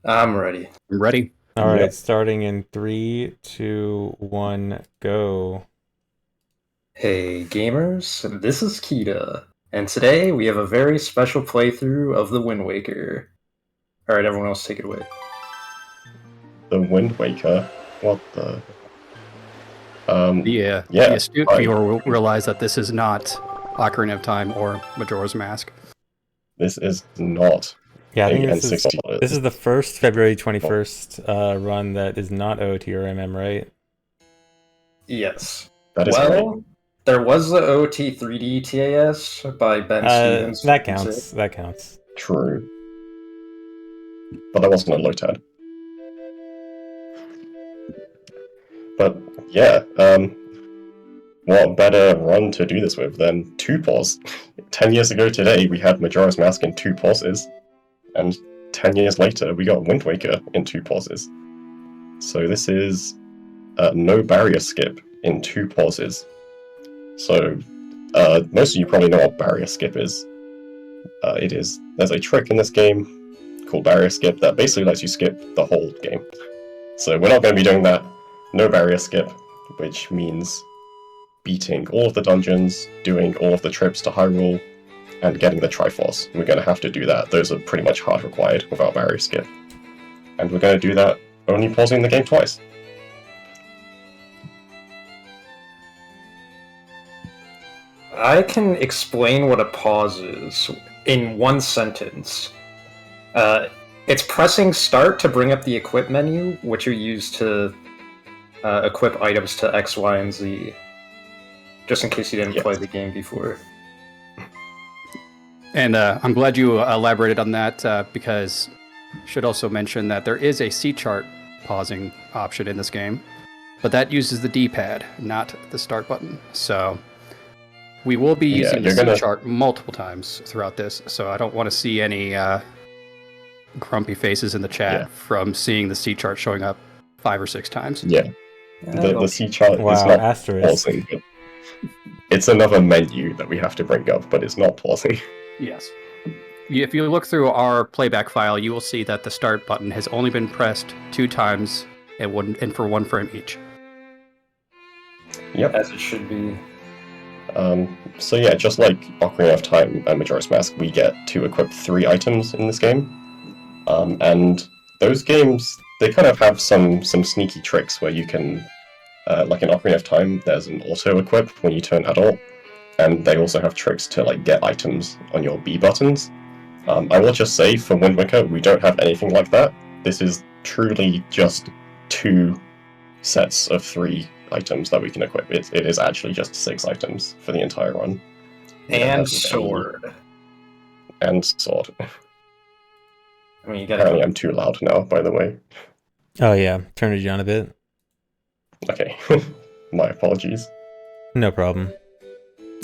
I'm ready. I'm ready. All right, Yep. starting in three, two, one, go. Hey gamers, this is Kita, and today we have a very special playthrough of the Wind Waker. Alright, everyone else take it away. The Wind Waker. What the? The Yeah. astute right. viewer will realize that this is not Ocarina of Time or Majora's Mask. This is not Yeah, I a think this N64. is the first February 21st run that is not OT or MM, right? Yes. That is correct. Well, there was the OT 3D TAS by Ben Stevens. That counts. That counts. True. But that wasn't a Lotad. But yeah, what better run to do this with than two pause? 10 years ago today, we had Majora's Mask in two pauses, and 10 years later, we got Wind Waker in two pauses. So this is no barrier skip in two pauses. So most of you probably know what barrier skip is. There's a trick in this game called barrier skip that basically lets you skip the whole game. So we're not going to be doing that. No barrier skip, which means beating all of the dungeons, doing all of the trips to Hyrule, and getting the Triforce. We're going to have to do that. Those are pretty much hard required without barrier skip. And we're going to do that only pausing the game twice. I can explain what a pause is in one sentence. It's pressing start to bring up the equip menu, which you use to equip items to X, Y, and Z. Just in case you didn't play the game before. And I'm glad you elaborated on that because should also mention that there is a C-chart pausing option in this game, but that uses the D-pad, not the start button. So we will be using the C-chart multiple times throughout this, so I don't want to see any grumpy faces in the chat from seeing the C-chart showing up 5 or 6 times. Yeah. The C-chart is not pausing. It's another menu that we have to bring up, but it's not pausing. Yes. If you look through our playback file, you will see that the start button has only been pressed 2 times and for 1 frame each. Yep. As it should be. So yeah, just like Ocarina of Time and Majora's Mask, we get to equip 3 items in this game. And those games, they kind of have some sneaky tricks where you can, like in Ocarina of Time, there's an auto-equip when you turn adult, and they also have tricks to like get items on your B buttons. I will just say, for Wind Waker, we don't have anything like that. This is truly just 2 sets of 3 items that we can equip. It is actually just 6 items for the entire run. And sword. And sword. I mean, you gotta. Apparently I'm too loud now, by the way. Oh yeah, turn it down a bit. Okay. My apologies. No problem.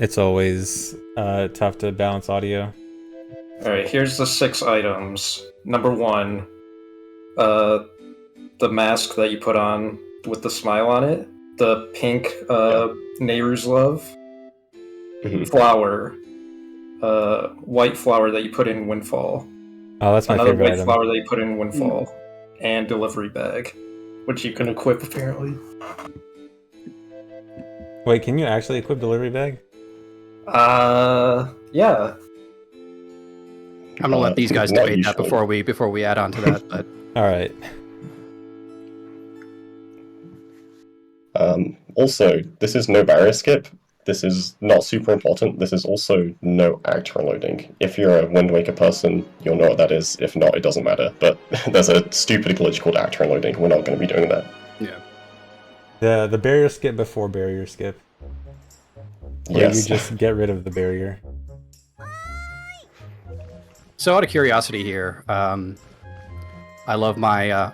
It's always tough to balance audio. Alright, here's the 6 items. Number 1, the mask that you put on with the smile on it. The pink Nehru's Love. Flower. White flower that you put in Windfall. Oh, that's my Another favorite white item. flower that you put in Windfall. And delivery bag, which you can equip apparently. Wait, can you actually equip delivery bag? Yeah. I'm gonna let these guys debate that before we add on to that. But all right. Also, this is no barrier skip. This is not super important. This is also no act reloading. If you're a Wind Waker person, you'll know what that is. If not, it doesn't matter. But there's a stupid glitch called act reloading. We're not going to be doing that. Yeah. The barrier skip before barrier skip. Where you just get rid of the barrier. So out of curiosity here, I love my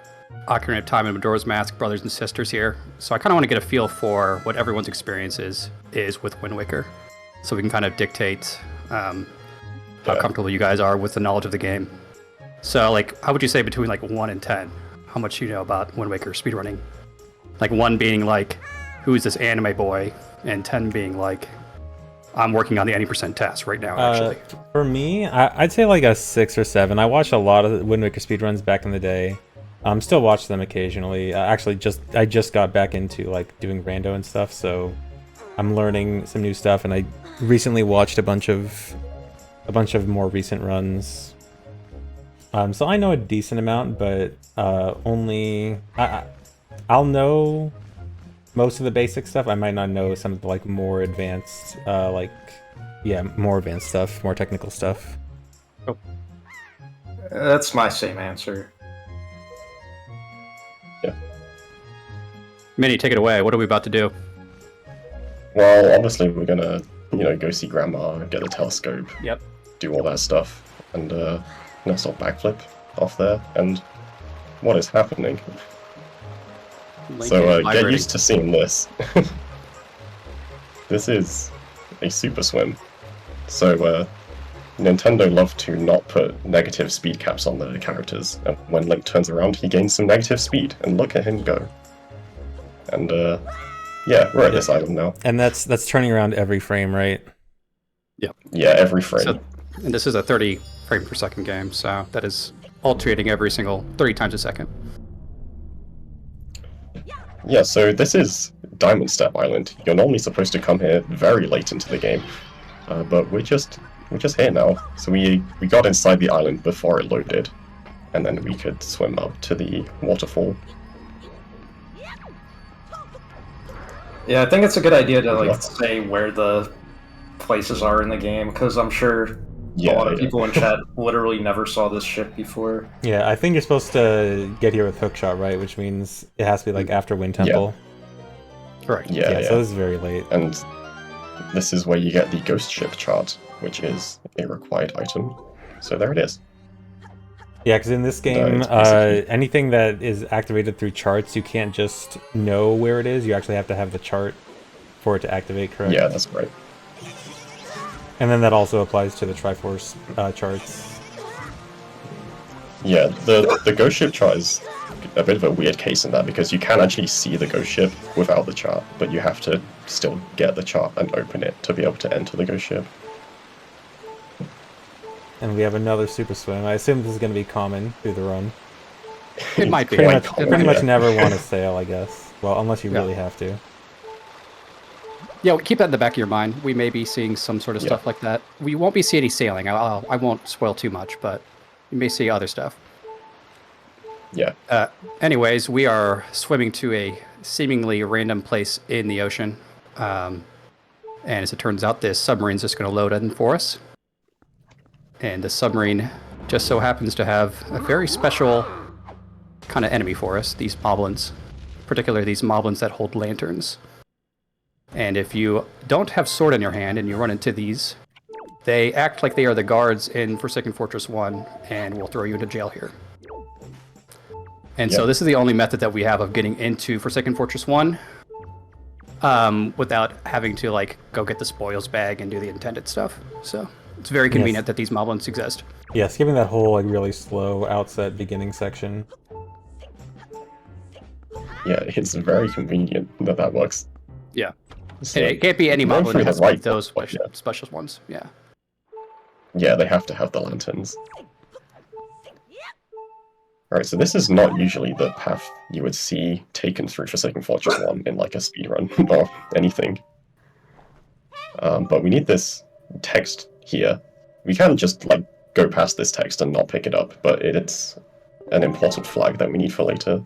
Ocarina of Time and Majora's Mask brothers and sisters here, so I kind of want to get a feel for what everyone's experience is with Wind Waker, so we can kind of dictate how comfortable you guys are with the knowledge of the game. So, like, how would you say between like 1 and 10, how much you know about Wind Waker speedrunning? Like 1 being like, who is this anime boy, and 10 being like, I'm working on the 80% task right now, actually. For me, I'd say like a 6 or 7. I watched a lot of Wind Waker speedruns back in the day. Still watch them occasionally. Actually, I just got back into like doing rando and stuff, so I'm learning some new stuff. And I recently watched a bunch of more recent runs. So I know a decent amount, but only I'll know most of the basic stuff. I might not know some of the like more advanced, more advanced stuff, more technical stuff. Oh. That's my same answer. Yeah. Minnie, take it away. What are we about to do? Well, obviously we're gonna, go see Grandma, get the telescope. Yep. Do all that stuff, and sort of backflip off there. And what is happening? So get used to seeing this. This is a super swim. So Nintendo love to not put negative speed caps on their characters, and when Link turns around he gains some negative speed, and look at him go. And yeah, we're at this island now. And that's turning around every frame, right? Yep. Yeah, every frame. And this is a 30 frame per second game, so that is alternating every single 30 times a second. Yeah, so this is Diamond Step Island. You're normally supposed to come here very late into the game, but we're just here now. So we got inside the island before it loaded, and then we could swim up to the waterfall. Yeah, I think it's a good idea to like say where the places are in the game, because I'm sure a lot of people in chat literally never saw this ship before. Yeah, I think you're supposed to get here with hookshot, right? Which means it has to be like after Wind Temple. Correct. Yeah, So this is very late. And this is where you get the ghost ship chart, which is a required item. So there it is. Yeah, because in this game, anything that is activated through charts, you can't just know where it is. You actually have to have the chart for it to activate, correct? Yeah, that's right. And then that also applies to the Triforce charts. Yeah, the ghost ship chart is a bit of a weird case in that, because you can actually see the ghost ship without the chart, but you have to still get the chart and open it to be able to enter the ghost ship. And we have another super swim. I assume this is going to be common through the run. It might be. Pretty much never want to sail, I guess. Well, unless you really have to. Yeah, keep that in the back of your mind. We may be seeing some sort of stuff like that. We won't be seeing any sailing. I won't spoil too much, but you may see other stuff. Yeah. Anyways, we are swimming to a seemingly random place in the ocean. And as it turns out, this submarine's just going to load in for us. And the submarine just so happens to have a very special kind of enemy for us, these moblins. Particularly these moblins that hold lanterns. And if you don't have sword in your hand and you run into these, they act like they are the guards in Forsaken Fortress 1 and will throw you into jail here. And so this is the only method that we have of getting into Forsaken Fortress 1 without having to like go get the spoils bag and do the intended stuff. So it's very convenient that these moblins exist. Yeah, skipping that whole like really slow outset beginning section. Yeah, it's very convenient that works. Yeah. So it can't be any moblin, it has to be those special ones. Yeah. Yeah, they have to have the lanterns. Alright, so this is not usually the path you would see taken through Forsaken Fortress 1 in like a speedrun or anything. But we need this text here. We can just like go past this text and not pick it up, but it's an important flag that we need for later.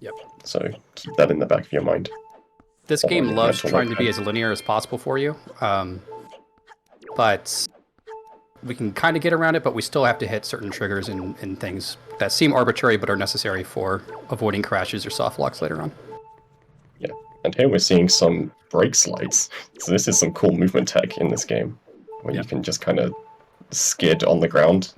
Yep. So keep that in the back of your mind. This game loves trying to be as linear as possible for you, but we can kind of get around it, but we still have to hit certain triggers and things that seem arbitrary but are necessary for avoiding crashes or soft locks later on. Yeah, and here we're seeing some brake slides. So this is some cool movement tech in this game, where you can just kind of skid on the ground.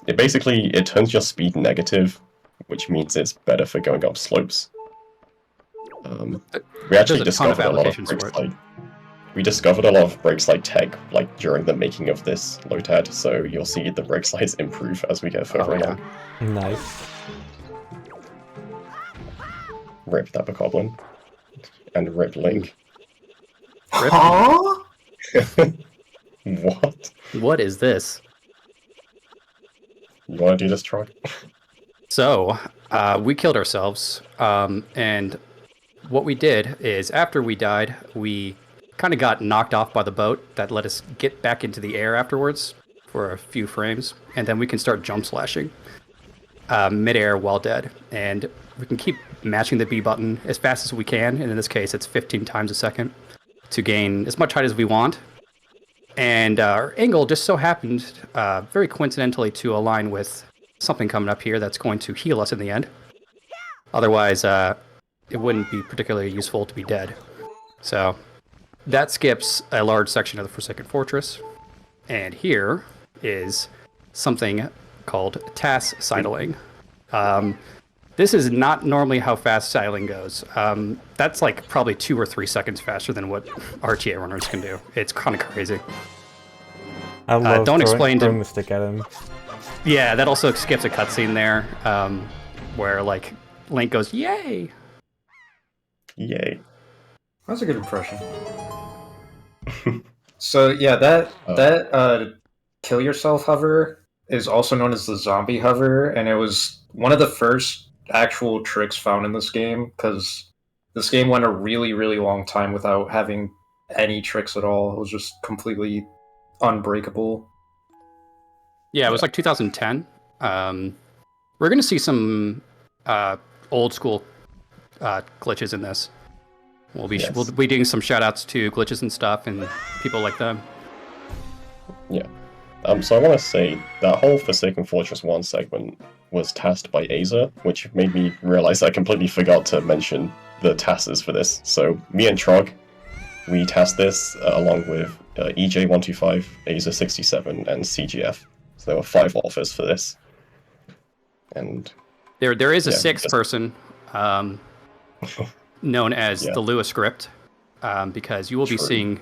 It turns your speed negative, which means it's better for going up slopes. We actually discovered a lot of brake slide. We discovered a lot of brake slide tech like during the making of this Lotad, so you'll see the brake slides improve as we get further along. Nice. Rip that Bokoblin. And rip Link. Huh? What? What is this? You want to do this, Troy? So, we killed ourselves, and what we did is after we died, we kind of got knocked off by the boat that let us get back into the air afterwards for a few frames, and then we can start jump slashing midair while dead, and we can keep matching the B button as fast as we can, and in this case it's 15 times a second, to gain as much height as we want. And our angle just so happened, very coincidentally, to align with something coming up here that's going to heal us in the end. Otherwise, it wouldn't be particularly useful to be dead. So that skips a large section of the Forsaken Fortress. And here is something called TAS sidling. This is not normally how fast sidling goes. That's like probably 2 or 3 seconds faster than what RTA runners can do. It's kind of crazy. I love throwing the stick at him. Yeah, that also skips a cutscene there, where like Link goes, "Yay!" Yay. That's a good impression. So yeah, that kill yourself hover is also known as the zombie hover, and it was one of the first actual tricks found in this game, because this game went a really, really long time without having any tricks at all. It was just completely unbreakable. Yeah, it was like 2010. We're gonna see some old school glitches in this. We'll be doing some shout outs to glitches and stuff and people like them. Yeah. So I want to say that whole Forsaken Fortress 1 segment was tasked by Aza, which made me realize I completely forgot to mention the tasks for this. So me and Trog, we tasked this along with EJ125, Aza 67, and CGF. So there were 5 authors for this. And there is a sixth person known as the Lewis script, because you will be seeing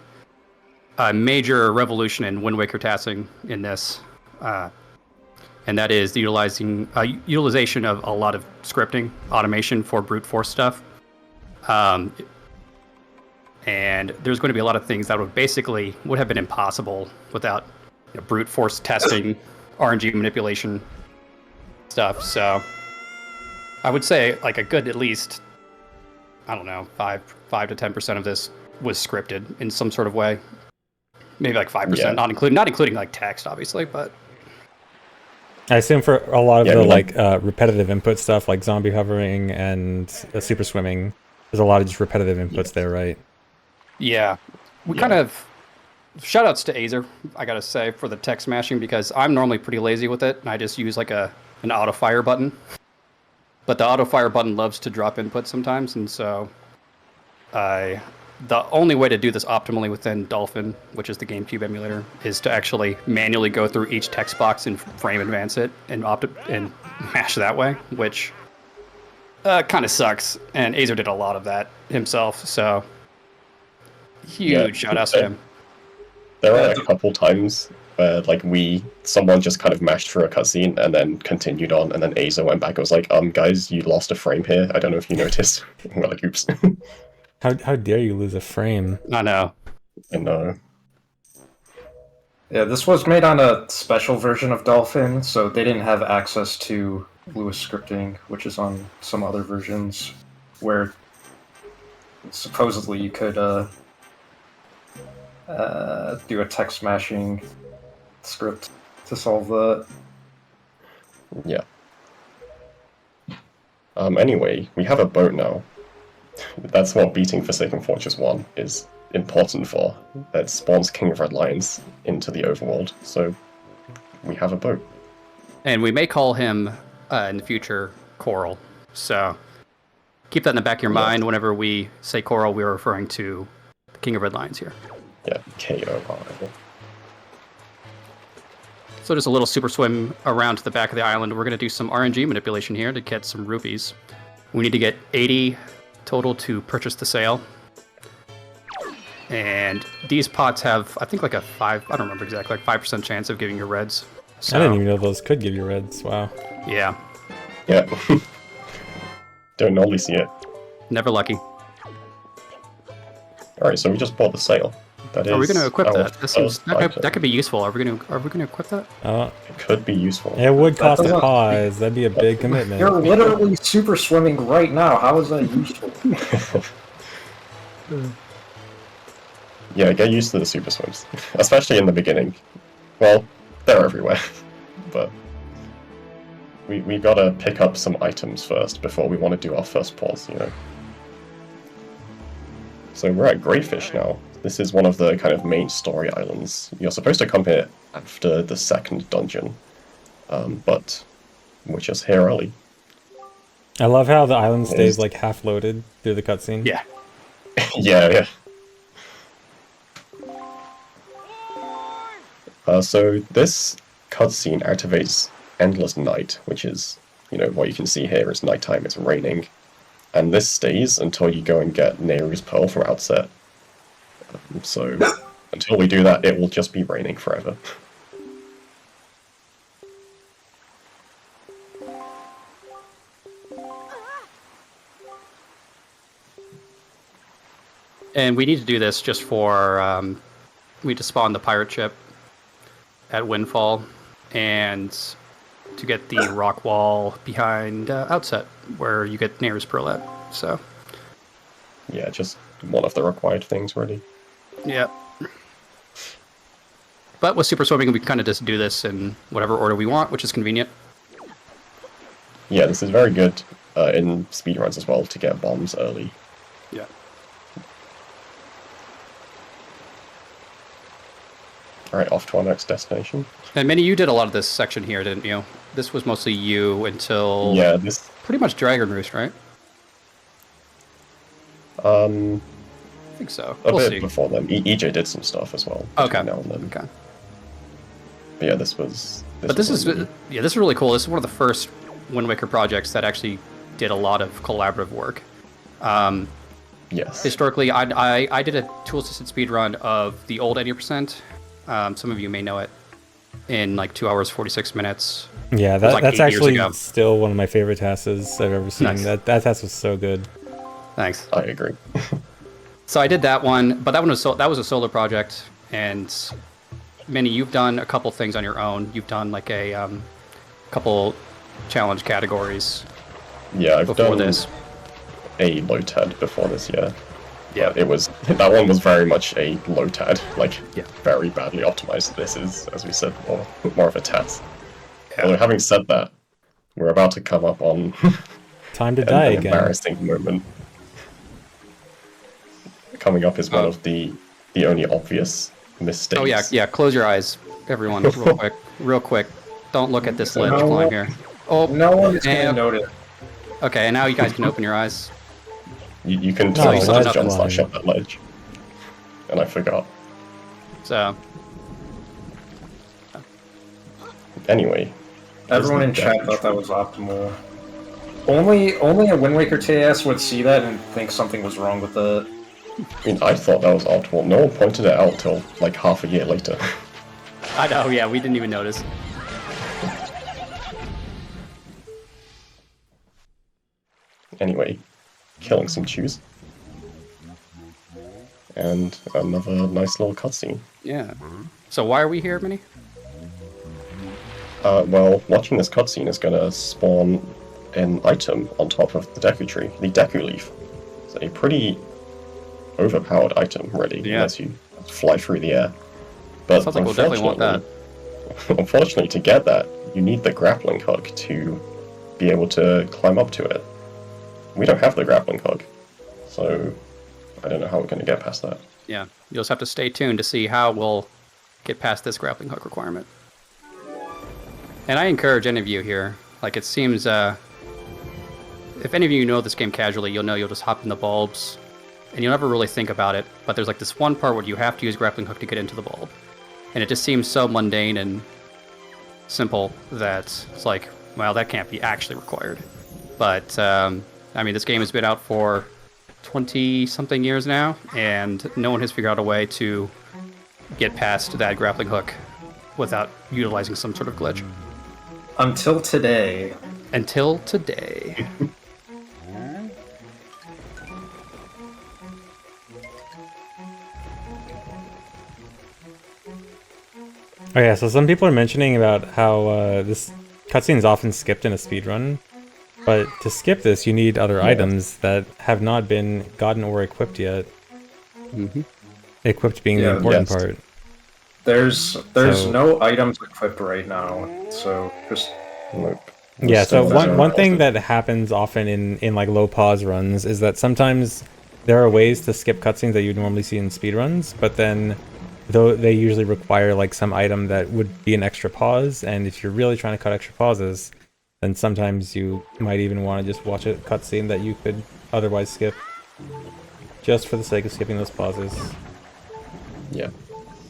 a major revolution in Wind Waker tasking in this, and that is the utilization of a lot of scripting automation for brute force stuff. And there's going to be a lot of things that would have been impossible without brute force testing, RNG manipulation stuff. So I would say like a good at least, I don't know, 5 to 10% of this was scripted in some sort of way. Maybe like 5%, not including like text, obviously, but I assume for a lot of the repetitive input stuff, like zombie hovering and super swimming, there's a lot of just repetitive inputs there, right? Yeah, we kind of shout outs to Azer, I gotta say, for the text mashing, because I'm normally pretty lazy with it, and I just use like an auto fire button. But the auto fire button loves to drop input sometimes, and so the only way to do this optimally within Dolphin, which is the GameCube emulator, is to actually manually go through each text box and frame advance it and mash that way, which kind of sucks. And Azer did a lot of that himself, so huge shout out to him. There are a couple times where like someone just kind of mashed through a cutscene and then continued on, and then Aza went back and was like, guys, you lost a frame here. I don't know if you noticed. We're like, oops. How dare you lose a frame? I know. Yeah, this was made on a special version of Dolphin, so they didn't have access to Lewis scripting, which is on some other versions, where supposedly you could do a text mashing script to solve that. Yeah. Anyway, we have a boat now. That's what beating Forsaken Fortress 1 is important for. That spawns King of Red Lions into the overworld, so we have a boat. And we may call him, in the future, Coral. So keep that in the back of your mind. Whenever we say Coral, we're referring to the King of Red Lions here. Yeah, K-O-R. So just a little super swim around to the back of the island. We're going to do some RNG manipulation here to get some rupees. We need to get 80 total to purchase the sail. And these pots have, I think, like a 5, I don't remember exactly, like 5% chance of giving you reds. So, I didn't even know those could give you reds. Wow. Yeah. Yeah. Don't normally see it. Never lucky. Alright, so we just bought the sail. That is. Are we going to equip our that? That seems first item. that could be useful. Are we going to equip that? It could be useful. It would cost a doesn't- pause. That'd be a big commitment. You're literally super swimming right now. How is that useful? Yeah, get used to the super swims, especially in the beginning. Well, they're everywhere, but we gotta pick up some items first before we want to do our first pause, you know. So we're at Greyfish now. This is one of the kind of main story islands. You're supposed to come here after the second dungeon, but we're just here early. I love how the island stays like half loaded through the cutscene. Yeah. Yeah. So this cutscene activates Endless Night, which is, you know, what you can see here is nighttime, it's raining. And this stays until you go and get Nehru's Pearl from Outset. So until we do that, it will just be raining forever. And we need to do this just for we need to spawn the pirate ship at Windfall, and to get the rock wall behind Outset, where you get Nehru's Pearl at. So Yeah, just one of the required things, really. yeah. But with super swimming, we can kind of just do this in whatever order we want, which is convenient. Yeah, this is very good in speedruns as well, to get bombs early. Yeah. Alright, off to our next destination. And Minnie, you did a lot of this section here, didn't you? This was mostly you until Yeah, this... pretty much Dragon Roost, right? I think so. A We'll bit see. before then. EJ did some stuff as well. Okay. Now and then. Okay. But yeah, this was... But this was is really- yeah, this is really cool. This is one of the first Wind Waker projects that actually did a lot of collaborative work. Yes. Historically, I did a tool-assisted speedrun of the old 80%. Some of you may know it, in like 2 hours 46 minutes. Yeah, It was like that's 8 years actually ago. still one of my favorite tasks I've ever seen. Nice. That task was so good. Thanks. I agree. So I did that one, but that was a solo project. And Minnie, you've done a couple things on your own. You've done like a couple challenge categories Yeah, I've before done this. a Lotad before this, yeah. Yeah. But it was... That one was very much a Lotad, like, Yeah. very badly optimized. This is, as we said, more of a TAS. Yeah. Although, having said that, we're about to come up on Time to die an again. embarrassing moment. Coming up is one of the only obvious mistakes. Oh yeah. Close your eyes, everyone, real quick. Don't look at this ledge No. climb here. Oh, No one's gonna and- notice. okay. And now you guys can open your eyes. You can No, totally ledge jump climb. slash up that ledge. And I forgot. So Anyway. Everyone in Isn't chat that thought that true? was optimal. Only a Wind Waker TAS would see that and think something was wrong with it. I mean, I thought that was optimal. No one pointed it out till like half a year later. I know. Yeah, we didn't even notice. Anyway, killing some chews. And another nice little cutscene. Yeah. So why are we here, Minnie? Well, watching this cutscene is gonna spawn an item on top of the Deku Tree, the Deku Leaf. It's a pretty overpowered item, really, Yeah. unless you fly through the air. But Sounds like we'll definitely want that. Unfortunately, to get that, you need the grappling hook to be able to climb up to it. We don't have the grappling hook, so I don't know how we're going to get past that. Yeah. You'll just have to stay tuned to see how we'll get past this grappling hook requirement. And I encourage any of you here, like it seems, if any of you know this game casually, you'll know you'll just hop in the bulbs, and you'll never really think about it, but there's like this one part where you have to use grappling hook to get into the bulb. And it just seems so mundane and simple that it's like, well, that can't be actually required. But, I mean, this game has been out for 20-something years now, and no one has figured out a way to get past that grappling hook without utilizing some sort of glitch. Until today. Until today. Oh yeah, so some people are mentioning about how this cutscene is often skipped in a speedrun, but to skip this, you need other items that have not been gotten or equipped yet. Mm-hmm. Equipped being the Yeah, important yes. part. There's So- no items equipped right now, so just Nope. Yeah, so still one there. thing that happens often in like low pause runs is that sometimes there are ways to skip cutscenes that you normally see in speedruns, but then though they usually require like some item that would be an extra pause, and if you're really trying to cut extra pauses, then sometimes you might even want to just watch a cutscene that you could otherwise skip, just for the sake of skipping those pauses. Yeah.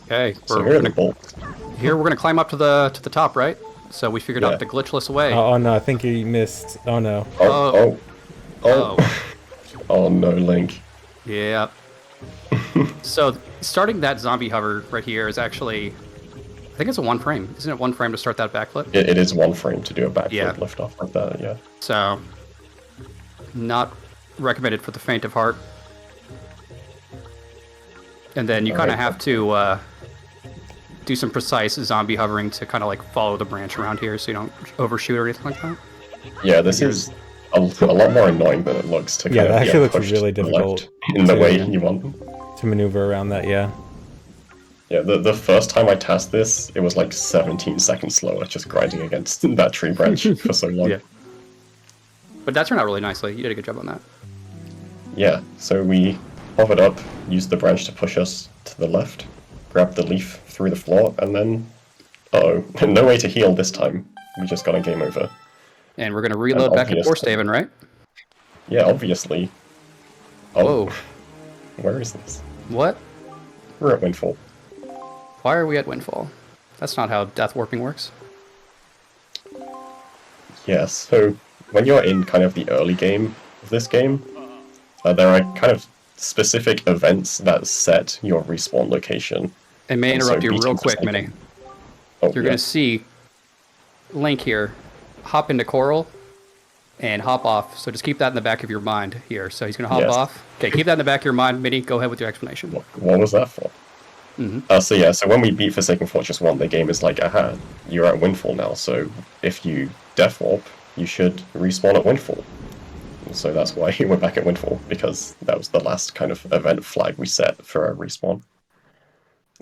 Okay, So here are the bolts. we're gonna climb up to the top, right? So we figured Yeah. out the glitchless way. Oh no, I think you missed. Oh no. Oh no, Link. Yeah. So starting that zombie hover right here is actually, I think it's a 1 frame. Isn't it 1 frame to start that backflip? It is 1 frame to do a backflip Yeah. lift off like that, yeah. So, not recommended for the faint of heart. And then you kind of have to do some precise zombie hovering to kind of like follow the branch around here so you don't overshoot or anything like that. Yeah, this is a lot more annoying than it looks to Yeah, kind that of actually looks push really to the difficult left in the to- way you want. To maneuver around that, yeah. Yeah, the first time I tasked this, it was like 17 seconds slower, just grinding against that tree branch for so long. Yeah. But that turned out really nicely. You did a good job on that. Yeah, so we hovered up, used the branch to push us to the left, grabbed the leaf through the floor, and then... Uh-oh, no way to heal this time. We just got a game over. And we're going to reload back at obvious- Force Haven, right? Yeah, obviously. Oh, Whoa. where is this? What? We're at Windfall. Why are we at Windfall? That's not how death warping works. Yeah, so when you're in kind of the early game of this game, there are kind of specific events that set your respawn location. I may And so interrupt you beating real this quick, thing- Minnie. Oh, You're yeah. going to see Link here hop into Coral and hop off. So just keep that in the back of your mind here. So he's going to hop Yes. off. Okay, keep that in the back of your mind. Minnie, go ahead with your explanation. What was that for? So yeah, so when we beat Forsaken Fortress 1, the game is like, aha, you're at Windfall now, so if you death warp, you should respawn at Windfall. And so that's why we're back at Windfall, because that was the last kind of event flag we set for our respawn.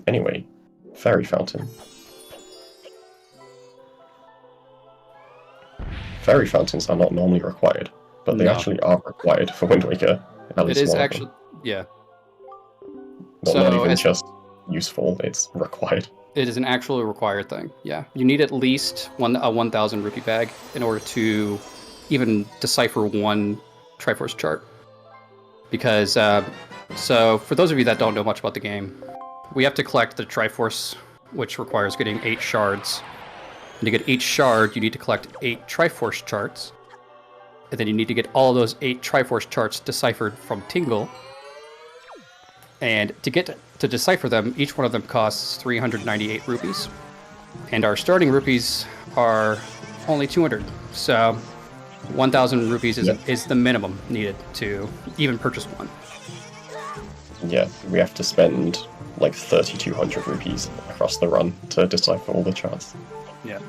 Anyway, Fairy Fountain. Fairy Fountains are not normally required, but they No. actually are required for Wind Waker. At It least is one of actually, them. yeah. Not so even as- just useful, it's required. It is an actually required thing. Yeah, you need at least a 1,000 rupee bag in order to even decipher one Triforce chart. Because so for those of you that don't know much about the game, we have to collect the Triforce, which requires getting 8 shards. And to get each shard, you need to collect 8 Triforce charts, and then you need to get all of those 8 Triforce charts deciphered from Tingle. And to get to decipher them, each one of them costs 398 rupees. And our starting rupees are only 200. So 1,000 rupees is the minimum needed to even purchase one. Yeah, we have to spend like 3,200 rupees across the run to decipher all the charts. Yeah.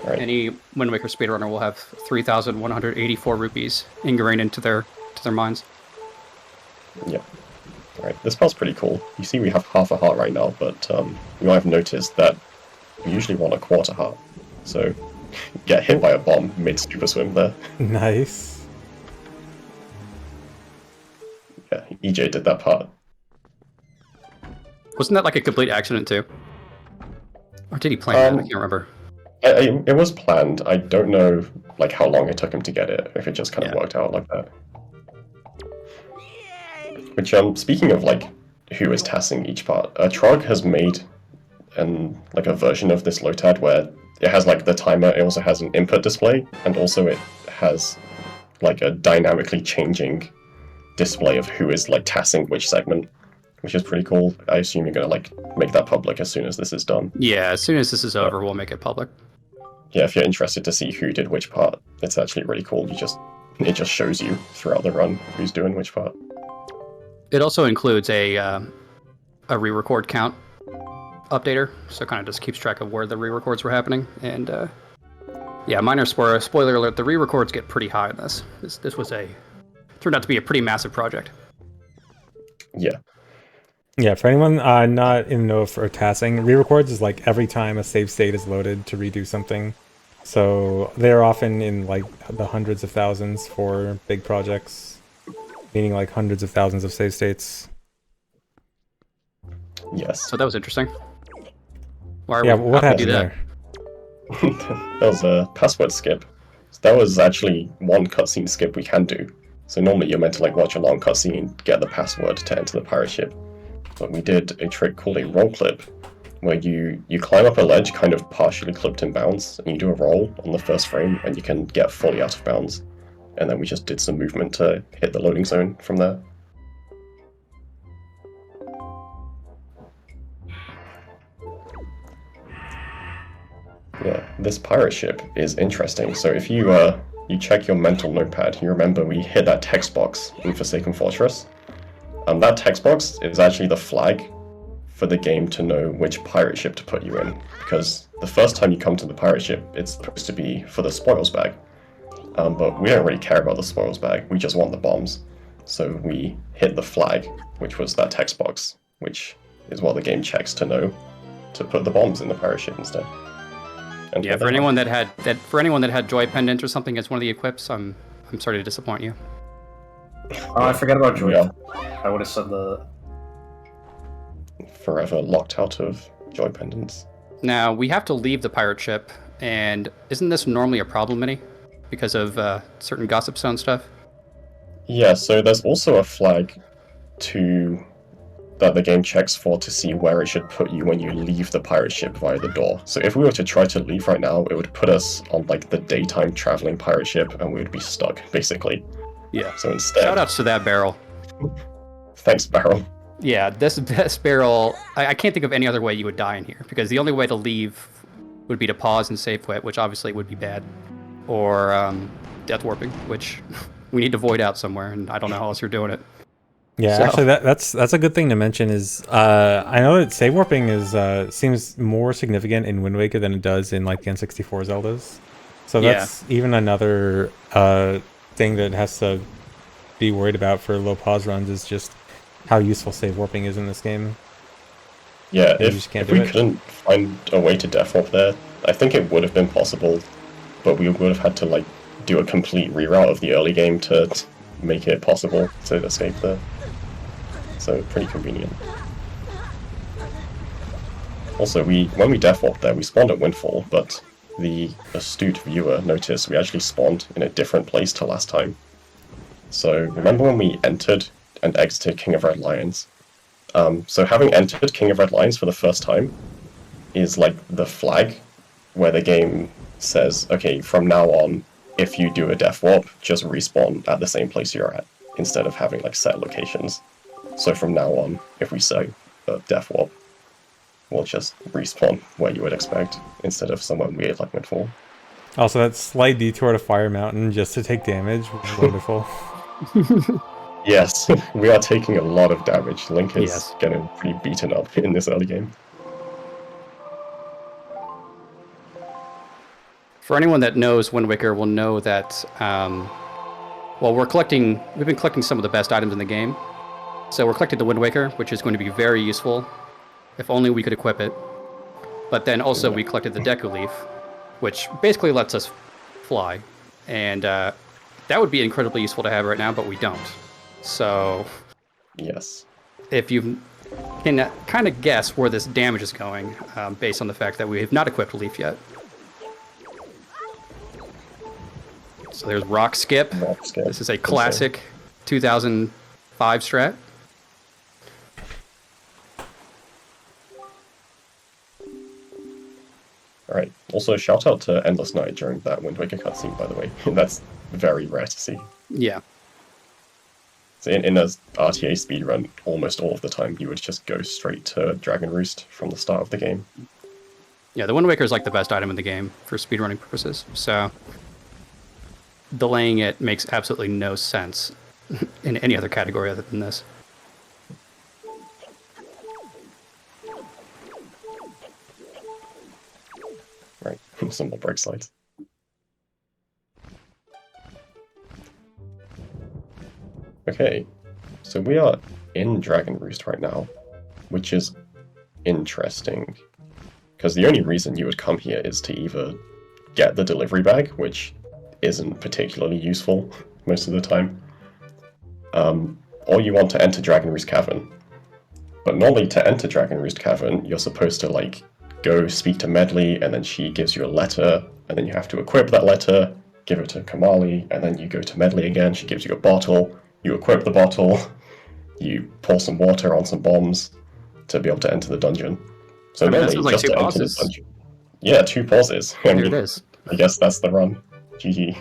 Right. Any Wind Waker speedrunner will have 3,184 rupees ingrained into their minds. Yeah. Alright, this part's pretty cool. You see we have half a heart right now, but you might have noticed that we usually want a quarter heart. So, get hit by a bomb mid-super swim there. Nice. Yeah, EJ did that part. Wasn't that like a complete accident too? Or did he plan that? I can't remember. It was planned. I don't know like how long it took him to get it, if it just kind of Yeah. worked out like that. Which, speaking of like who is tasking each part, Trog has made like a version of this Lotad where it has like the timer, it also has an input display, and also it has like a dynamically changing display of who is like tasking which segment, which is pretty cool. I assume you're gonna like make that public as soon as this is done. Yeah, as soon as this is over, we'll make it public. Yeah, if you're interested to see who did which part, it's actually really cool. It just shows you throughout the run who's doing which part. It also includes a re-record count updater, so it kind of just keeps track of where the re-records were happening. And yeah, minor spoiler alert: the re-records get pretty high in this. This was turned out to be a pretty massive project. Yeah. Yeah, for anyone not in the know for tassing, re-records is like every time a save state is loaded to redo something. So they're often in like the hundreds of thousands for big projects, meaning like hundreds of thousands of save states. Yes. So that was interesting. What happened there? That was a password skip. So that was actually one cutscene skip we can do. So normally you're meant to like watch a long cutscene, get the password to enter the pirate ship. But we did a trick called a roll clip, where you climb up a ledge kind of partially clipped in bounds, and you do a roll on the first frame, and you can get fully out of bounds. And then we just did some movement to hit the loading zone from there. Yeah, this pirate ship is interesting. So if you check your mental notepad, you remember we hit that text box in Forsaken Fortress. That text box is actually the flag for the game to know which pirate ship to put you in, because the first time you come to the pirate ship, it's supposed to be for the spoils bag. But we don't really care about the spoils bag, we just want the bombs. So we hit the flag, which was that text box, which is what the game checks to know to put the bombs in the pirate ship instead. And Yeah, for anyone that had Joy Pendant or something as one of the equips, I'm sorry to disappoint you. Oh, I forgot about Joy. Yeah. I would have said the forever locked out of Joy Pendants. Now, we have to leave the pirate ship, and isn't this normally a problem, Minnie? Because of certain Gossip Stone stuff? Yeah, so there's also a flag that the game checks for to see where it should put you when you leave the pirate ship via the door. So if we were to try to leave right now, it would put us on like the daytime traveling pirate ship, and we would be stuck, basically. Yeah. So instead... Shoutouts to that barrel. Thanks, Barrel. Yeah, this barrel, I can't think of any other way you would die in here, because the only way to leave would be to pause and save quit, which obviously would be bad, or death warping, which we need to void out somewhere, and I don't know how else you're doing it. Yeah, So- actually, that's a good thing to mention. Is I know that save warping is seems more significant in Wind Waker than it does in like the N64 Zeldas. So that's even another thing that has to be worried about for low pause runs, is just how useful save warping is in this game. Yeah, You just can't if do we it. couldn't find a way to death warp there, I think it would have been possible, but we would have had to like do a complete reroute of the early game to make it possible to escape there. So pretty convenient. Also, when we death warped there, we spawned at Windfall, but the astute viewer noticed we actually spawned in a different place to last time. So remember when we entered and exited King of Red Lions? So having entered King of Red Lions for the first time is like the flag where the game says, okay, from now on, if you do a death warp, just respawn at the same place you're at, instead of having like set locations. So from now on, if we say a death warp, we'll just respawn where you would expect, instead of somewhere weird like Windfall. Also, that slight detour to Fire Mountain just to take damage was wonderful. Yes, we are taking a lot of damage. Link is Yes. getting pretty beaten up in this early game. For anyone that knows Wind Waker will know that, well, we've been collecting some of the best items in the game. So we're collecting the Wind Waker, which is going to be very useful, if only we could equip it. But then also we collected the Deku Leaf, which basically lets us fly. And that would be incredibly useful to have right now, but we don't. So Yes. if you can kind of guess where this damage is going, based on the fact that we have not equipped Leaf yet. So there's Rock Skip. Rock Skip. This is a classic 2005 strat. Alright, also shout out to Endless Night during that Wind Waker cutscene, by the way. That's very rare to see. Yeah. So in a RTA speedrun, almost all of the time, you would just go straight to Dragon Roost from the start of the game. Yeah, the Wind Waker is like the best item in the game for speedrunning purposes, so delaying it makes absolutely no sense in any other category other than this. some more break slides. Okay, so we are in Dragon Roost right now, which is interesting. Because the only reason you would come here is to either get the delivery bag, which isn't particularly useful most of the time, or you want to enter Dragon Roost Cavern. But normally to enter Dragon Roost Cavern, you're supposed to like go speak to Medley, and then she gives you a letter, and then you have to equip that letter, give it to Kamali, and then you go to Medley again, she gives you a bottle, you equip the bottle, you pour some water on some bombs to be able to enter the dungeon. So normally, like just two to enter the pauses. dungeon. Yeah, 2 pauses. There it is. I guess that's the run. GG.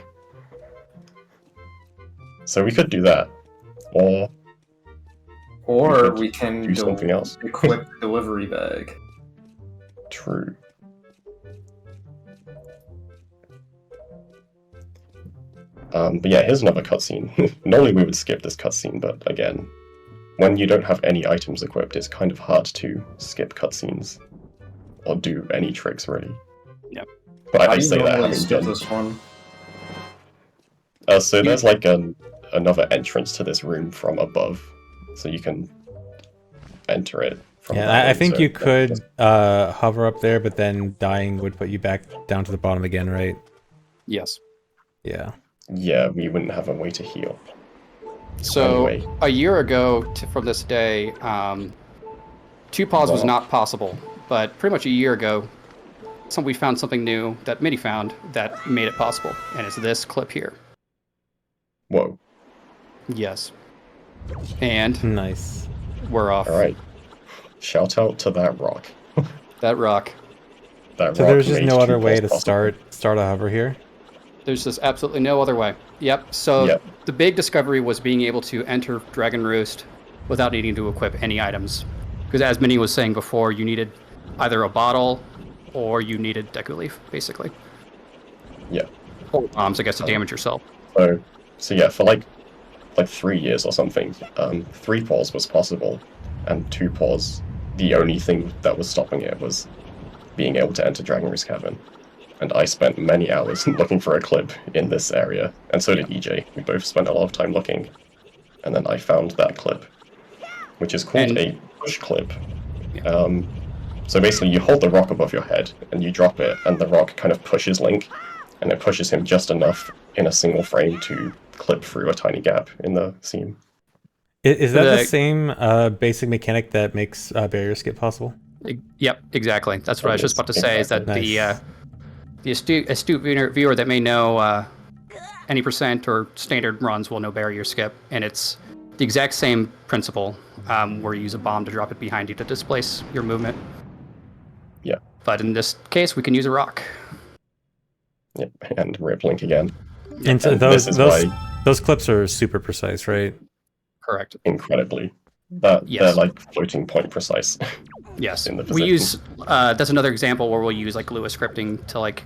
So we could do that. Or Or we we can do something else. equip the delivery bag. True. But yeah, here's another cutscene. Normally we would skip this cutscene, but again, when you don't have any items equipped, it's kind of hard to skip cutscenes. Or do any tricks, really. Yep. But How I do you say that normally having skip done... this one? So there's like another entrance to this room from above, so you can enter it from that Yeah, I way, think so you that could doesn't- hover up there, but then dying would put you back down to the bottom again, right? Yes. Yeah. Yeah, we wouldn't have a way to heal. So Anyway. a year ago from this day, 2 pause was Wow. not possible, but pretty much a year ago, we found something new that Mitty found that made it possible, and it's this clip here. Whoa. Yes. And Nice. we're off. Alright. Shout out to that rock. That rock. That So rock there's just made no 2 other way pulse to possible. start a hover here. There's just absolutely no other way. Yep. So Yep. the big discovery was being able to enter Dragon Roost without needing to equip any items. Because as Minnie was saying before, you needed either a bottle or you needed Deku Leaf, basically. Yeah. Or bombs, I guess, to damage yourself. So yeah, for like 3 years or something, 3 pause was possible, and 2 pause, the only thing that was stopping it was being able to enter Dragon Roost Cavern. And I spent many hours looking for a clip in this area, and so did EJ. We both spent a lot of time looking, and then I found that clip, which is called a push clip. So basically, you hold the rock above your head, and you drop it, and the rock kind of pushes Link, and it pushes him just enough in a single frame to clip through a tiny gap in the seam. Is that the The- same basic mechanic that makes barrier skip possible? Yep, exactly. That's what I was just about to say, is that Nice. the astute viewer that may know any percent or standard runs will know barrier skip, and it's the exact same principle where you use a bomb to drop it behind you to displace your movement. Yeah. But in this case, we can use a rock. Yep, and rip Link again. And so And those this is those why- those clips are super precise, right? Correct. Incredibly. They're Yes. like floating point precise. Yes. In the We position. use that's another example where we'll use like Lewis scripting to like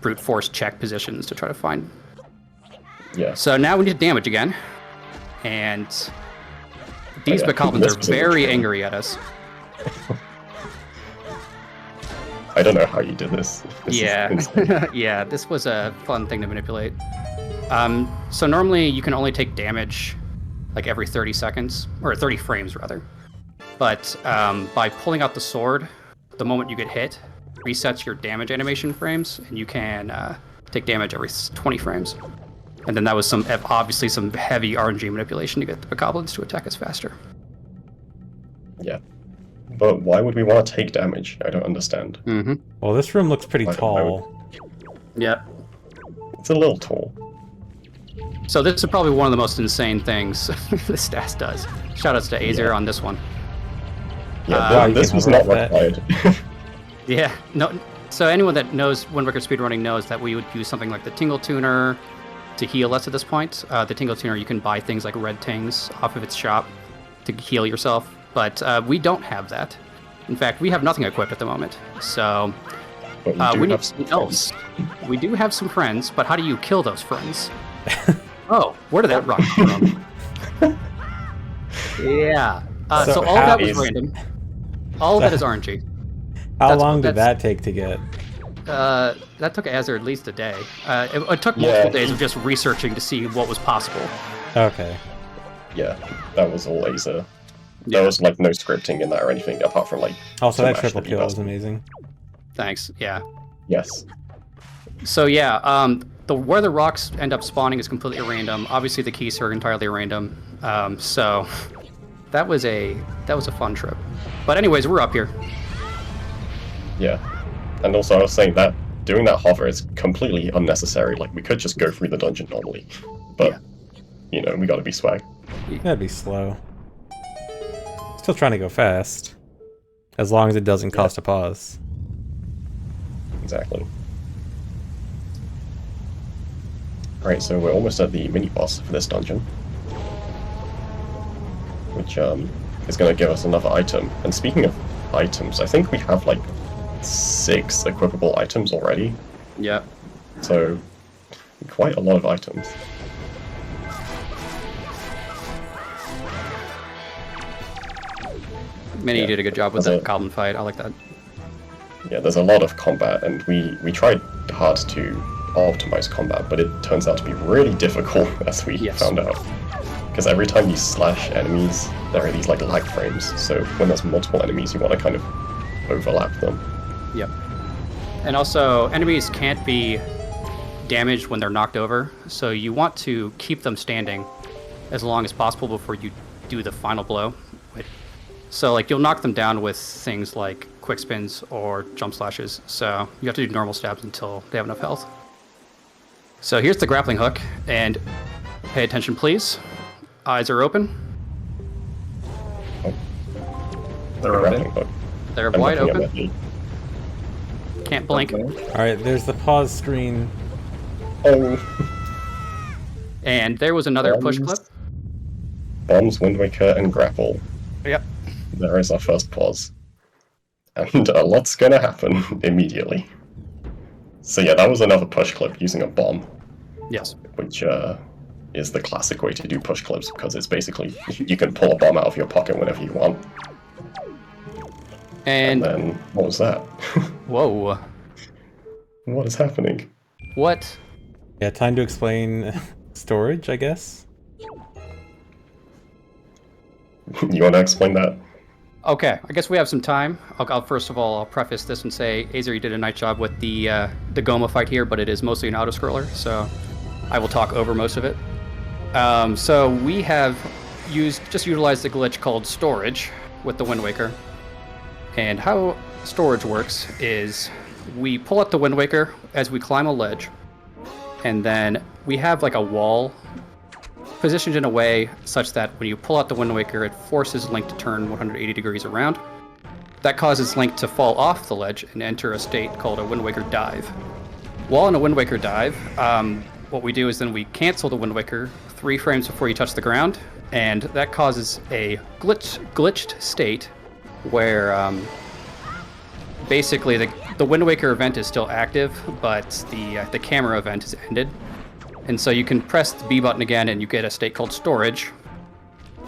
brute force check positions to try to find. Yeah. So now we need damage again, and these yeah. bokoblins This are was a very ritual. angry at us. I don't know how you did this. This is Yeah, insane. yeah. This was a fun thing to manipulate. So normally you can only take damage like every 30 seconds, or 30 frames rather. But by pulling out the sword, the moment you get hit, resets your damage animation frames, and you can take damage every 20 frames. And then that was obviously some heavy RNG manipulation to get the bokoblins to attack us faster. Yeah. But why would we want to take damage? I don't understand. Mm-hmm. Well, this room looks pretty I don't tall. Yep. It's a little tall. So this is probably one of the most insane things this stats does. Shoutouts to Azer on this one. Yeah, Wow, you this can was hover not off that. required. Yeah, no. So anyone that knows Wind Waker speedrunning knows that we would use something like the Tingle Tuner to heal us at this point. The Tingle Tuner, you can buy things like red tings off of its shop to heal yourself, but we don't have that. In fact, we have nothing equipped at the moment. So But we do need have some else. friends. We do have some friends, but how do you kill those friends? Oh, where did that rock come from? Yeah. So So all of that was is- random. All of that is RNG. How That's- long did that's- that take to get? that took Azure at least a day. It took multiple days of just researching to see what was possible. Okay. Yeah, that was all laser. There was like no scripting in that or anything apart from like. Also, to that match triple the kill was button. amazing. Thanks. Yeah. Yes. So yeah, where the rocks end up spawning is completely random. Obviously, the keys are entirely random. So that was a fun trip. But anyways, we're up here. Yeah. And also, I was saying that doing that hover is completely unnecessary. Like, we could just go through the dungeon normally. But, you know, we gotta be swag. That'd be slow. Still trying to go fast. As long as it doesn't cost a pause. Exactly. Alright, so we're almost at the mini-boss for this dungeon. Which, is gonna give us another item. And speaking of items, I think we have, like, 6 equipable items already. Yeah. So, quite a lot of items. Minnie Yeah. did a good job with There's that goblin fight. I like that. Yeah, there's a lot of combat, and we tried hard to optimize combat, but it turns out to be really difficult, as we found out. Because every time you slash enemies, there are these like lag frames, so when there's multiple enemies, you want to kind of overlap them. Yep. And also, enemies can't be damaged when they're knocked over, so you want to keep them standing as long as possible before you do the final blow. So, like, you'll knock them down with things like quick spins or jump slashes, so you have to do normal stabs until they have enough health. So here's the grappling hook, and pay attention, please. Eyes are open. They're Grappling open. hook. They're I'm wide looking at open. my- Can't blink. Alright, there's the pause screen. Oh! And there was another push clip. Bombs, Wind Waker, and Grapple. Yep. There is our first pause. And a lot's gonna happen immediately. So yeah, that was another push clip using a bomb. Yes. Which is the classic way to do push clips, because it's basically, you can pull a bomb out of your pocket whenever you want. And then, what was that? Whoa. What is happening? What? Yeah, time to explain storage, I guess? You want to explain that? Okay, I guess we have some time. I'll first of all, I'll preface this and say, Azer, you did a nice job with the Goma fight here, but it is mostly an auto-scroller, so I will talk over most of it. So we have utilized the glitch called storage with the Wind Waker. And how storage works is we pull out the Wind Waker as we climb a ledge, and then we have like a wall positioned in a way such that when you pull out the Wind Waker, it forces Link to turn 180 degrees around. That causes Link to fall off the ledge and enter a state called a Wind Waker dive. While in a Wind Waker dive, what we do is then we cancel the Wind Waker 3 frames before you touch the ground, and that causes a glitched state where basically the Wind Waker event is still active, but the camera event is ended. And so you can press the B button again and you get a state called storage.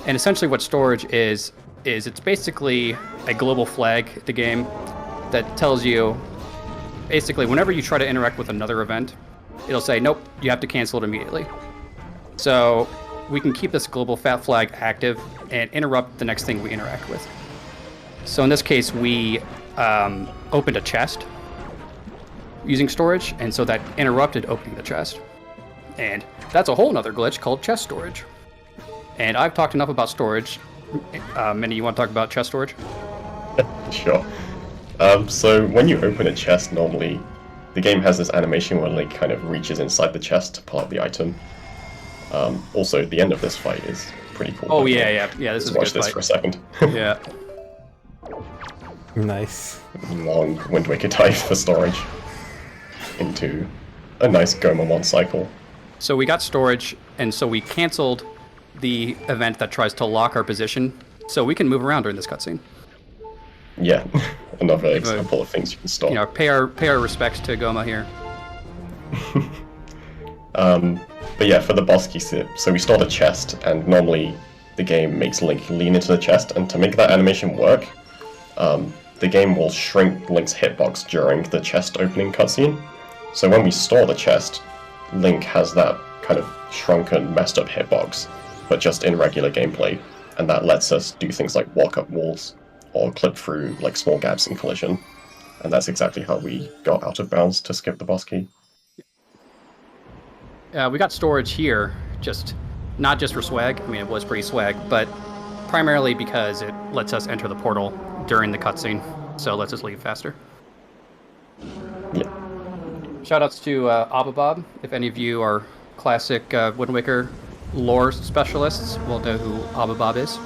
And essentially what storage is it's basically a global flag at the game that tells you, basically whenever you try to interact with another event, it'll say, nope, you have to cancel it immediately. So we can keep this global fat flag active and interrupt the next thing we interact with. So in this case, we opened a chest using storage, and so that interrupted opening the chest. And that's a whole nother glitch called chest storage. And I've talked enough about storage. Minnie, you want to talk about chest storage? Sure. So when you open a chest, normally the game has this animation where Link kind of reaches inside the chest to pull out the item. Also, the end of this fight is pretty cool. Oh yeah, this is a good watch this fight. for a second. Yeah. Nice. Long Wind Waker dive for storage into a nice Gomamon cycle. So we got storage, and so we canceled the event that tries to lock our position, so we can move around during this cutscene. Yeah, another example of things you can stop. You know, pay our respects to Goma here. But yeah, for the boss key so we stored a chest, and normally the game makes Link lean into the chest, and to make that animation work, the game will shrink Link's hitbox during the chest opening cutscene. So when we store the chest, Link has that kind of shrunken, messed up hitbox, but just in regular gameplay, and that lets us do things like walk up walls or clip through like small gaps in collision, and that's exactly how we got out of bounds to skip the boss key. We got storage here, not just for swag. I mean, it was pretty swag, but primarily because it lets us enter the portal during the cutscene, so it lets us leave faster. Yeah. Shoutouts to Ababob. If any of you are classic Wind Waker lore specialists, will know who Ababob is.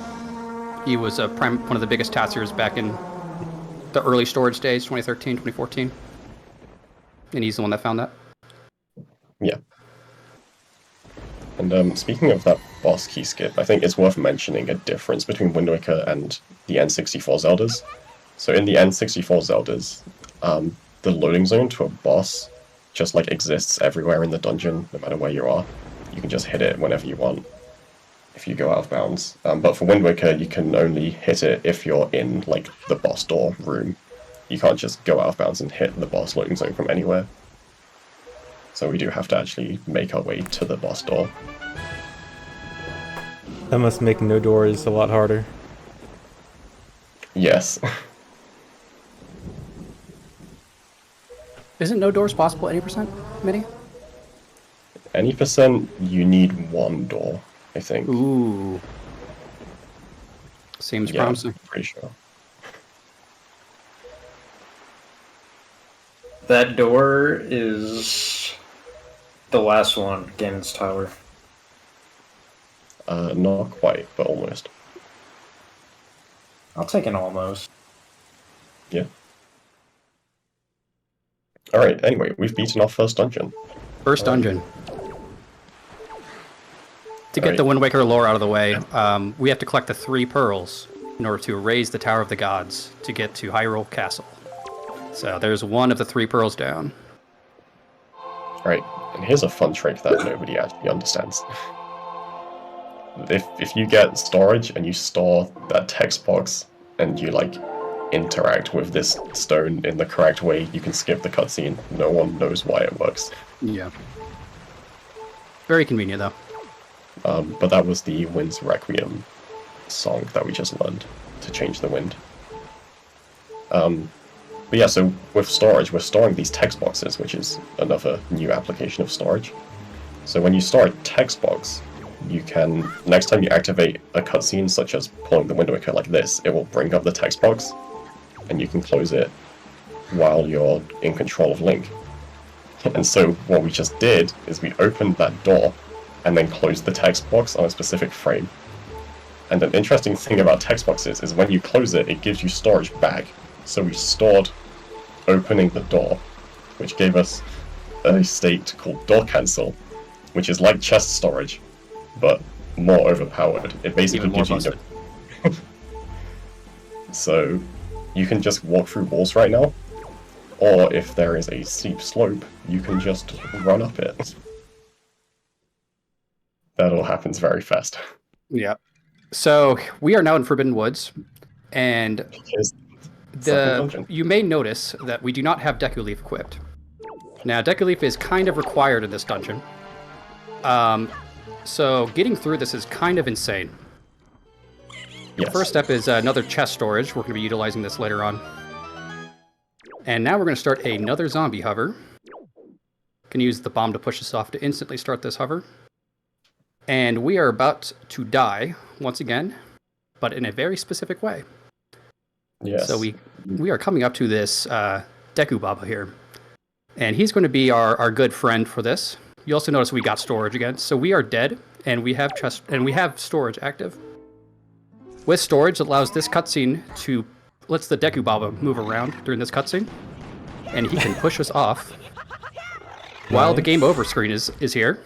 He was one of the biggest tatsiers back in the early storage days, 2013, 2014. And he's the one that found that. Yeah. And speaking of that boss key skip, I think it's worth mentioning a difference between Wind Waker and the N64 Zeldas. So in the N64 Zeldas, the loading zone to a boss just like exists everywhere in the dungeon, no matter where you are. You can just hit it whenever you want if you go out of bounds. But for Wind Waker, you can only hit it if you're in like the boss door room. You can't just go out of bounds and hit the boss loading zone from anywhere. So we do have to actually make our way to the boss door. That must make no doors a lot harder. Yes. Isn't no doors possible 80%, Mitty? Any percent, you need one door, I think. Ooh. Seems promising. Pretty sure. That door is the last one, Ganon's Tower. Not quite, but almost. I'll take an almost. Yeah. Alright, anyway, we've beaten our first dungeon. First dungeon. To get the Wind Waker lore out of the way, we have to collect the 3 pearls in order to raise the Tower of the Gods to get to Hyrule Castle. So there's one of the 3 pearls down. Right, and here's a fun trick that nobody actually understands. If you get storage and you store that text box and you like interact with this stone in the correct way, you can skip the cutscene. No one knows why it works. Yeah. Very convenient though. But that was the Wind's Requiem song that we just learned to change the wind. But yeah, so with storage, we're storing these text boxes, which is another new application of storage. So when you store a text box, you can, next time you activate a cutscene, such as pulling the Wind Waker like this, it will bring up the text box, and you can close it while you're in control of Link. And so what we just did is we opened that door, and then closed the text box on a specific frame. And an interesting thing about text boxes is when you close it, it gives you storage back. So we stored opening the door, which gave us a state called door cancel, which is like chest storage, but more overpowered. It basically gives you no... So you can just walk through walls right now, or if there is a steep slope, you can just run up it. That all happens very fast. Yeah. So we are now in Forbidden Woods, and you may notice that we do not have Deku Leaf equipped. Now, Deku Leaf is kind of required in this dungeon. So getting through this is kind of insane. Yes. The first step is another chest storage. We're going to be utilizing this later on. And now we're going to start another zombie hover. Can use the bomb to push us off to instantly start this hover. And we are about to die once again, but in a very specific way. Yes. So we are coming up to this Deku Baba here. And he's going to be our good friend for this. You also notice we got storage again. So we are dead, and we have storage active. With storage, it allows this cutscene to lets the Deku Baba move around during this cutscene, and he can push us off while the game over screen is here.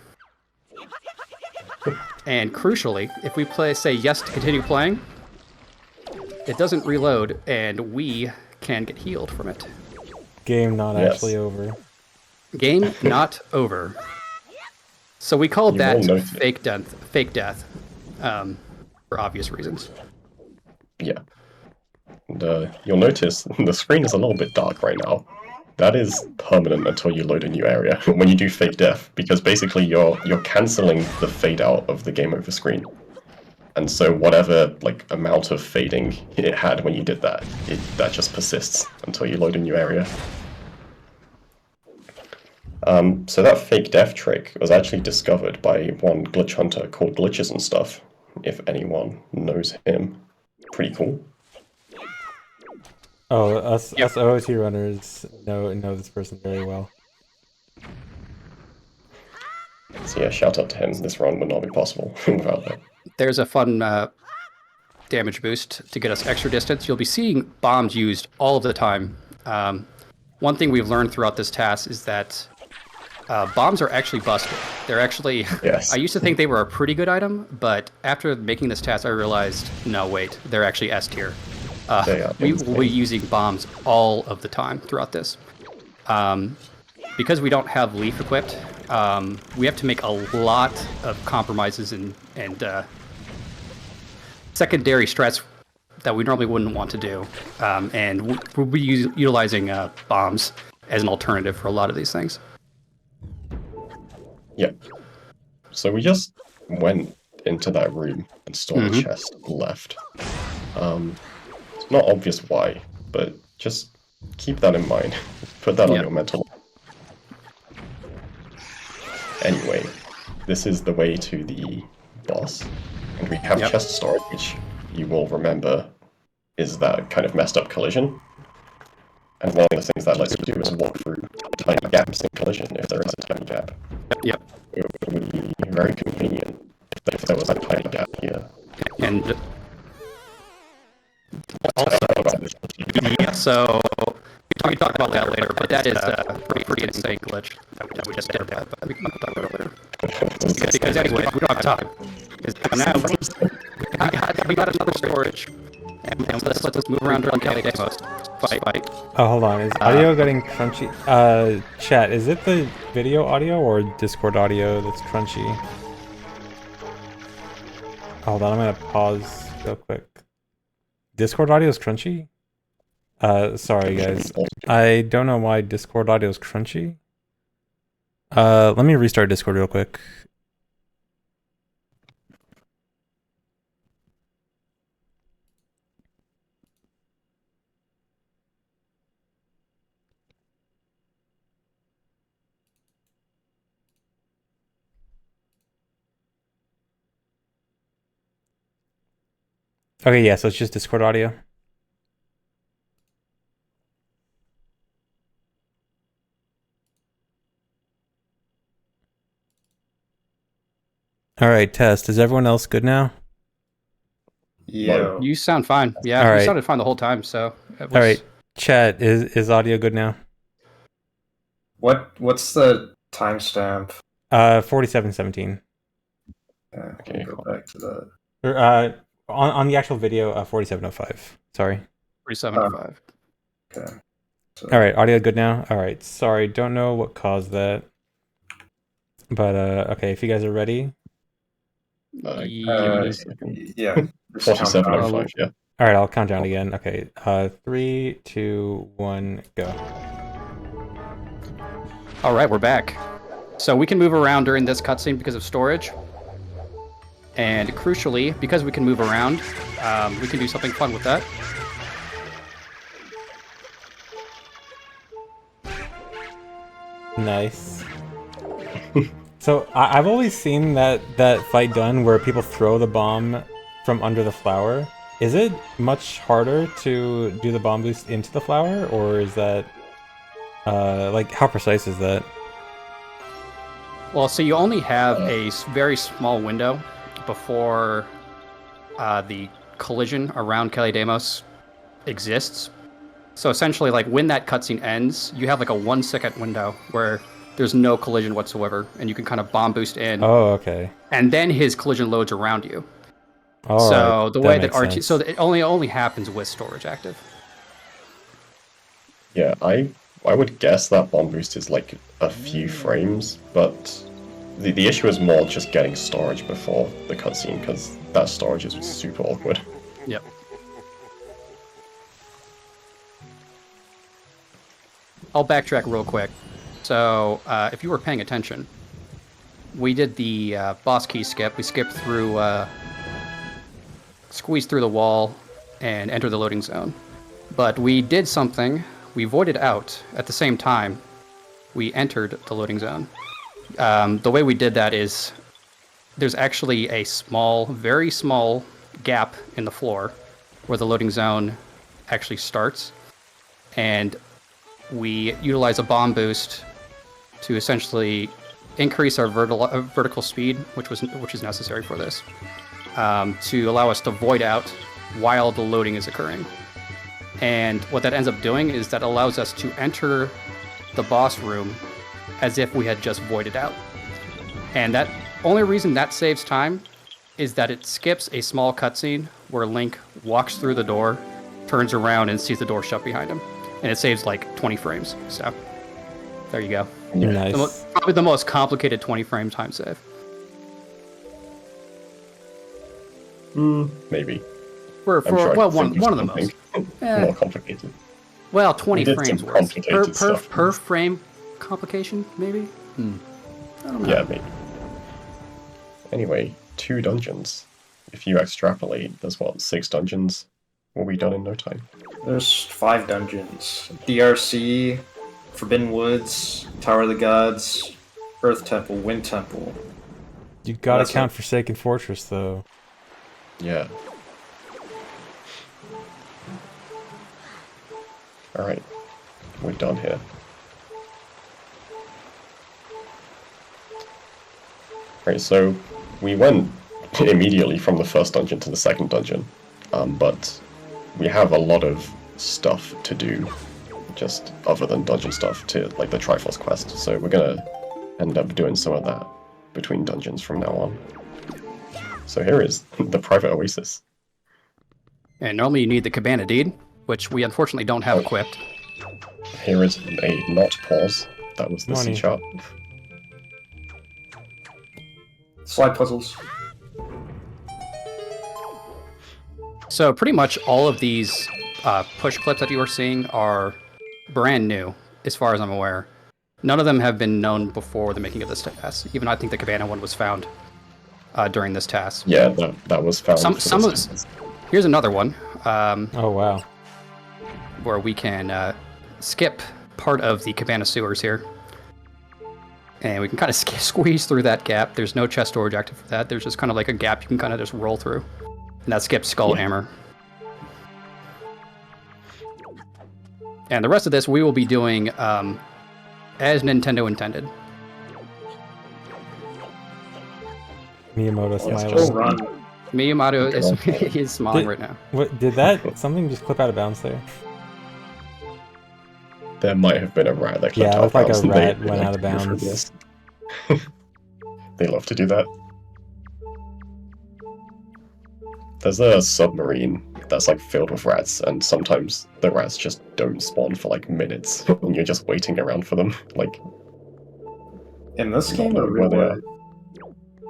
And crucially, if we say yes to continue playing, it doesn't reload, and we can get healed from it. Game not actually over. Game not over. So we called that fake death, for obvious reasons. Yeah. And you'll notice the screen is a little bit dark right now. That is permanent until you load a new area when you do fake death, because basically you're cancelling the fade out of the game over screen. And so whatever like amount of fading it had when you did that, that just persists until you load a new area. So that fake death trick was actually discovered by one glitch hunter called Glitches and Stuff, if anyone knows him. Pretty cool. Oh, us OOT runners know this person very well. So yeah, shout out to him. This run would not be possible without that. There's a fun damage boost to get us extra distance. You'll be seeing bombs used all of the time. One thing we've learned throughout this task is that bombs are actually busted. They're actually... Yes. I used to think they were a pretty good item, but after making this task, I realized, no, wait, they're actually S tier. We will be using bombs all of the time throughout this. Because we don't have Leaf equipped, we have to make a lot of compromises and secondary strats that we normally wouldn't want to do. And we'll be utilizing bombs as an alternative for a lot of these things. Yep. So we just went into that room and stole the chest and left. It's not obvious why, but just keep that in mind. Put that on your mental. Anyway, this is the way to the boss, and we have chest storage, which you will remember is that kind of messed up collision. And one of the things that lets you do is walk through tiny gaps in collision if there is a tiny gap. Yep. It would be very convenient if there was a tiny gap here. And also, so we talk about that later, but that is a pretty insane glitch that we just did that, but we can talk about it later. Because anyway, we don't have time. Now we got another storage, and let's move around during Kelly Demos. Fight. Oh, hold on. Is audio getting crunchy? Chat, is it the video audio or Discord audio that's crunchy? Hold on, I'm gonna pause real quick. Discord audio is crunchy? Sorry guys. I don't know why Discord audio is crunchy. Let me restart Discord real quick. Okay, yeah, so it's just Discord audio. All right, test. Is everyone else good now? Yeah. You sound fine. Yeah, All right. You sounded fine the whole time, so... All right, chat, is audio good now? What's the timestamp? 47:17. Okay, go back to that. Or, on the actual video, 47:05. Sorry. 375. Okay. So, All right, audio good now? All right, sorry, don't know what caused that. But, okay, if you guys are ready. yeah. 47:05, yeah. All right, I'll count down again. Okay, 3, 2, 1, go. All right, we're back. So we can move around during this cutscene because of storage. And crucially, because we can move around, we can do something fun with that. Nice. So I've always seen that fight done where people throw the bomb from under the flower. Is it much harder to do the bomb boost into the flower, or is that like how precise is that? Well, so you only have a very small window before the collision around Kelly Demos exists. So essentially, like when that cutscene ends, you have like a 1 second window where there's no collision whatsoever, and you can kind of bomb boost in. Oh, okay. And then his collision loads around you. All so right. the way that makes sense. so it only happens with storage active. Yeah, I would guess that bomb boost is like a few frames, but the issue is more just getting storage before the cutscene, because that storage is super awkward. Yep. I'll backtrack real quick. So, if you were paying attention, we did the boss key skip. We skipped through, squeezed through the wall, and entered the loading zone. But we did something. We voided out at the same time we entered the loading zone. The way we did that is there's actually a small, very small gap in the floor where the loading zone actually starts. And we utilize a bomb boost to essentially increase our vertical speed, which is necessary for this, to allow us to void out while the loading is occurring. And what that ends up doing is that allows us to enter the boss room as if we had just voided out. And that only reason that saves time is that it skips a small cutscene where Link walks through the door, turns around, and sees the door shut behind him. And it saves like 20 frames. So there you go. Nice. Probably the most complicated 20 frame time save. Maybe. For sure well, I could one of the think most. more complicated. Well, 20 We did frames some worth. complicated stuff. Per frame complication, maybe? I don't know. Yeah, maybe. Anyway, 2 dungeons. If you extrapolate, there's what, 6 dungeons? Will be done in no time. There's 5 dungeons. DRC, Forbidden Woods, Tower of the Gods, Earth Temple, Wind Temple. You gotta That's count it. Forsaken Fortress, though. Yeah. Alright, we're done here. Right, so we went immediately from the first dungeon to the second dungeon, but we have a lot of stuff to do, just other than dungeon stuff, to like the Triforce quest, so we're gonna end up doing some of that between dungeons from now on. So here is the private oasis. And normally you need the Cabana Deed, which we unfortunately don't have equipped. Here is a not pause, that was the C Money. chart. Slide puzzles. So pretty much all of these push clips that you are seeing are brand new, as far as I'm aware. None of them have been known before the making of this task. Even I think the Cabana one was found during this task. Yeah, that was found. Some of here's another one. Oh, wow. Where we can skip part of the Cabana sewers here. And we can kind of squeeze through that gap. There's no chest storage active for that. There's just kind of like a gap you can kind of just roll through. And that skips Skull Hammer. And the rest of this we will be doing as Nintendo intended. Miyamoto Yes, smiling. just- Run. Miyamoto Okay. is smiling right now. What, did that something just clip out of bounds there? There might have been a rat that clipped Yeah, it out looked like a bounds, and rat they went like out of to go through bounds. this. They love to do that. There's a submarine that's like filled with rats, and sometimes the rats just don't spawn for like minutes, and you're just waiting around for them. Like, In this Not game, or knowing where they real?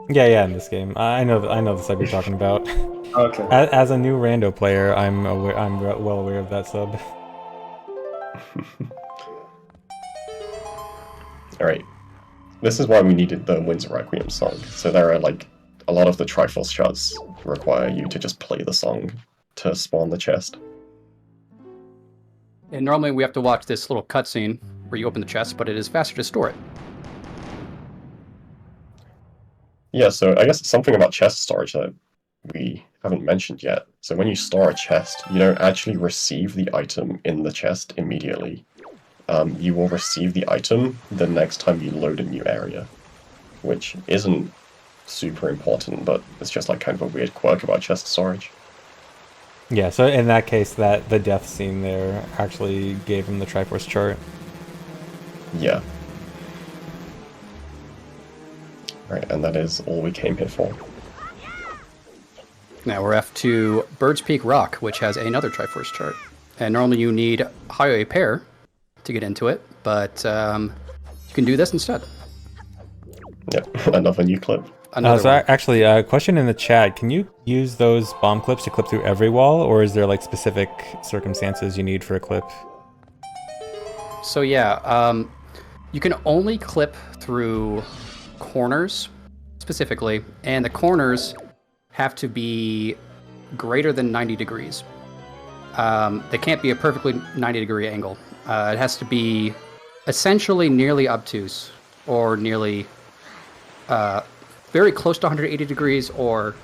Yeah, in this game. I know the sub you're talking about. Okay. As a new rando player, I'm well aware of that sub. alright. This is why we needed the Winds of Requiem song. So there are like a lot of the Triforce shots require you to just play the song to spawn the chest. And normally we have to watch this little cutscene where you open the chest, but it is faster to store it. Yeah, so I guess something about chest storage that we haven't mentioned yet. So when you store a chest, you don't actually receive the item in the chest immediately. You will receive the item the next time you load a new area, which isn't super important, but it's just like kind of a weird quirk about chest storage. Yeah, so in that case, that the death scene there actually gave him the Triforce chart. Yeah. Right, and that is all we came here for. Now we're off to Bird's Peak Rock, which has another Triforce chart. And normally you need Highway Pair to get into it, but you can do this instead. Yep, another new clip. Another So one. actually, a question in the chat: can you use those bomb clips to clip through every wall, or is there like specific circumstances you need for a clip? So yeah, you can only clip through corners specifically, and the corners have to be greater than 90 degrees. They can't be a perfectly 90-degree angle. It has to be essentially nearly obtuse, or nearly very close to 180 degrees, or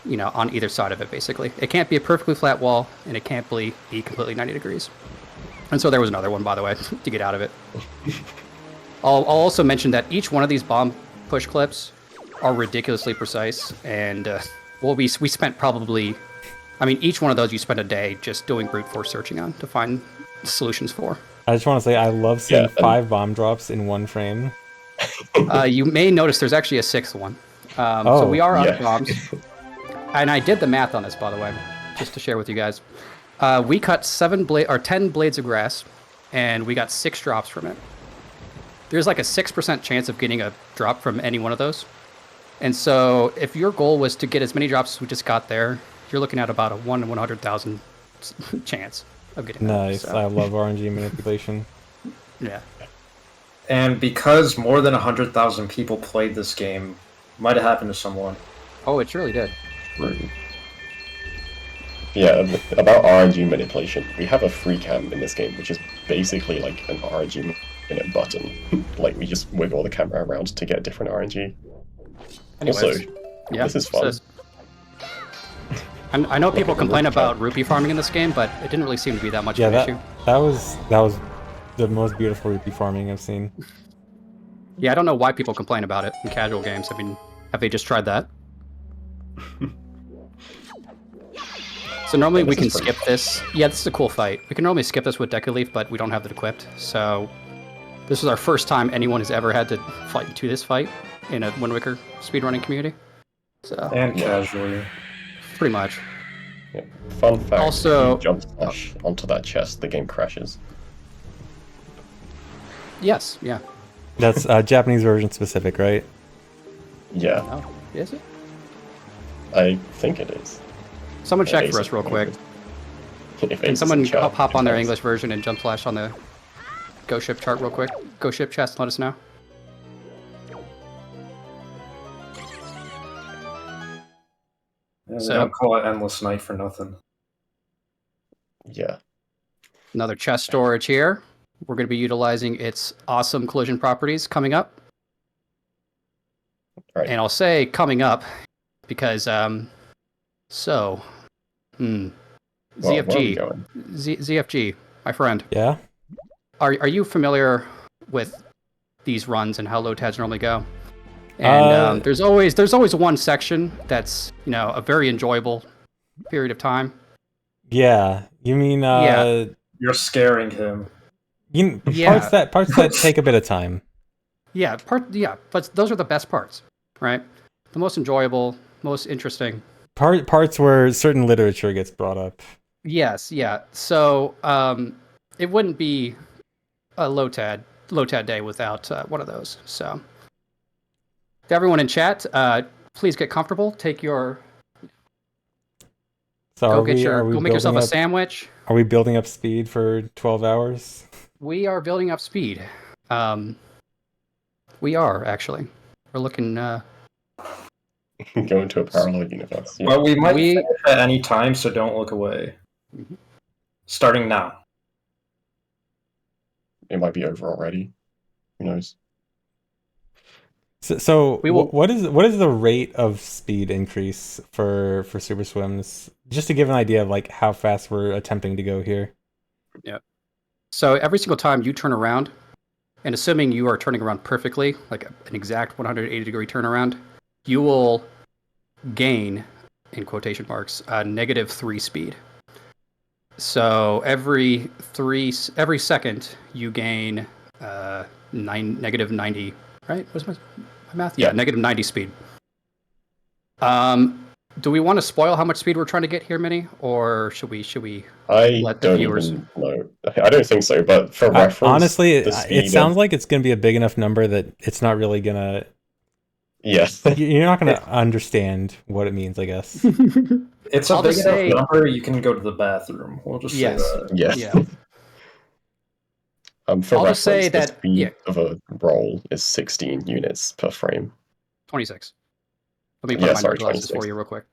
on either side of it, basically. It can't be a perfectly flat wall, and it can't be completely 90 degrees. And so there was another one, by the way, to get out of it. I'll also mention that each one of these bomb push clips are ridiculously precise, and we spent probably, each one of those you spend a day just doing brute force searching on to find solutions for. I just want to say I love seeing 5 bomb drops in one frame. You may notice there's actually a 6th one. So we are out of bombs. And I did the math on this, by the way, just to share with you guys. We cut 10 blades of grass, and we got 6 drops from it. There's like a 6% chance of getting a drop from any one of those. And so if your goal was to get as many drops as we just got there, you're looking at about a 1 in 100,000 chance of getting nice. That, so. I love RNG manipulation. Yeah. And because more than 100,000 people played this game, might have happened to someone. Oh, it surely did. Right. Yeah, about RNG manipulation, we have a free cam in this game, which is basically like an RNG button. Like, we just wiggle the camera around to get different RNG. Anyways, also, yeah, this is fun. I know people complain about rupee farming in this game, but it didn't really seem to be that much of an issue. That was the most beautiful rupee farming I've seen. Yeah, I don't know why people complain about it in casual games. Have they just tried that? So normally we can skip this. Yeah, this is a cool fight. We can normally skip this with Deku Leaf, but we don't have it equipped. So this is our first time anyone has ever had to fight to this fight in a Wind Waker speedrunning community. So And casually. pretty much. Yeah. Fun fact, Also, if you jump splash onto that chest, the game crashes. Yes, yeah. That's Japanese version specific, right? Yeah, Oh, is it? I think it is. Someone check for us real quick. Can someone hop on their English version and jump flash on the Go Ship chart real quick? Go Ship chest, let us know. Yeah, they don't call it Endless Night for nothing. Yeah. Another chest storage here. We're going to be utilizing its awesome collision properties coming up. Right. And I'll say coming up because, ZFG. ZFG, my friend. Yeah? Are you familiar with these runs and how Lotads normally go? And there's always one section that's, a very enjoyable period of time. Yeah. You mean Yeah. You're scaring him. Parts that take a bit of time. Yeah, but those are the best parts, right? The most enjoyable, most interesting. Parts where certain literature gets brought up. Yes, yeah. So it wouldn't be a Lotad day without one of those. So to everyone in chat, please get comfortable. Take your go make yourself a sandwich. Are we building up speed for 12 hours? We are building up speed. We are actually. We're looking. Go into a parallel universe. Yeah. Well, we might finish at any time, so don't look away. Mm-hmm. Starting now. It might be over already. Who knows? So what is the rate of speed increase for Super Swims? Just to give an idea of like how fast we're attempting to go here. Yeah. So every single time you turn around, and assuming you are turning around perfectly, like an exact 180-degree turnaround, you will gain, in quotation marks, -3 speed. So every second you gain -90, right? What's my math? Yeah, -90 speed. Do we want to spoil how much speed we're trying to get here, Minnie, or should we let the viewers know? I don't think so, but for reference, honestly, it sounds like it's going to be a big enough number that it's not really gonna. Yeah, you're not going to understand what it means, I guess. It's a big enough number you can go to the bathroom. We'll just say that. Yes. Yeah. For I'll reference, just say the that, speed of a roll is 16 units per frame. 26. Let me put Yeah, my sorry, nerd glasses 26. for you real quick.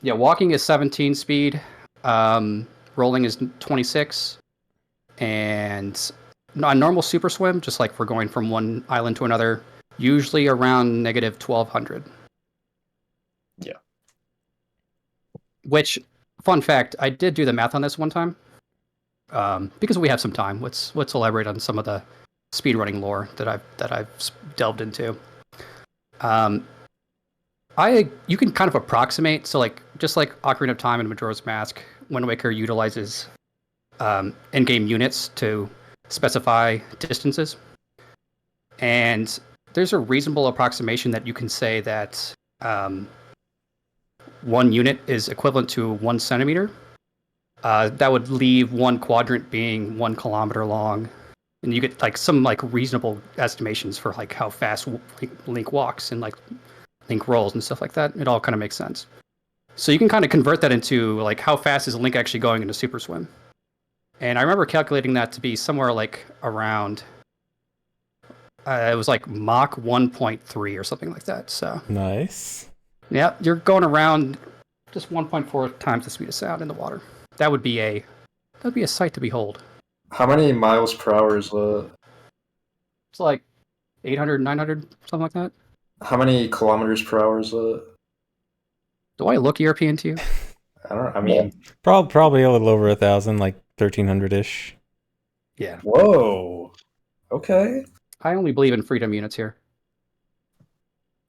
Yeah, walking is 17 speed. Rolling is 26. And on normal super swim, just like we're going from one island to another, usually around negative 1200. Yeah. Which, fun fact, I did do the math on this one time. Because we have some time. Let's elaborate on some of the speedrunning lore that I've delved into. You can kind of approximate. So like just like Ocarina of Time and Majora's Mask, Wind Waker utilizes in-game units to specify distances, and there's a reasonable approximation that you can say that 1 unit is equivalent to 1 centimeter. That would leave 1 quadrant being 1 kilometer long, and you get like some like reasonable estimations for like how fast Link walks and like Link rolls and stuff like that. It all kind of makes sense. So you can kind of convert that into like how fast is Link actually going into Super Swim. And I remember calculating that to be somewhere like around it was like Mach 1.3 or something like that. So Nice. yeah, you're going around just 1.4 times the speed of sound in the water. That would be a sight to behold. How many miles per hour is It's like 800, 900, something like that. how many kilometers per hour is Do I look European to you? I mean, Probably a little over 1,000, like 1,300-ish. Yeah. whoa. Okay. I only believe in freedom units here.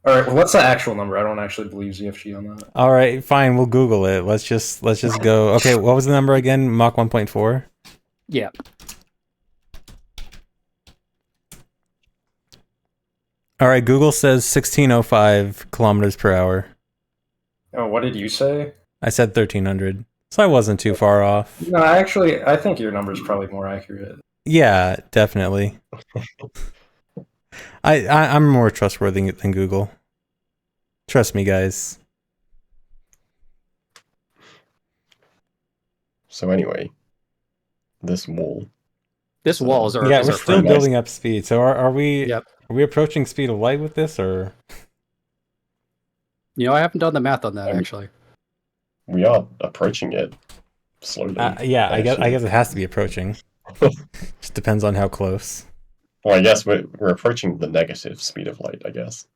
All right. Well, what's the actual number? I don't actually believe ZFG on that. All right, fine. We'll Google it. Let's just go. Okay, what was the number again? Mach 1.4. Yeah. All right, Google says 1605 kilometers per hour. Oh, what did you say? I said 1,300, so I wasn't too far off. No, I think your number is probably more accurate. Yeah, definitely. I'm more trustworthy than Google. Trust me, guys. So anyway, this wall. This wall is our Yeah, is we're our still friend. building up speed. So are we? Yep. Are we approaching speed of light with this, or? You know, I haven't done the math on that actually. We are approaching it slowly. Yeah, I guess it has to be approaching. Just depends on how close. Well, I guess we're approaching the negative speed of light, I guess.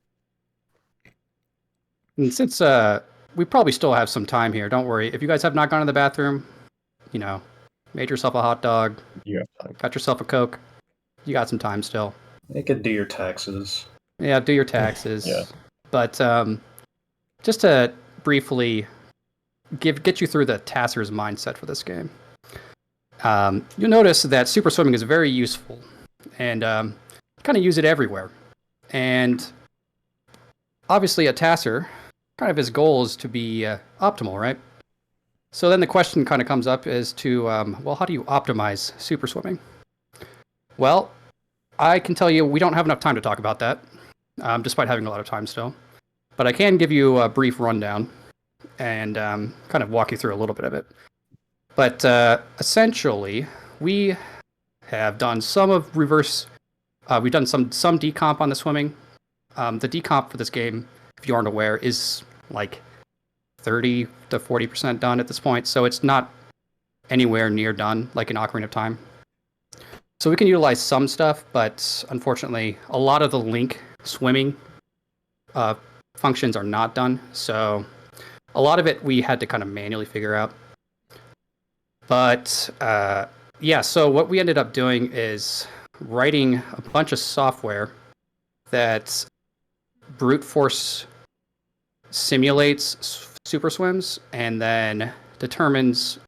And since we probably still have some time here, don't worry. If you guys have not gone to the bathroom, you know, made yourself a hot dog, You have time. got yourself a Coke, you got some time still. You could do your taxes. Yeah, do your taxes. Yeah. But just to briefly get you through the Tasser's mindset for this game, you'll notice that super swimming is very useful, and kind of use it everywhere. And obviously, a Tasser, kind of his goal is to be optimal, right? So then the question kind of comes up as to, well, how do you optimize super swimming? Well, I can tell you we don't have enough time to talk about that, despite having a lot of time still. But I can give you a brief rundown and kind of walk you through a little bit of it. But essentially, we have done some of reverse. We've done some decomp on the swimming. The decomp for this game, if you aren't aware, is like 30 to 40% done at this point. So it's not anywhere near done like in Ocarina of Time. So we can utilize some stuff, but unfortunately, a lot of the Link swimming functions are not done. So a lot of it we had to kind of manually figure out. But yeah, so what we ended up doing is writing a bunch of software that brute force simulates super swims and then determines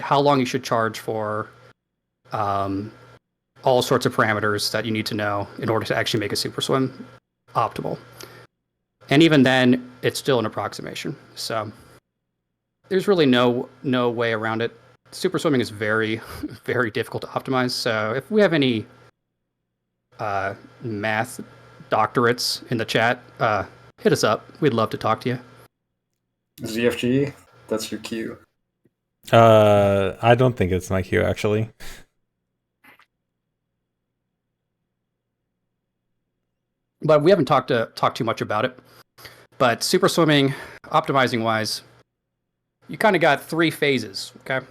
how long you should charge for all sorts of parameters that you need to know in order to actually make a super swim optimal. And even then, it's still an approximation. So there's really no way around it. Super swimming is very, very difficult to optimize. So if we have any math doctorates in the chat, hit us up. We'd love to talk to you. ZFG, that's your cue. I don't think it's my cue actually. But we haven't talked too much about it. But super swimming, optimizing wise, you kind of got 3 phases. Okay,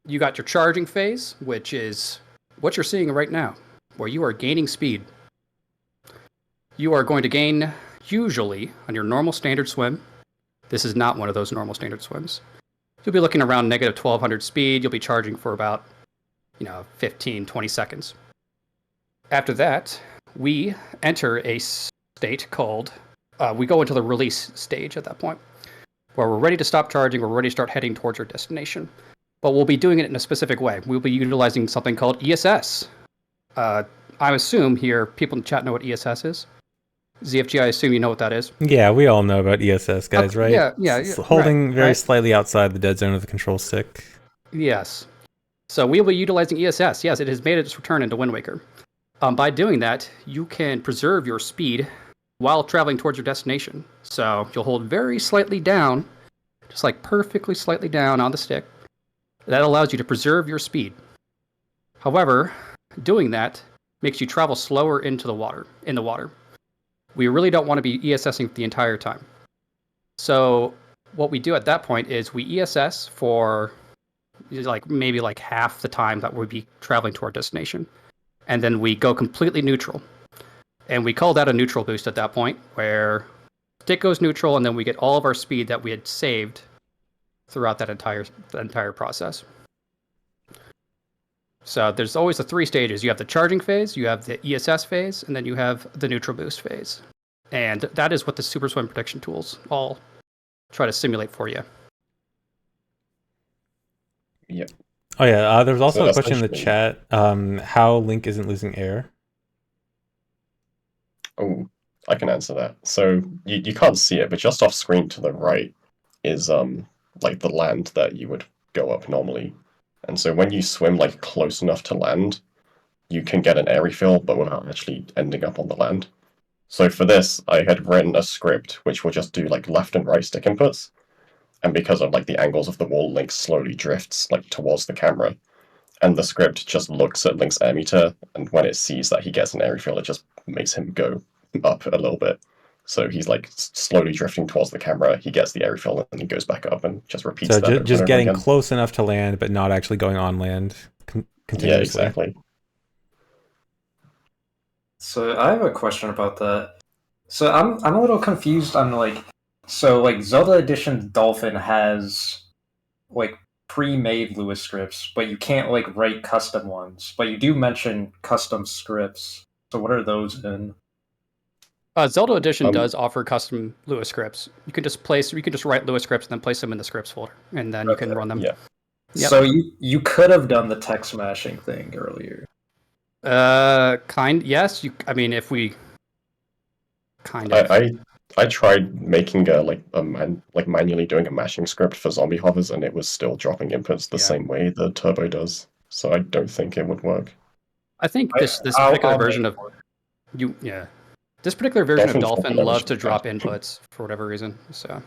you got your charging phase, which is what you're seeing right now, where you are gaining speed. You are going to gain usually on your normal standard swim. This is not one of those normal standard swims. You'll be looking around negative 1200 speed. You'll be charging for about 15, 20 seconds. After that, we enter a state called, we go into the release stage at that point, where we're ready to stop charging, we're ready to start heading towards our destination. But we'll be doing it in a specific way. We'll be utilizing something called ESS. I assume here, people in the chat know what ESS is. ZFG, I assume you know what that is. Yeah, we all know about ESS, guys, right? Yeah. Holding right, very right. slightly outside the dead zone of the control stick. Yes. So we will be utilizing ESS. Yes, it has made its return into Wind Waker. By doing that, you can preserve your speed while traveling towards your destination. So you'll hold very slightly down, just like perfectly slightly down on the stick. That allows you to preserve your speed. However, doing that makes you travel slower in the water. We really don't want to be ESSing the entire time. So what we do at that point is we ESS for maybe half the time that we'd be traveling to our destination. And then we go completely neutral. And we call that a neutral boost at that point, where stick goes neutral and then we get all of our speed that we had saved throughout that entire process. So there's always the 3 stages. You have the charging phase, you have the ESS phase, and then you have the neutral boost phase. And that is what the Super Swim prediction tools all try to simulate for you. Yep. Oh yeah, there's also So a question in the chat. How Link isn't losing air? Oh, I can answer that. So you can't see it, but just off screen to the right is like the land that you would go up normally. And so when you swim close enough to land, you can get an air refill, but without actually ending up on the land. So for this, I had written a script which will just do left and right stick inputs. And because of the angles of the wall, Link slowly drifts towards the camera. And the script just looks at Link's air meter, and when it sees that he gets an air refill, it just makes him go up a little bit. So he's slowly drifting towards the camera, he gets the air refill, and then he goes back up and just repeats that. So over just and getting over again. close enough to land, but not actually going on land continuously. Yeah, exactly. So I have a question about that. So I'm a little confused on Zelda Edition Dolphin has pre-made Lewis scripts, but you can't write custom ones. But you do mention custom scripts. So what are those in? Zelda Edition does offer custom Lewis scripts. You can just write Lewis scripts and then place them in the scripts folder, and then you can run them. Yeah. Yep. So you could have done the text smashing thing earlier. Yes. If we kind of. I tried making manually doing a mashing script for zombie hovers, and it was still dropping inputs the same way the turbo does. So I don't think it would work. I think this particular version of this particular version of Dolphin loves to drop inputs for whatever reason. So.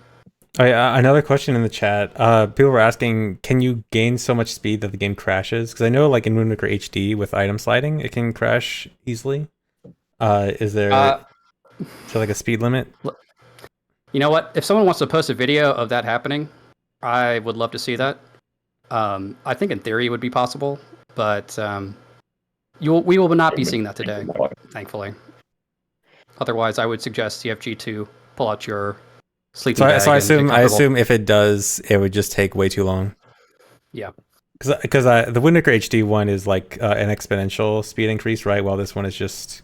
Oh, yeah, another question in the chat. People were asking, can you gain so much speed that the game crashes? Because I know in Wind Waker HD with item sliding, it can crash easily. Is there a speed limit? You know what? If someone wants to post a video of that happening, I would love to see that. I think in theory it would be possible, but we will not be seeing that today, thankfully. Otherwise, I would suggest CFG to pull out your sleeping bag. So I assume if it does, it would just take way too long. Yeah. Because the Wind Waker HD one is an exponential speed increase, right? While this one is just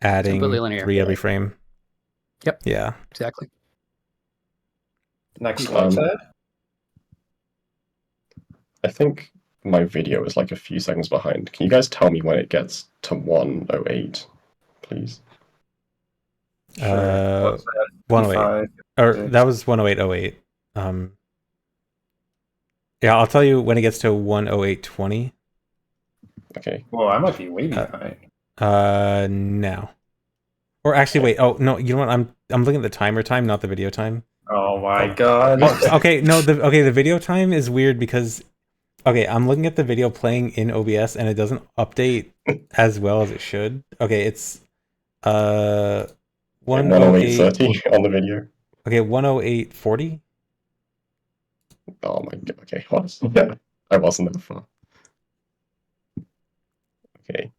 adding 3 every frame. Yep. Yeah. Exactly. Next Lotad. I think my video is a few seconds behind. Can you guys tell me when it gets to 108, please? Sure. 108. Or that was 108.08. Yeah, I'll tell you when it gets to 108.20. Okay. Well, I might be way behind. Now. Or actually, wait. Oh no, you know what? I'm looking at the timer time, not the video time. Oh my god. Okay, no. The video time is weird because Okay, I'm looking at the video playing in OBS and it doesn't update as well as it should. Okay, it's 108 108.30 on the video. Okay, 108.40. Oh my god. Okay, yeah, I wasn't that far. Okay.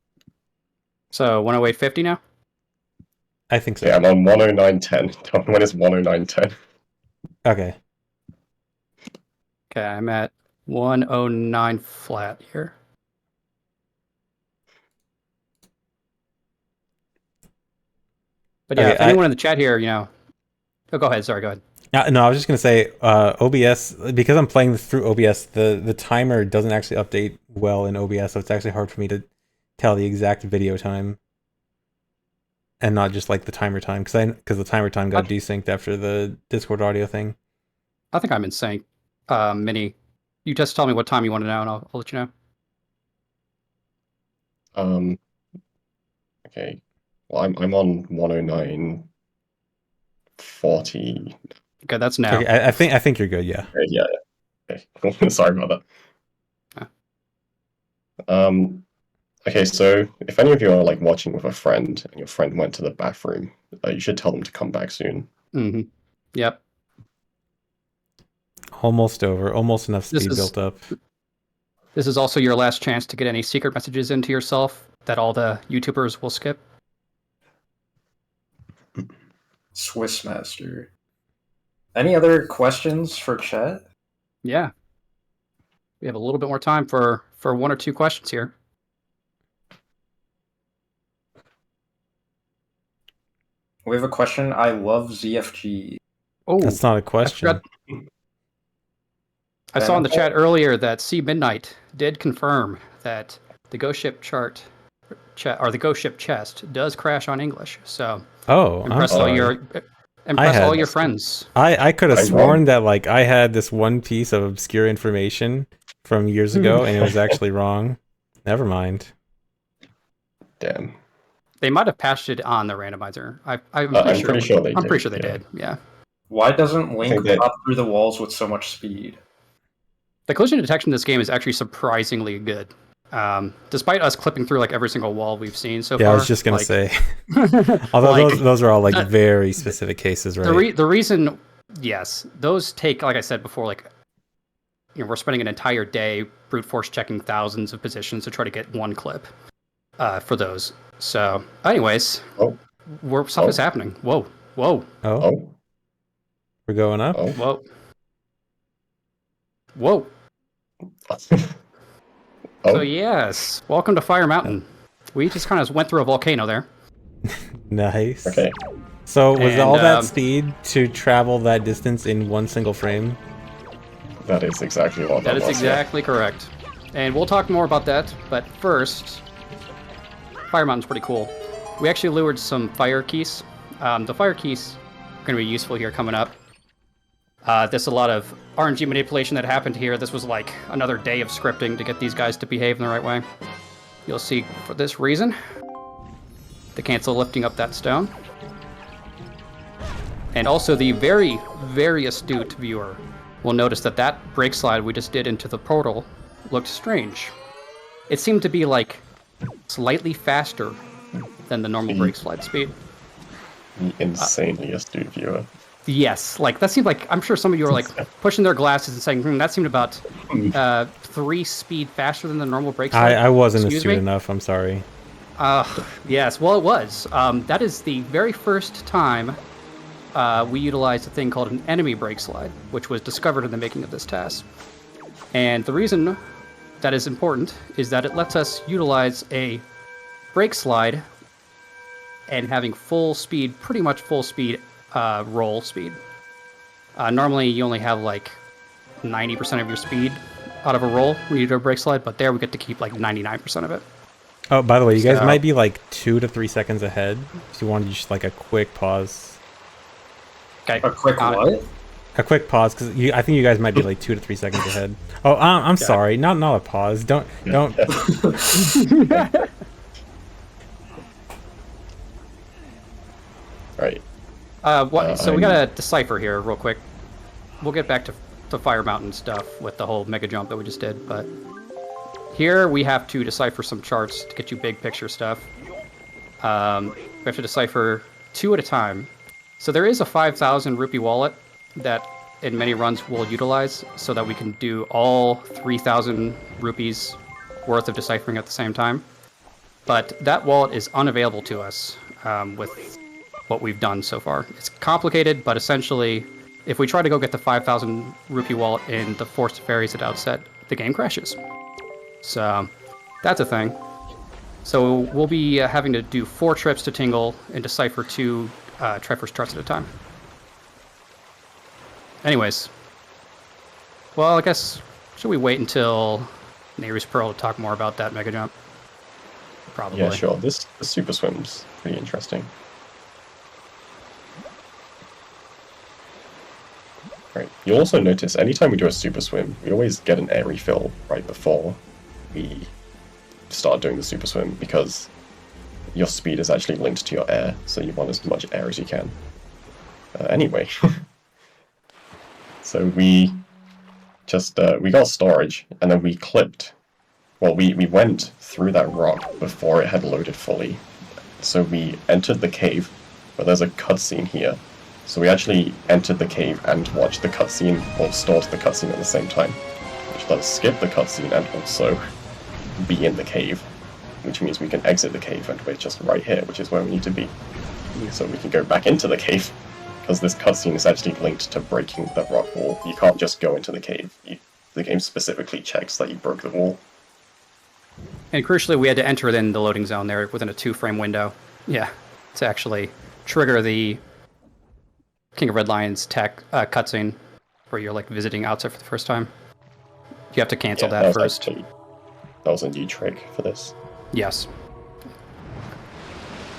So 108.50 now? I think so. Yeah, I'm on 109.10. When is 109.10? Okay. Okay, I'm at 109 flat here. But yeah, Okay, if anyone in the chat here, Oh, go ahead. Sorry, go ahead. No, I was just gonna say, OBS, because I'm playing this through OBS, the timer doesn't actually update well in OBS, so it's actually hard for me to tell the exact video time, and not just like the timer time, because the timer time got desynced after the Discord audio thing. I think I'm in sync. Mini, you just tell me what time you want to know, and I'll let you know. Okay. Well, I'm on 109.40. Okay, that's now. Okay, I think you're good. Yeah. Yeah. Okay. Cool. Sorry about that. Okay, so if any of you are like watching with a friend and your friend went to the bathroom, you should tell them to come back soon. Mm-hmm. Yep. Almost over. Almost enough speed built up. This is also your last chance to get any secret messages into yourself that all the YouTubers will skip. Swiss Master. Any other questions for chat? Yeah. We have a little bit more time for one or two questions here. We have a question. I love ZFG. Oh, that's not a question. I saw in the chat earlier that C Midnight did confirm that the Ghost Ship or the Ghost Ship chest does crash on English. So impress all your friends. I could have sworn that like I had this one piece of obscure information from years ago and it was actually wrong. Never mind. Damn. They might have patched it on the randomizer. I'm pretty sure they did. Yeah. Why doesn't Link pop through the walls with so much speed? The collision detection in this game is actually surprisingly good. Despite us clipping through like every single wall we've seen so far. Yeah, I was just gonna say. Although those are all like very specific cases, right? The reason, yes, those take, like I said before, like we're spending an entire day brute force checking thousands of positions to try to get one clip for those. So, anyways, stuff is happening. Whoa. Oh. We're going up. Whoa. So yes, welcome to Fire Mountain. We just kind of went through a volcano there. Nice. Okay. So was all that speed to travel that distance in one single frame? That is exactly what that is exactly correct. And we'll talk more about that, but first, Fire Mountain's pretty cool. We actually lured some fire keys. The fire keys are going to be useful here coming up. There's a lot of RNG manipulation that happened here. This was like another day of scripting to get these guys to behave in the right way. You'll see for this reason. To cancel lifting up that stone. And also the very, very astute viewer will notice that that brake slide we just did into the portal looked strange. It seemed to be like slightly faster than the normal brake slide speed. Insanely astute viewer. Yes, like that seemed like, I'm sure some of you are like pushing their glasses and saying, that seemed about 3 speed faster than the normal brake slide. I wasn't astute enough, I'm sorry. Yes, well it was. That is the very first time we utilized a thing called an enemy brake slide, which was discovered in the making of this task. And the reason that is important is that it lets us utilize a brake slide and having full speed, pretty much full speed, roll speed. Normally you only have like 90% of your speed out of a roll when you do a brake slide, but there we get to keep like 99% of it. Oh, by the way, you guys might be like 2 to 3 seconds ahead. So you wanted just like a quick pause. Okay. A quick what? A quick pause, because I think you guys might be like 2 to 3 seconds ahead. Oh, I'm sorry, not a pause. Don't. Right. So we gotta decipher here real quick. We'll get back to the Fire Mountain stuff with the whole mega jump that we just did, but here we have to decipher some charts to get you big picture stuff. We have to decipher 2 at a time. So there is a 5,000 rupee wallet that in many runs we'll utilize so that we can do all 3,000 rupees worth of deciphering at the same time. But that wallet is unavailable to us with what we've done so far. It's complicated, but essentially, if we try to go get the 5,000 rupee wallet in the Forest of Fairies at outset, the game crashes. So that's a thing. So we'll be having to do 4 trips to Tingle and decipher 2 Triforce charts at a time. Anyways, well, I guess, should we wait until Nehru's Pearl to talk more about that mega jump? Probably. Yeah, sure. The super swim's pretty interesting. Right. You'll also notice anytime we do a super swim, we always get an air refill right before we start doing the super swim because your speed is actually linked to your air, so you want as much air as you can. Anyway, so we just we got storage and then we clipped. Well, we went through that rock before it had loaded fully. So we entered the cave, but there's a cutscene here. So we actually entered the cave and watched the cutscene, or started the cutscene at the same time. Which let us skip the cutscene and also be in the cave. Which means we can exit the cave and we're just right here, which is where we need to be. So we can go back into the cave. Because this cutscene is actually linked to breaking the rock wall. You can't just go into the cave. The game specifically checks that you broke the wall. And crucially, we had to enter in the loading zone there within a 2-frame window. Yeah, to actually trigger the King of Red Lions tech cutscene, where you're like visiting outside for the first time. You have to cancel that first. That was a new trick for this. Yes.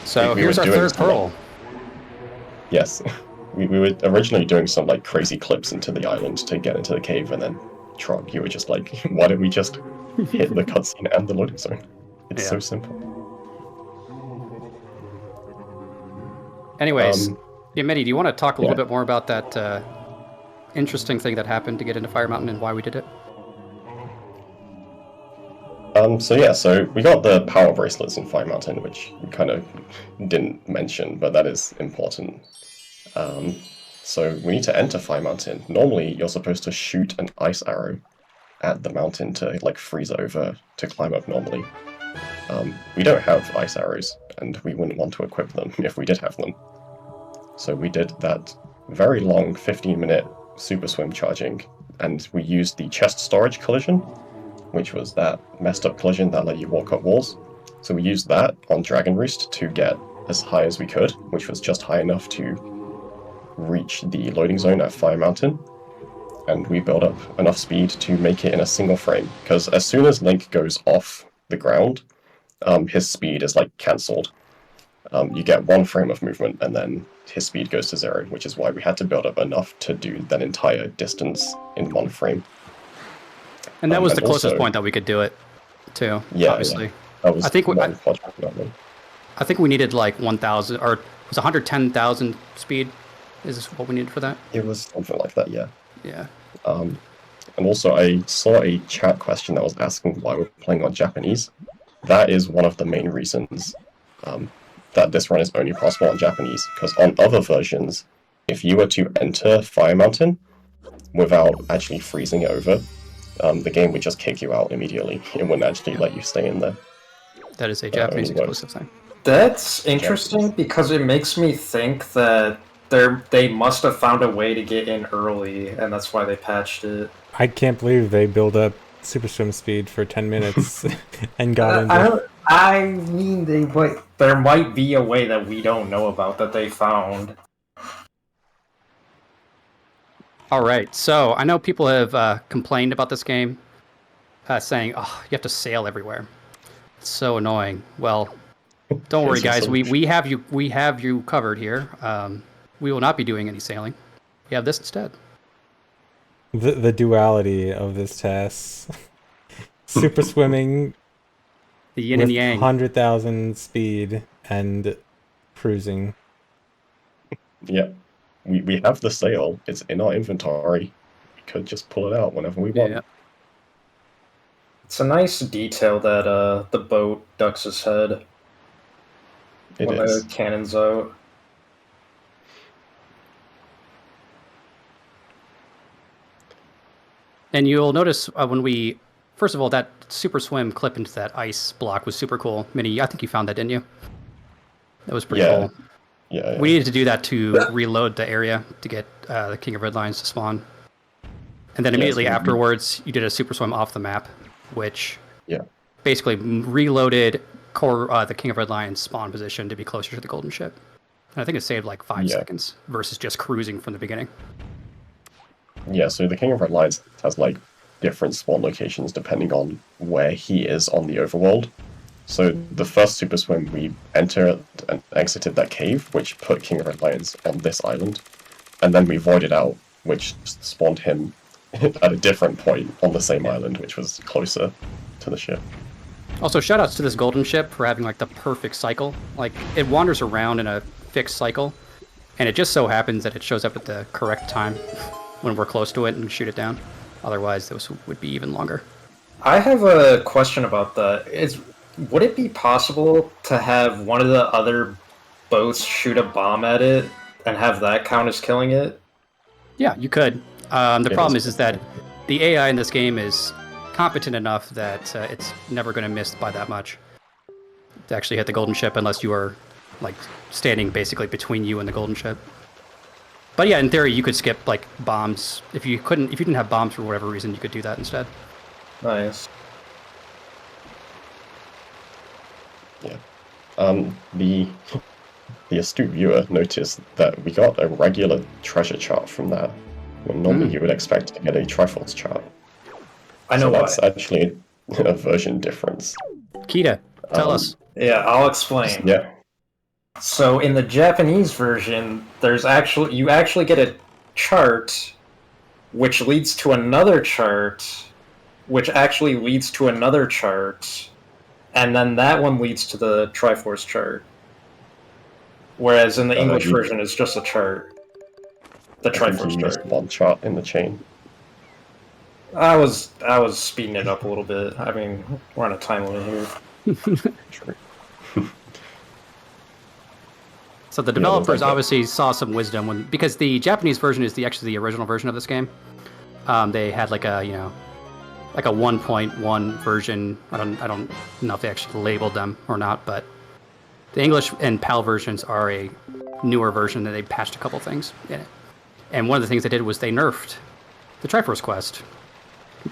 So here's our third pearl. Yes, we were originally doing some like crazy clips into the island to get into the cave, and then Trog, you were just like, why don't we just hit the cutscene and the loading zone? It's so simple. Anyways, Mehdi, do you want to talk a little bit more about that interesting thing that happened to get into Fire Mountain and why we did it? So we got the power bracelets in Fire Mountain, which we kind of didn't mention, but that is important. So we need to enter Fire Mountain. Normally, you're supposed to shoot an ice arrow at the mountain to like freeze over to climb up normally. We don't have ice arrows, and we wouldn't want to equip them if we did have them. So we did that very long 15-minute super swim charging, and we used the chest storage collision, which was that messed up collision that let you walk up walls. So we used that on Dragon Roost to get as high as we could, which was just high enough to reach the loading zone at Fire Mountain. And we built up enough speed to make it in a single frame, because as soon as Link goes off the ground, his speed is like cancelled. You get 1 frame of movement, and then his speed goes to 0, which is why we had to build up enough to do that entire distance in 1 frame. And that was the closest point that we could do it, too. Yeah, obviously. Yeah. That was I think we needed like 1,000, or it was 110,000 speed. Is this what we needed for that? It was something like that, yeah. Yeah. And also, I saw a chat question that was asking why we're playing on Japanese. That is one of the main reasons that this run is only possible on Japanese, because on other versions, if you were to enter Fire Mountain without actually freezing it over, the game would just kick you out immediately. It wouldn't actually let you stay in there. That is a Japanese exclusive thing. That's interesting because it makes me think that they must have found a way to get in early, and that's why they patched it. I can't believe they build up super swim speed for 10 minutes and got in. I mean, there might be a way that we don't know about that they found. All right, so I know people have complained about this game, saying, "Oh, you have to sail everywhere. It's so annoying." Well, don't worry, guys. We have you covered here. We will not be doing any sailing. We have this instead. The duality of this test. Super swimming. The yin and yang. 100,000 speed and cruising. Yeah. We have the sail. It's in our inventory. We could just pull it out whenever we want. Yeah. It's a nice detail that the boat ducks his head It when is. the cannon's out. And you'll notice when we, first of all, that super swim clip into that ice block was super cool. Minnie, I think you found that, didn't you? That was pretty cool. Yeah. We needed to do that to reload the area to get the King of Red Lions to spawn. And then immediately afterwards, you did a super swim off the map, which basically reloaded the King of Red Lions spawn position to be closer to the golden ship. And I think it saved like 5 seconds versus just cruising from the beginning. Yeah, so the King of Red Lions has like different spawn locations depending on where he is on the overworld. So the first super swim, we entered and exited that cave, which put King of Red Lions on this island. And then we voided out, which spawned him at a different point on the same island, which was closer to the ship. Also, shoutouts to this golden ship for having like the perfect cycle. Like, it wanders around in a fixed cycle, and it just so happens that it shows up at the correct time when we're close to it and shoot it down. Otherwise, those would be even longer. I have a question about that. Would it be possible to have one of the other boats shoot a bomb at it and have that count as killing it? Yeah, you could. The problem is that the AI in this game is competent enough that it's never going to miss by that much to actually hit the golden ship unless you are like standing basically between you and the golden ship. But yeah, in theory, you could skip like bombs. If you didn't have bombs for whatever reason, you could do that instead. Nice. Yeah. The astute viewer noticed that we got a regular treasure chart from that, when normally you would expect to get a Triforce chart. I know so that's actually a version difference. Kita, tell us. Yeah, I'll explain. Yeah. So in the Japanese version, you actually get a chart which leads to another chart, which actually leads to another chart, and then that one leads to the Triforce chart. Whereas in the English version, it's just a chart. The Triforce chart. One chart in the chain. I was speeding it up a little bit. I mean, we're on a time limit here. True. So the developers obviously saw some wisdom because the Japanese version is actually the original version of this game. They had like a 1.1 version. I don't know if they actually labeled them or not, but the English and PAL versions are a newer version that they patched a couple things in it. And one of the things they did was they nerfed the Triforce quest.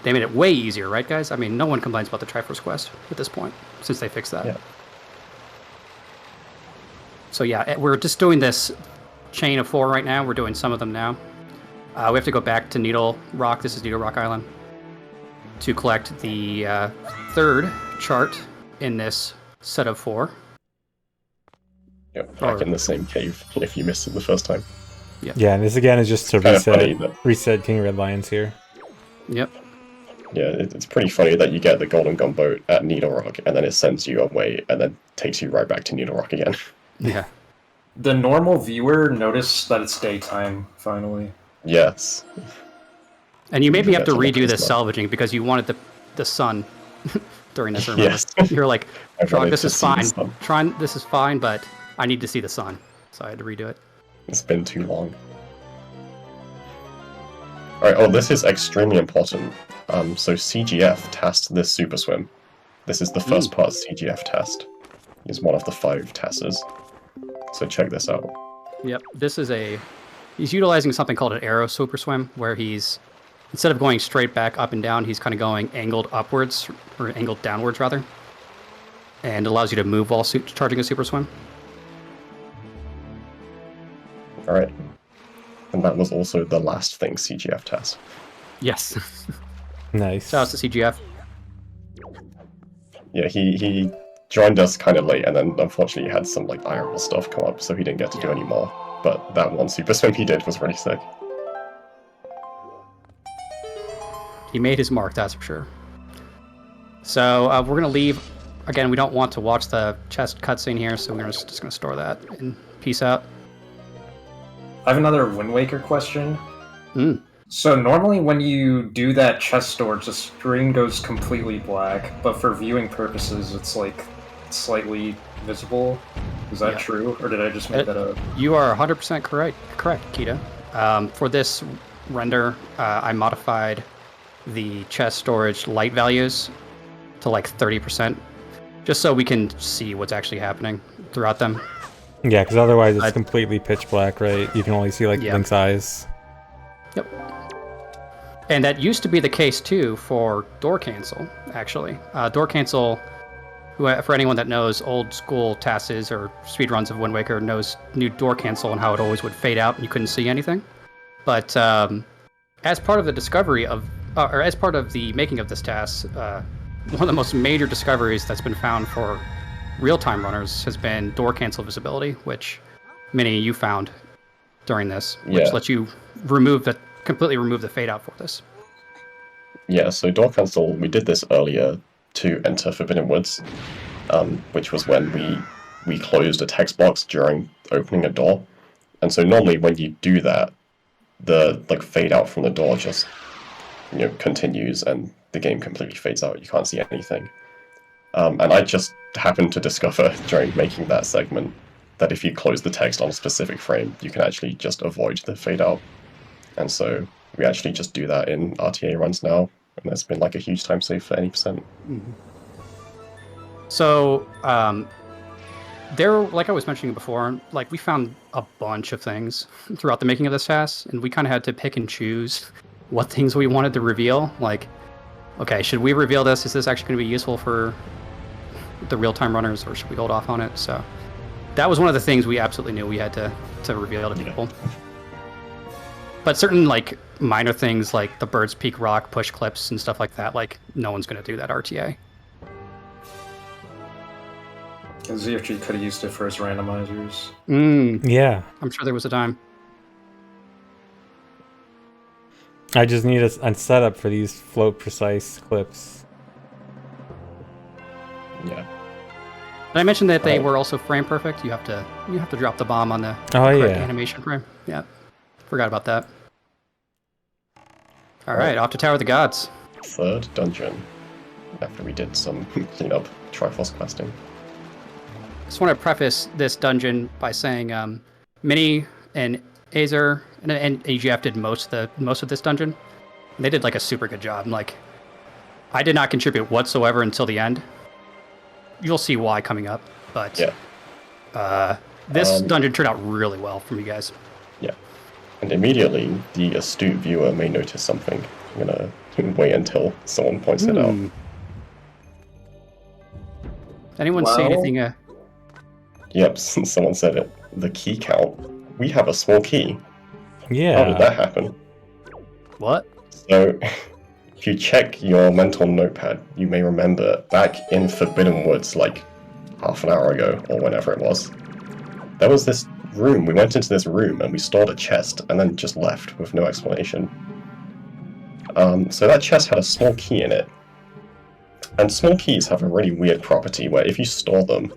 They made it way easier, right, guys? I mean, no one complains about the Triforce quest at this point since they fixed that. Yeah. So yeah, we're just doing this chain of 4 right now. We're doing some of them now. We have to go back to Needle Rock. This is Needle Rock Island to collect the third chart in this set of 4. Yep, back in the same cave if you missed it the first time. Yeah, and this again is just to reset King Red Lions here. Yep. Yeah, it's pretty funny that you get the Golden Gunboat at Needle Rock, and then it sends you away, and then takes you right back to Needle Rock again. Yeah. The normal viewer noticed that it's daytime, finally. Yes. And you made me have to redo this salvaging because you wanted the sun during this. Yes. You're like, Trog, this is fine. This is fine, but I need to see the sun. So I had to redo it. It's been too long. Alright, this is extremely important. So CGF tasked this Super Swim. This is the first part CGF test. He's one of the 5 tasks. So check this out. Yep, he's utilizing something called an arrow super swim, where he's, instead of going straight back up and down, he's kind of going angled upwards, or angled downwards rather. And it allows you to move while charging a super swim. Alright. And that was also the last thing CGF tasked. Yes. Nice. Shout out to CGF. Yeah, he joined us kind of late, and then unfortunately he had some like IRL stuff come up, so he didn't get to do any more. But that one super swim he did was really sick. He made his mark, that's for sure. So we're gonna leave. Again, we don't want to watch the chest cutscene here, so we're just gonna store that and peace out. I have another Wind Waker question. So normally when you do that chest storage, the screen goes completely black, but for viewing purposes, it's like slightly visible. Is that Yeah. true, or did I just make that up? You are 100% correct, Kita. For this render, I modified the chest storage light values to like 30%, just so we can see what's actually happening throughout them. Yeah, because otherwise it's completely pitch black, right? You can only see like Link's eyes. Yep. And that used to be the case too for door cancel, actually. Door cancel, for anyone that knows old school TASs or speedruns of Wind Waker, knew door cancel and how it always would fade out and you couldn't see anything. But as part of the discovery of, or as part of the making of this TAS, one of the most major discoveries that's been found for real-time runners has been door cancel visibility, which many of you found during this, which lets you completely remove the fade out for this. Yeah, so door cancel, we did this earlier to enter Forbidden Woods, which was when we closed a text box during opening a door. And so normally when you do that, the fade out from the door just continues and the game completely fades out. You can't see anything. And I just happened to discover during making that segment that if you close the text on a specific frame, you can actually just avoid the fade out. And so we actually just do that in RTA runs now, and there's been like a huge time save for any percent. Mm-hmm. So there, like I was mentioning before, like we found a bunch of things throughout the making of this TAS, and we kind of had to pick and choose what things we wanted to reveal. Like, okay, should we reveal this? Is this actually going to be useful for the real-time runners, or should we hold off on it? So that was one of the things we absolutely knew we had to reveal to people. But certain like minor things like the Bird's Peak Rock push clips and stuff like that, like no one's going to do that RTA. ZFG could have used it for his randomizers. Yeah. I'm sure there was a time. I just need a setup for these float precise clips. Yeah. Did I mention that they were also frame perfect? You have to drop the bomb on the correct animation frame. Yeah. Forgot about that. Alright, off to Tower of the Gods. Third dungeon. After we did some cleanup Triforce questing. Just want to preface this dungeon by saying Minnie and Azer and AGF did most of this dungeon. And they did like a super good job. Like, I did not contribute whatsoever until the end. You'll see why coming up, but this dungeon turned out really well from you guys. Yeah, and immediately the astute viewer may notice something. I'm gonna wait until someone points it out. Anyone see anything? Yep, someone said it. The key count. We have a small key. Yeah. How did that happen? What? So, if you check your mental notepad, you may remember back in Forbidden Woods, like half an hour ago, or whenever it was, there was this room. We went into this room and we stored a chest and then just left with no explanation. So that chest had a small key in it. And small keys have a really weird property where if you store them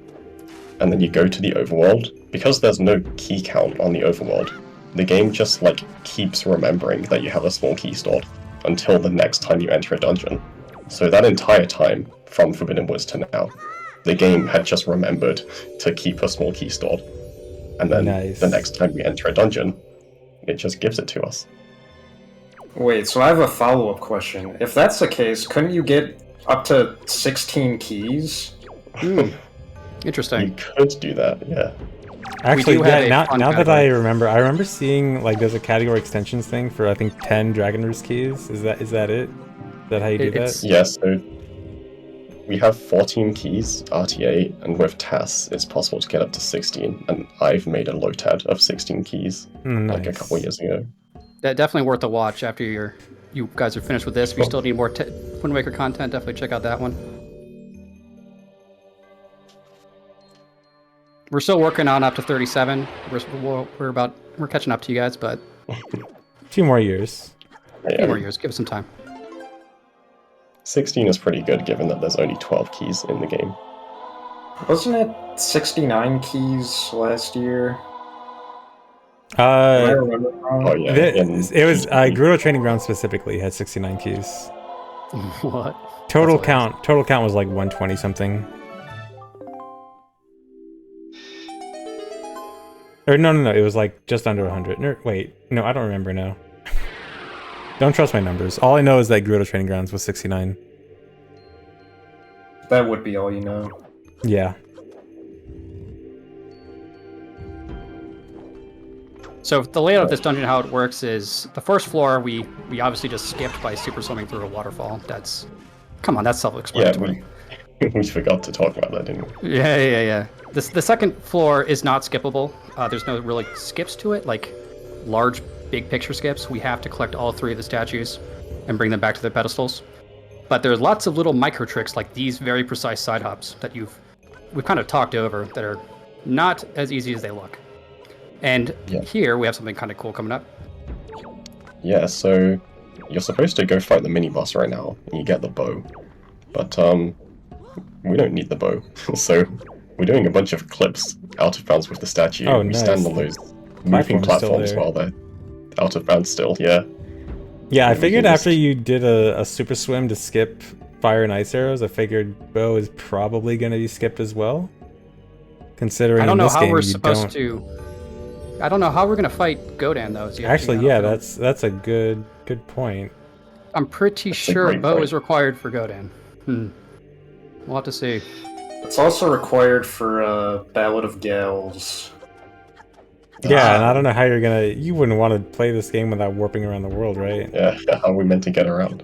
and then you go to the overworld, because there's no key count on the overworld, the game just like keeps remembering that you have a small key stored until the next time you enter a dungeon. So that entire time, from Forbidden Woods to now, the game had just remembered to keep a small key stored. And then the next time we enter a dungeon, it just gives it to us. Wait, so I have a follow-up question. If that's the case, couldn't you get up to 16 keys? Interesting. You could do that, yeah. Actually, yeah, now that I remember seeing like there's a category extensions thing for I think 10 Dragon Roost keys. Is that it? Is that how you do that? Yes, so we have 14 keys, RTA, and with TAS it's possible to get up to 16, and I've made a Lotad of 16 keys like a couple years ago. That definitely worth a watch after you guys are finished with this. If you still need more Wind Waker content, definitely check out that one. We're still working on up to 37. We're catching up to you guys, but 2 more years. A few more years. Give us some time. 16 is pretty good given that there's only 12 keys in the game. Wasn't it 69 keys last year? Do I Uh, remember wrong? Oh yeah, it was Gerudo Training Ground specifically had 69 keys. What? Total That's hilarious. count was like 120 something. Or no, it was like just under 100. No, wait, no, I don't remember now. Don't trust my numbers. All I know is that Gerudo Training Grounds was 69. That would be all you know. Yeah. So the layout of this dungeon, how it works is the first floor we obviously just skipped by super swimming through a waterfall. That's Yeah, self-explanatory. we forgot to talk about that, didn't we? Yeah. The second floor is not skippable. There's no really skips to it, like large, big picture skips. We have to collect all 3 of the statues and bring them back to their pedestals. But there's lots of little micro tricks like these very precise side hops that we've kind of talked over that are not as easy as they look. And Yeah. here we have something kind of cool coming up. Yeah, so you're supposed to go fight the mini boss right now, and you get the bow. But we don't need the bow, so we're doing a bunch of clips out of bounds with the statue. Oh, we stand nice. on those moving Platform's still platforms there. while they're out of bounds still. Yeah. Yeah, I We can figured just- after you did a super swim to skip fire and ice arrows, I figured bow is probably going to be skipped as well. Considering I don't in know this how game we're you supposed don't... to. I don't know how we're gonna fight Godan though. Actually, yeah, that's a good point. I'm pretty That's a sure great bow point. is required for Godan. We'll have to see. It's also required for Ballad of Gals. Yeah, and I don't know how you're gonna... You wouldn't want to play this game without warping around the world, right? Yeah, how are we meant to get around?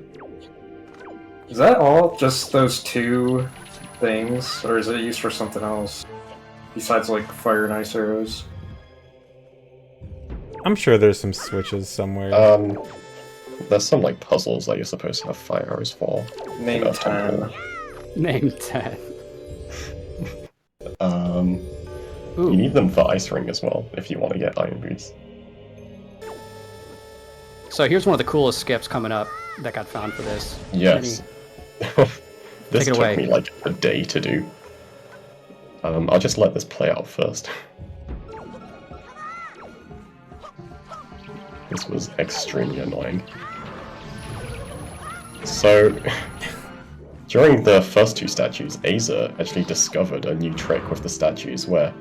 Is that all? Just those 2 things? Or is it used for something else? Besides, like, fire and ice arrows? I'm sure there's some switches somewhere. There's some like puzzles that you're supposed to have fire arrows for. Name Enough time 10. Name 10. You need them for Ice Ring as well, if you want to get Iron Boots. So here's one of the coolest skips coming up that got found for this. Yes. Take This it took away. me like a day to do. I'll just let this play out first. This was extremely annoying. So, during the first 2 statues, Aza actually discovered a new trick with the statues where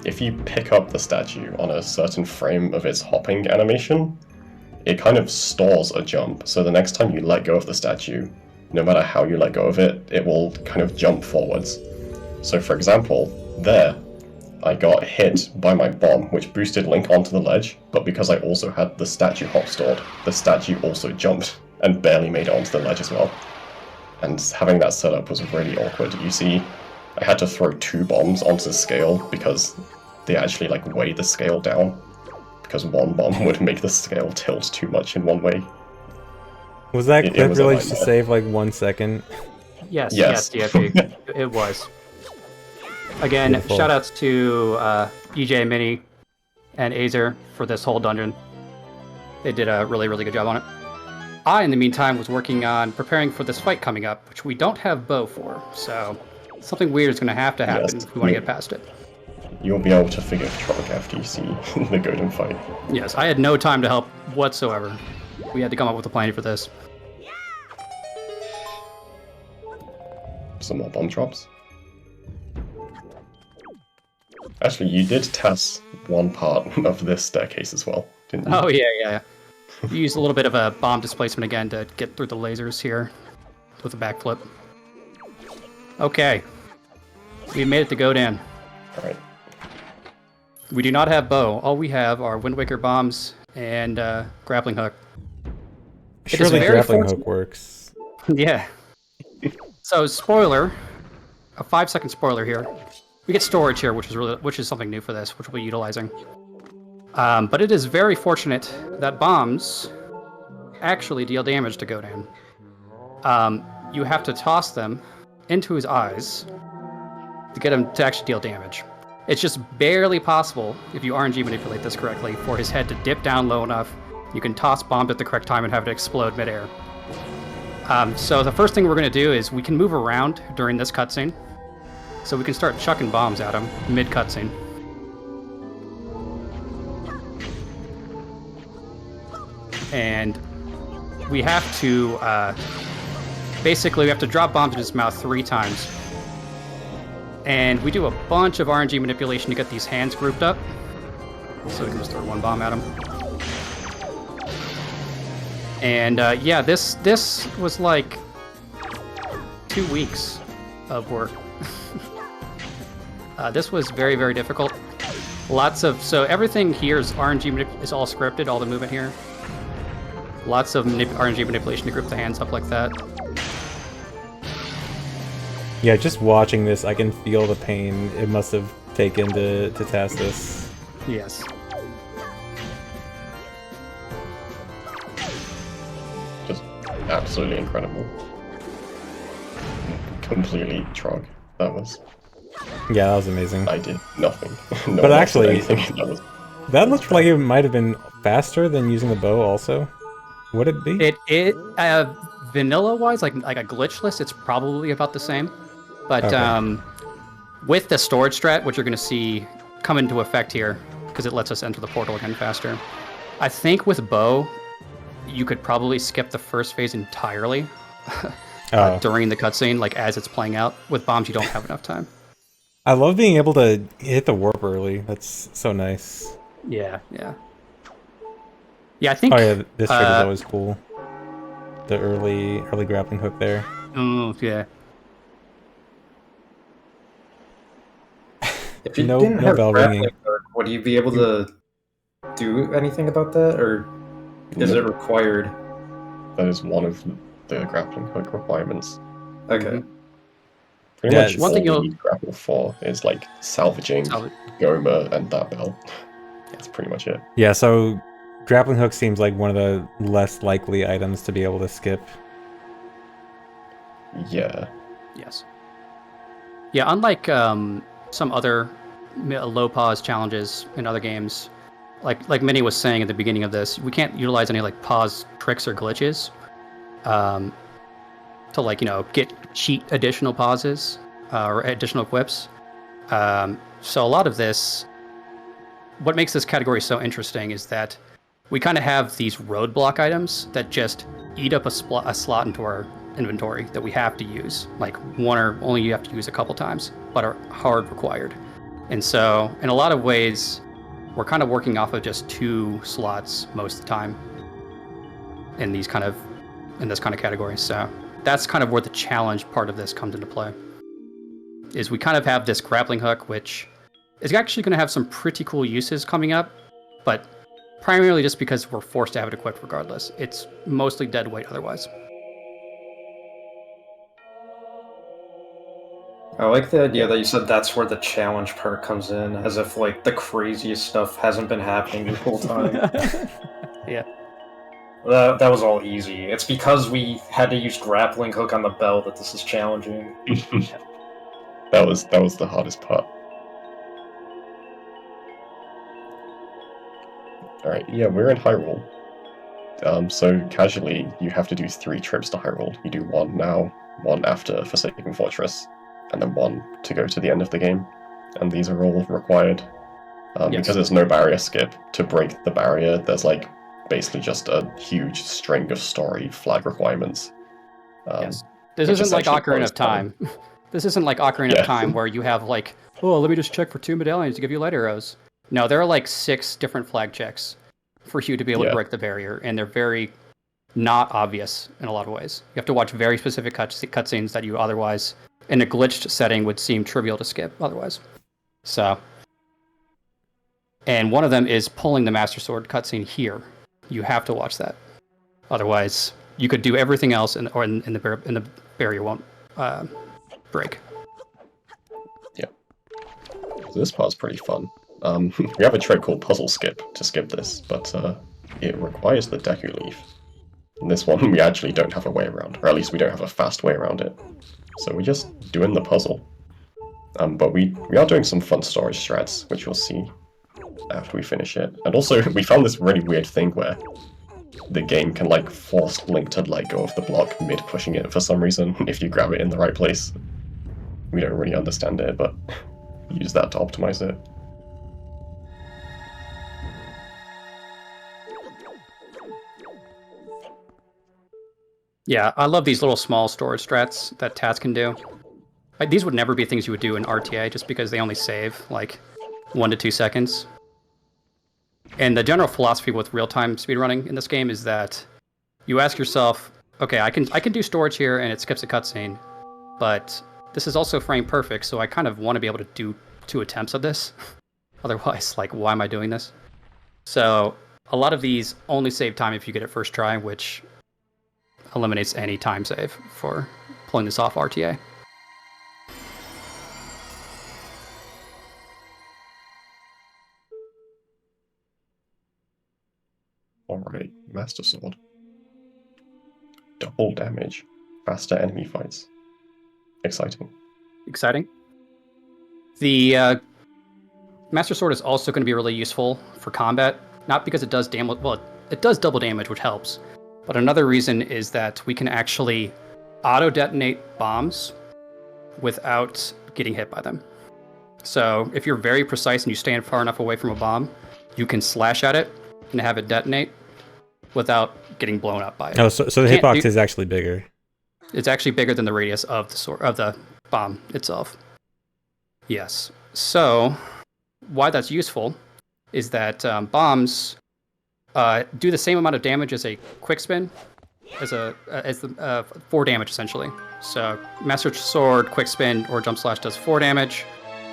if you pick up the statue on a certain frame of its hopping animation, it kind of stores a jump, so the next time you let go of the statue, no matter how you let go of it, it will kind of jump forwards. So for example, there, I got hit by my bomb, which boosted Link onto the ledge, but because I also had the statue hop stored, the statue also jumped and barely made it onto the ledge as well. And having that set up was really awkward. You see, I had to throw 2 bombs onto the scale because they actually like weigh the scale down, because one bomb would make the scale tilt too much in one way. Was that it clip was a really just to nightmare. save like 1 second? Yes, Yes. DFG. It was. Again, Beautiful. shoutouts to EJ Mini and Azer for this whole dungeon. They did a really, really good job on it. I, in the meantime, was working on preparing for this fight coming up, which we don't have bow for, so something weird is going to happen Yes. if we want to get past it. You'll be able to figure Trolloc after you see the Godin fight. Yes, I had no time to help whatsoever. We had to come up with a plan for this. Some more bomb drops. Actually, you did test one part of this staircase as well, didn't you? Oh, yeah. You used a little bit of a bomb displacement again to get through the lasers here with a backflip. Okay. We made it to Godan. Alright. We do not have bow. All we have are Wind Waker bombs and grappling hook. It is Surely very grappling fortunate- hook works. Yeah. So, spoiler, a 5-second spoiler here. We get storage here, which is something new for this, which we'll be utilizing. But it is very fortunate that bombs actually deal damage to Godan. You have to toss them into his eyes to get him to actually deal damage. It's just barely possible, if you RNG manipulate this correctly, for his head to dip down low enough. You can toss bombs at the correct time and have it explode midair. So the first thing we're going to do is we can move around during this cutscene. So we can start chucking bombs at him mid-cutscene. and we have to basically we have to drop bombs in his mouth 3 times, and we do a bunch of RNG manipulation to get these hands grouped up, so we can just throw 1 bomb at him. And yeah, this was like 2 weeks of work. This was very, very difficult. So everything here is RNG is all scripted, all the movement here. Lots of RNG manipulation to group the hands up like that. Yeah, just watching this, I can feel the pain it must have taken to test this. Yes. Just absolutely incredible. Completely trog. That was. Yeah, that was amazing. I did nothing. No But one else actually, did anything. that looked like it might have been faster than using the bow also. Would it be? Vanilla wise, like a glitch list, it's probably about the same. But Okay. with the storage strat, which you're going to see come into effect here, because it lets us enter the portal again faster. I think with bow, you could probably skip the first phase entirely during the cutscene, like as it's playing out. With bombs, you don't have enough time. I love being able to hit the warp early. That's so nice. Yeah, yeah. Yeah, I think... Oh yeah, this trick is always cool. The early grappling hook there. Oh, yeah. If you No didn't have bell grappling ringing. hook, would you be able to do anything about that, or is it required? That is one of the grappling hook requirements. Okay. Pretty Yeah, much it's- One thing all we you'll- need grapple for is like salvaging Goma and that bell. That's pretty much it. Yeah, so grappling hook seems like one of the less likely items to be able to skip. Yeah. Yes. Yeah, unlike some other low pause challenges in other games, like Minnie was saying at the beginning of this, we can't utilize any like pause tricks or glitches to like get cheat additional pauses or additional equips. So a lot of this, what makes this category so interesting is that we kind of have these roadblock items that just eat up a slot into our inventory that we have to use, like one or only you have to use a couple times, but are hard required. And so in a lot of ways, we're kind of working off of just 2 slots most of the time in this kind of category. So that's kind of where the challenge part of this comes into play. Is we kind of have this grappling hook, which is actually going to have some pretty cool uses coming up, but primarily just because we're forced to have it equipped regardless. It's mostly dead weight otherwise. I like the idea that you said that's where the challenge part comes in, as if like the craziest stuff hasn't been happening the whole time. Yeah. That was all easy. It's because we had to use grappling hook on the bell that this is challenging. That was the hardest part. Alright, yeah, we're in Hyrule. So casually, you have to do 3 trips to Hyrule. You do 1 now, 1 after Forsaken Fortress, and then 1 to go to the end of the game. And these are all required. Yes. Because there's no barrier skip. To break the barrier, there's like basically just a huge string of story flag requirements. Yes. This which isn't like essentially Ocarina closed of Time. This isn't like Ocarina Yeah. of Time where you have like, oh, let me just check for 2 medallions to give you light arrows. No, there are like 6 different flag checks for you to be able to Yeah. break the barrier, and they're very not obvious in a lot of ways. You have to watch very specific cutscenes that you otherwise, in a glitched setting, would seem trivial to skip otherwise. So, and one of them is pulling the Master Sword cutscene here. You have to watch that. Otherwise, you could do everything else, and the barrier won't break. So this part's pretty fun. We have a trick called Puzzle Skip to skip this, but it requires the Deku Leaf. And this one we actually don't have a way around, or at least we don't have a fast way around it. So we're just doing the puzzle. But we are doing some fun storage strats, which you'll see after we finish it. And also, we found this really weird thing where the game can like force Link to let go of the block mid-pushing it for some reason, if you grab it in the right place. We don't really understand it, but use that to optimize it. Yeah, I love these little small storage strats that Tats can do. Like, these would never be things you would do in RTA just because they only save like 1 to 2 seconds. And the general philosophy with real-time speedrunning in this game is that you ask yourself, okay, I can do storage here and it skips a cutscene, but this is also frame perfect, so I kind of want to be able to do 2 attempts of this. Otherwise, like, why am I doing this? So a lot of these only save time if you get it first try, which eliminates any time save for pulling this off RTA. Alright, Master Sword. Double damage. Faster enemy fights. Exciting. Exciting. The Master Sword is also going to be really useful for combat, not because it does damage. Well, it does double damage, which helps. But another reason is that we can actually auto-detonate bombs without getting hit by them. So if you're very precise and you stand far enough away from a bomb, you can slash at it and have it detonate without getting blown up by it. Oh, so the hitbox is actually bigger. It's actually bigger than the radius of the bomb itself. Yes. So why that's useful is that bombs do the same amount of damage as a quick spin, as the 4 damage essentially. So Master Sword, quick spin, or jump slash does 4 damage.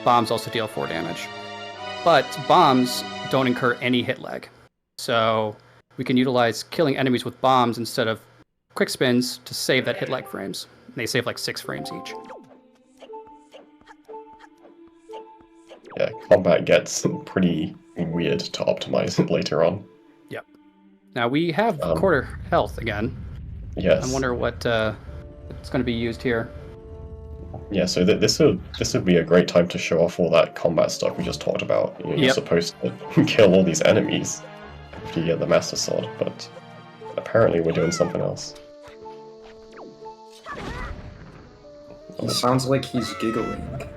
Bombs also deal 4 damage. But bombs don't incur any hit lag. So we can utilize killing enemies with bombs instead of quick spins to save that hit lag frames. And they save like 6 frames each. Yeah, combat gets pretty weird to optimize later on. Yep. Now we have quarter health again. Yes. I wonder what it's going to be used here. Yeah, so this would be a great time to show off all that combat stuff we just talked about. You're supposed to kill all these enemies after you get the Master Sword, but apparently we're doing something else. He sounds like he's giggling.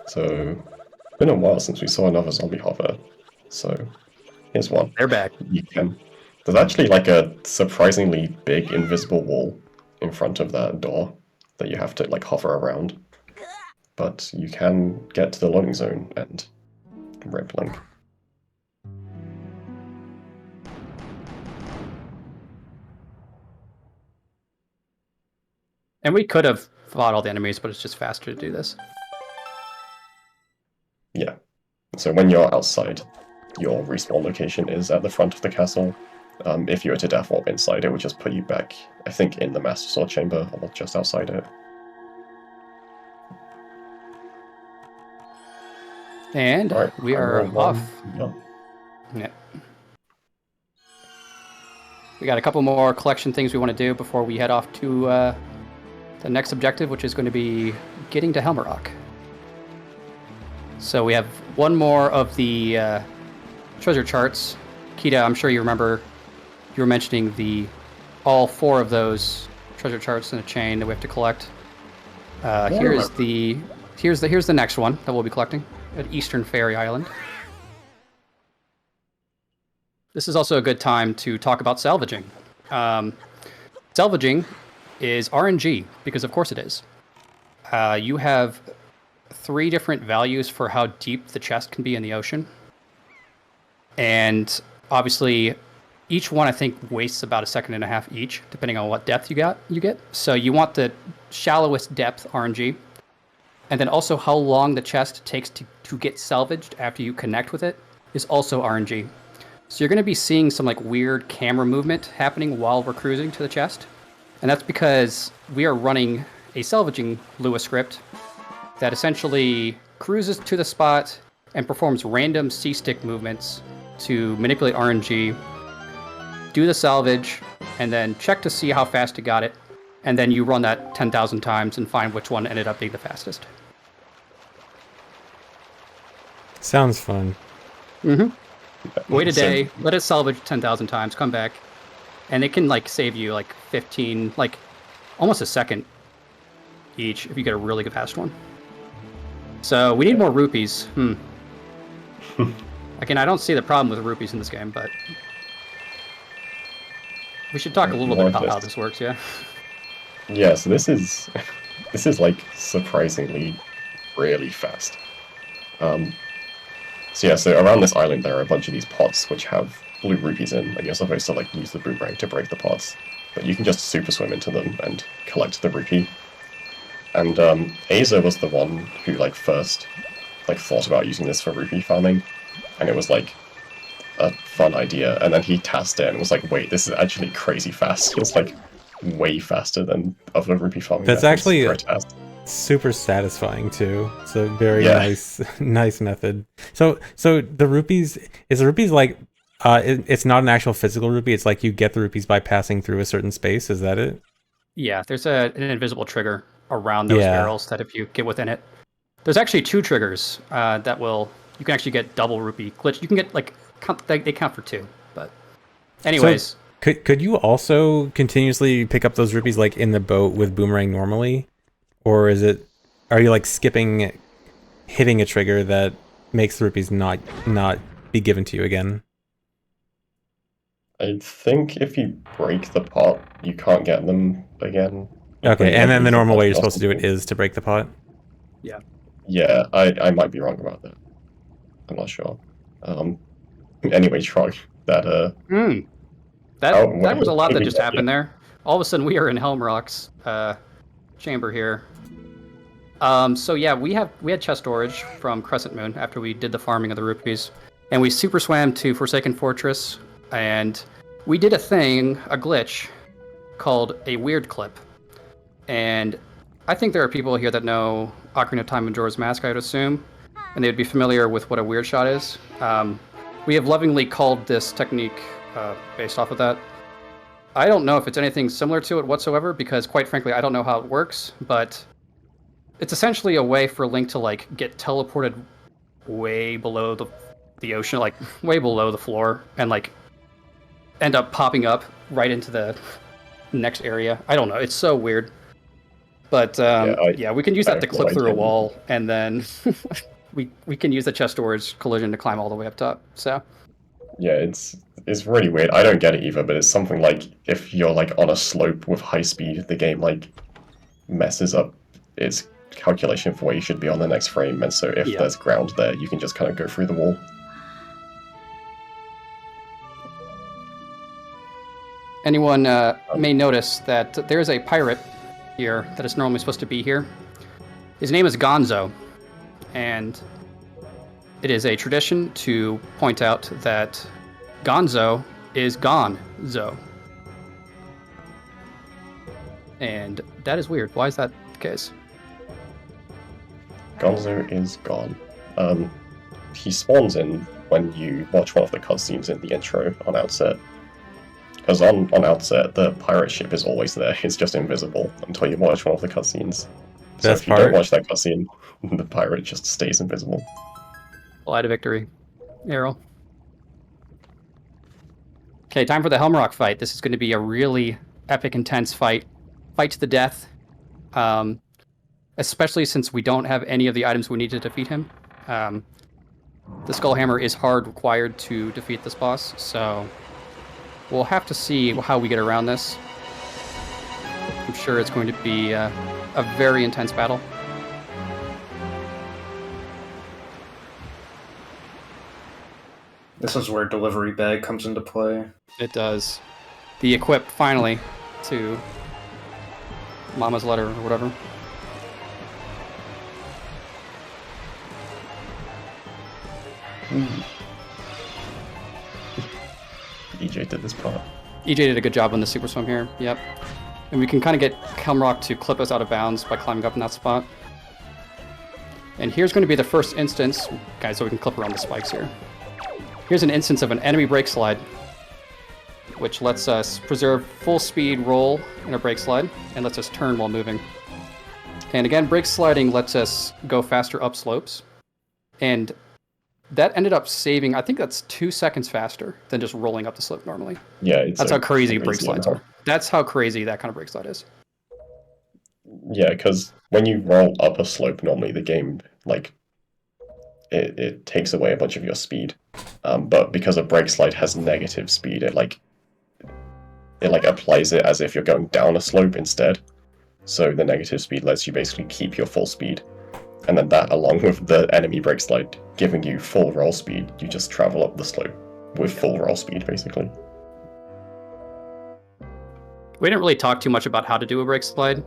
So, it's been a while since we saw another zombie hover. So, here's one. They're back. There's actually like a surprisingly big invisible wall in front of that door that you have to like hover around. But you can get to the loading zone and rip Link. And we could have fought all the enemies, but it's just faster to do this. Yeah. So when you're outside, your respawn location is at the front of the castle. If you were to death warp inside, it would just put you back, I think, in the Master Sword chamber, or just outside it. And we are off. Yeah. We got a couple more collection things we want to do before we head off to the next objective, which is going to be getting to Helmerrock. So we have one more of the treasure charts. Kita, I'm sure you remember you were mentioning all 4 of those treasure charts in a chain that we have to collect. Here's the next one that we'll be collecting at Eastern Fairy Island. This is also a good time to talk about salvaging. Salvaging is RNG, because of course it is. You have 3 different values for how deep the chest can be in the ocean. And obviously, each one, I think, wastes about 1.5 seconds each, depending on what depth you get. So you want the shallowest depth RNG. And then also how long the chest takes to get salvaged after you connect with it is also RNG. So you're going to be seeing some like weird camera movement happening while we're cruising to the chest. And that's because we are running a salvaging Lua script that essentially cruises to the spot and performs random C-stick movements to manipulate RNG, do the salvage, and then check to see how fast it got it. And then you run that 10,000 times and find which one ended up being the fastest. Sounds fun. Mm-hmm. Wait a day, let it salvage 10,000 times, come back, and it can like save you like 15, like almost 1 second each if you get a really good fast one. So we need more rupees. Again, I don't see the problem with rupees in this game, but we should talk a little bit about how this works, yeah? Yeah, so this is this is like surprisingly really fast. So around this island there are a bunch of these pots which have blue rupees in, and you're supposed to like use the boomerang to break the pots. But you can just super swim into them and collect the rupee. And Aza was the one who like first like thought about using this for rupee farming, and it was like a fun idea. And then he tasked it and was like, "Wait, this is actually crazy fast. It's like way faster than other rupee farming." That's methods actually for a task. super satisfying too. It's a very Yeah. nice method. So the rupees, is the rupees like it's not an actual physical rupee, it's like you get the rupees by passing through a certain space, is that it? Yeah, there's an invisible trigger around those barrels that if you get within it. There's actually 2 triggers that you can actually get double rupee glitch. You can get like, they count for 2, but anyways. So could you also continuously pick up those rupees like in the boat with boomerang normally? Or are you like skipping hitting a trigger that makes the rupees not be given to you again? I think if you break the pot, you can't get them again. Okay, and then the normal way you're supposed to do it is to break the pot? Yeah. Yeah, I might be wrong about that. I'm not sure. Anyway, Trog, that That was a lot that just happened there. All of a sudden, we are in Helmrock's chamber here. So yeah, we had chest storage from Crescent Moon after we did the farming of the rupees, and we super swam to Forsaken Fortress, and we did a glitch called a weird clip. And I think there are people here that know Ocarina of Time and Majora's Mask, I would assume, and they'd be familiar with what a weird shot is. We have lovingly called this technique based off of that. I don't know if it's anything similar to it whatsoever, because quite frankly, I don't know how it works, but it's essentially a way for Link to like get teleported way below the ocean, like way below the floor, and like end up popping up right into the next area. I don't know. It's so weird. But we can use that to clip through a wall, and then we can use the chest storage collision to climb all the way up top. So yeah, it's really weird. I don't get it either, but it's something like if you're like on a slope with high speed, the game like messes up its calculation for where you should be on the next frame, and so if there's ground there, you can just kind of go through the wall. Anyone may notice that there's a pirate here that is normally supposed to be here. His name is Gonzo, and it is a tradition to point out that Gonzo is Gonzo. And that is weird. Why is that the case? Gonzo is gone. He spawns in when you watch one of the cutscenes in the intro on Outset. Because on Outset, the pirate ship is always there. It's just invisible until you watch one of the cutscenes. So if you don't watch that cutscene, the pirate just stays invisible. Light of victory. Arrow. Okay, time for the Helmrock fight. This is going to be a really epic, intense fight. Fight to the death. Especially since we don't have any of the items we need to defeat him. The Skull Hammer is hard required to defeat this boss, so we'll have to see how we get around this. I'm sure it's going to be a very intense battle. This is where delivery bag comes into play. It does. The equip, finally, to Mama's letter or whatever. EJ did this part. EJ did a good job on the super swim here, yep. And we can kind of get Helmrock to clip us out of bounds by climbing up in that spot. And here's going to be the first instance, guys, so we can clip around the spikes here. Here's an instance of an enemy brake slide, which lets us preserve full speed roll in a brake slide, and lets us turn while moving. And again, brake sliding lets us go faster up slopes. And that ended up saving, I think that's 2 seconds faster than just rolling up the slope normally. Yeah, that's how crazy brake slides are. That's how crazy that kind of brake slide is. Yeah, because when you roll up a slope normally, the game, like, it takes away a bunch of your speed. But because a break slide has negative speed, it applies it as if you're going down a slope instead. So the negative speed lets you basically keep your full speed. And then that, along with the enemy break slide giving you full roll speed, you just travel up the slope with full roll speed, basically. We didn't really talk too much about how to do a break slide,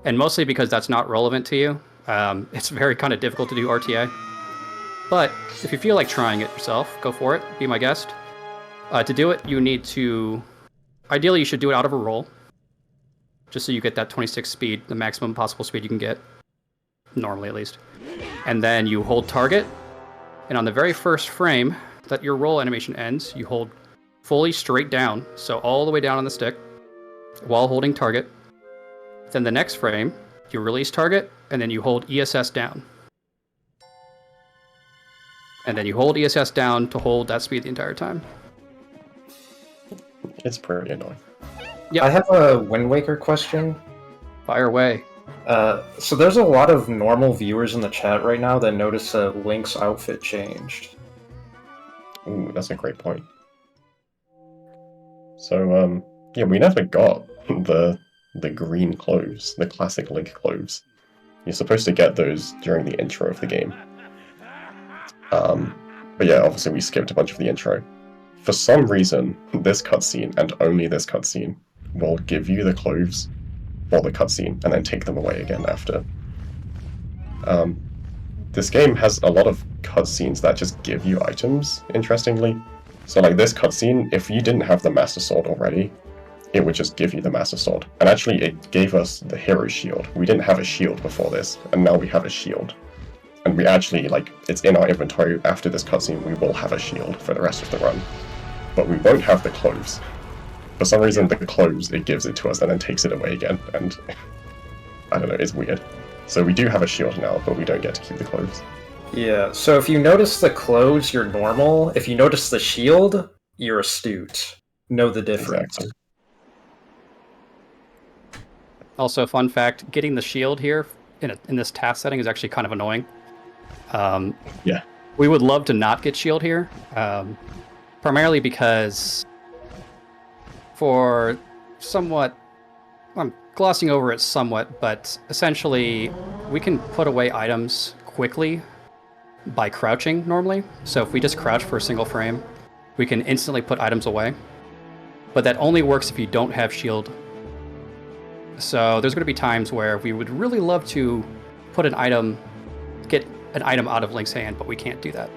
and mostly because that's not relevant to you. It's very kind of difficult to do RTA. But if you feel like trying it yourself, go for it. Be my guest. To do it, you need to... Ideally, you should do it out of a roll, just so you get that 26 speed, the maximum possible speed you can get. Normally, at least. And then you hold target, and on the very first frame that your roll animation ends, you hold fully straight down, so all the way down on the stick, while holding target. Then the next frame, you release target, and then you hold ESS down. And then you hold ESS down to hold that speed the entire time. It's pretty annoying. Yep. I have a Wind Waker question. Fire away. So there's a lot of normal viewers in the chat right now that notice Link's outfit changed. Ooh, that's a great point. So, yeah, we never got the green clothes, the classic Link clothes. You're supposed to get those during the intro of the game. But yeah, obviously we skipped a bunch of the intro. For some reason, this cutscene, and only this cutscene, will give you the clothes for the cutscene, and then take them away again after. This game has a lot of cutscenes that just give you items, interestingly. So like this cutscene, if you didn't have the Master Sword already, it would just give you the Master Sword. And actually it gave us the Hero Shield. We didn't have a shield before this, and now we have a shield. And we actually, like, it's in our inventory. After this cutscene, we will have a shield for the rest of the run. But we won't have the clothes. For some reason, the clothes, it gives it to us and then takes it away again. And I don't know, it's weird. So we do have a shield now, but we don't get to keep the clothes. Yeah, so if you notice the clothes, you're normal. If you notice the shield, you're astute. Know the difference. Exactly. Also, fun fact, getting the shield here in this task setting is actually kind of annoying. Yeah. We would love to not get shield here, primarily because for somewhat, I'm glossing over it somewhat, but essentially we can put away items quickly by crouching normally. So if we just crouch for a single frame, we can instantly put items away. But that only works if you don't have shield. So there's going to be times where we would really love to put an item, get an item out of Link's hand, but we can't do that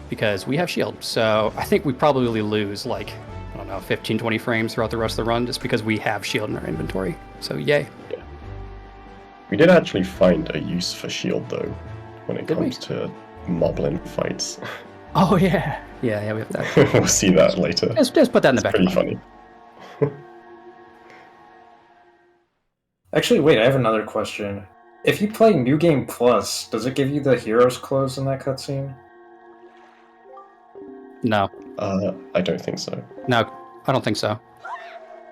because we have shield. So I think we probably lose like, I don't know, 15, 20 frames throughout the rest of the run just because we have shield in our inventory. So yay. Yeah. We did actually find a use for shield though, when it comes to moblin fights. Oh yeah. Yeah, we have that. We'll see that later. Just put that in the back. Pretty funny. Actually, wait, I have another question. If you play New Game Plus, does it give you the hero's clothes in that cutscene? No. I don't think so. No, I don't think so.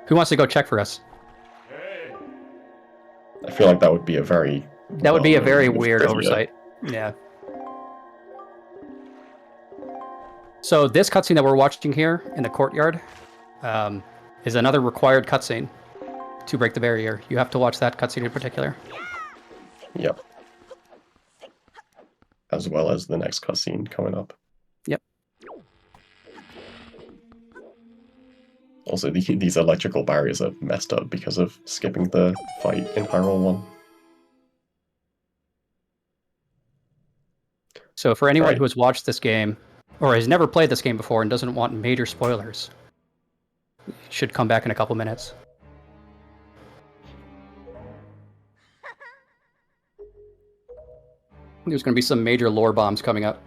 Who wants to go check for us? I feel like that would be a very... That would be a very weird oversight. Yeah. So this cutscene that we're watching here in the courtyard is another required cutscene to break the barrier. You have to watch that cutscene in particular. Yep. As well as the next cutscene coming up. Yep. Also, these electrical barriers are messed up because of skipping the fight in Hyrule 1. So for anyone Right. who has watched this game, or has never played this game before and doesn't want major spoilers, you should come back in a couple minutes. There's going to be some major lore bombs coming up.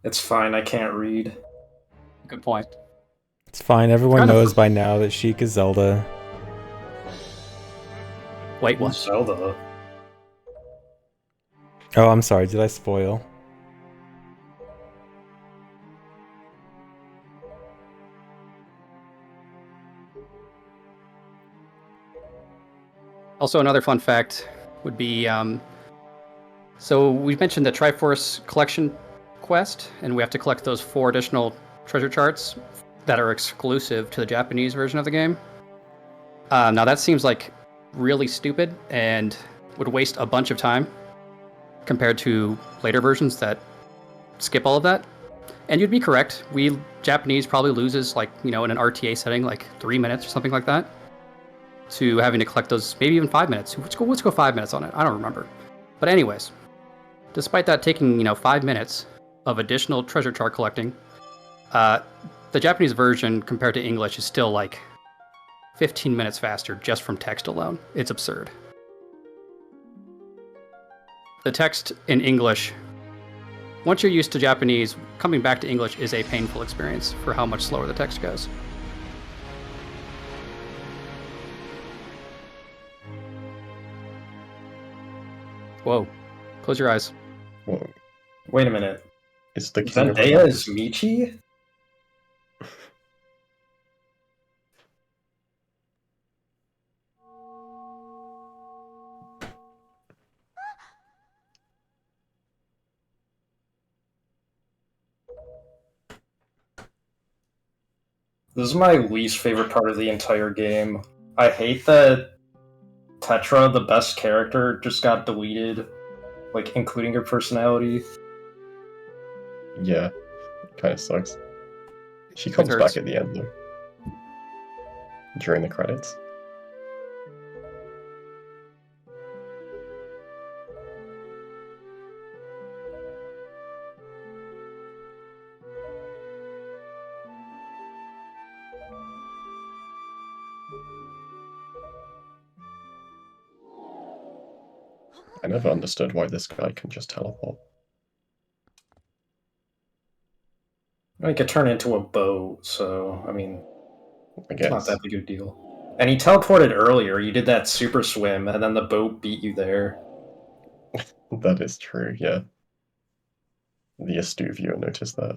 It's fine, I can't read. Good point. It's fine. Everyone Kind of- knows by now that Sheik is Zelda. Wait, what? Zelda. Oh, I'm sorry. Did I spoil? Also, another fun fact would be So we mentioned the Triforce collection quest, and we have to collect those 4 additional treasure charts that are exclusive to the Japanese version of the game. Now that seems like really stupid and would waste a bunch of time compared to later versions that skip all of that. And you'd be correct. Japanese probably loses, like, in an RTA setting, like 3 minutes or something like that, to having to collect those, maybe even 5 minutes. Let's go 5 minutes on it. I don't remember. But anyways, despite that taking, 5 minutes of additional treasure chart collecting, the Japanese version compared to English is still like 15 minutes faster just from text alone. It's absurd. The text in English, once you're used to Japanese, coming back to English is a painful experience for how much slower the text goes. Whoa. Close your eyes. Whoa. Wait a minute. It's the king of Zendaya is Michi? This is my least favorite part of the entire game. I hate that Tetra, the best character, just got deleted, like, including her personality. Yeah, kind of sucks. She comes back at the end, though. During the credits. I never understood why this guy can just teleport. He could turn into a boat, so, I mean, I guess. it's not that big of a deal. And he teleported earlier, you did that super swim, and then the boat beat you there. That is true, yeah. The astute viewer noticed that.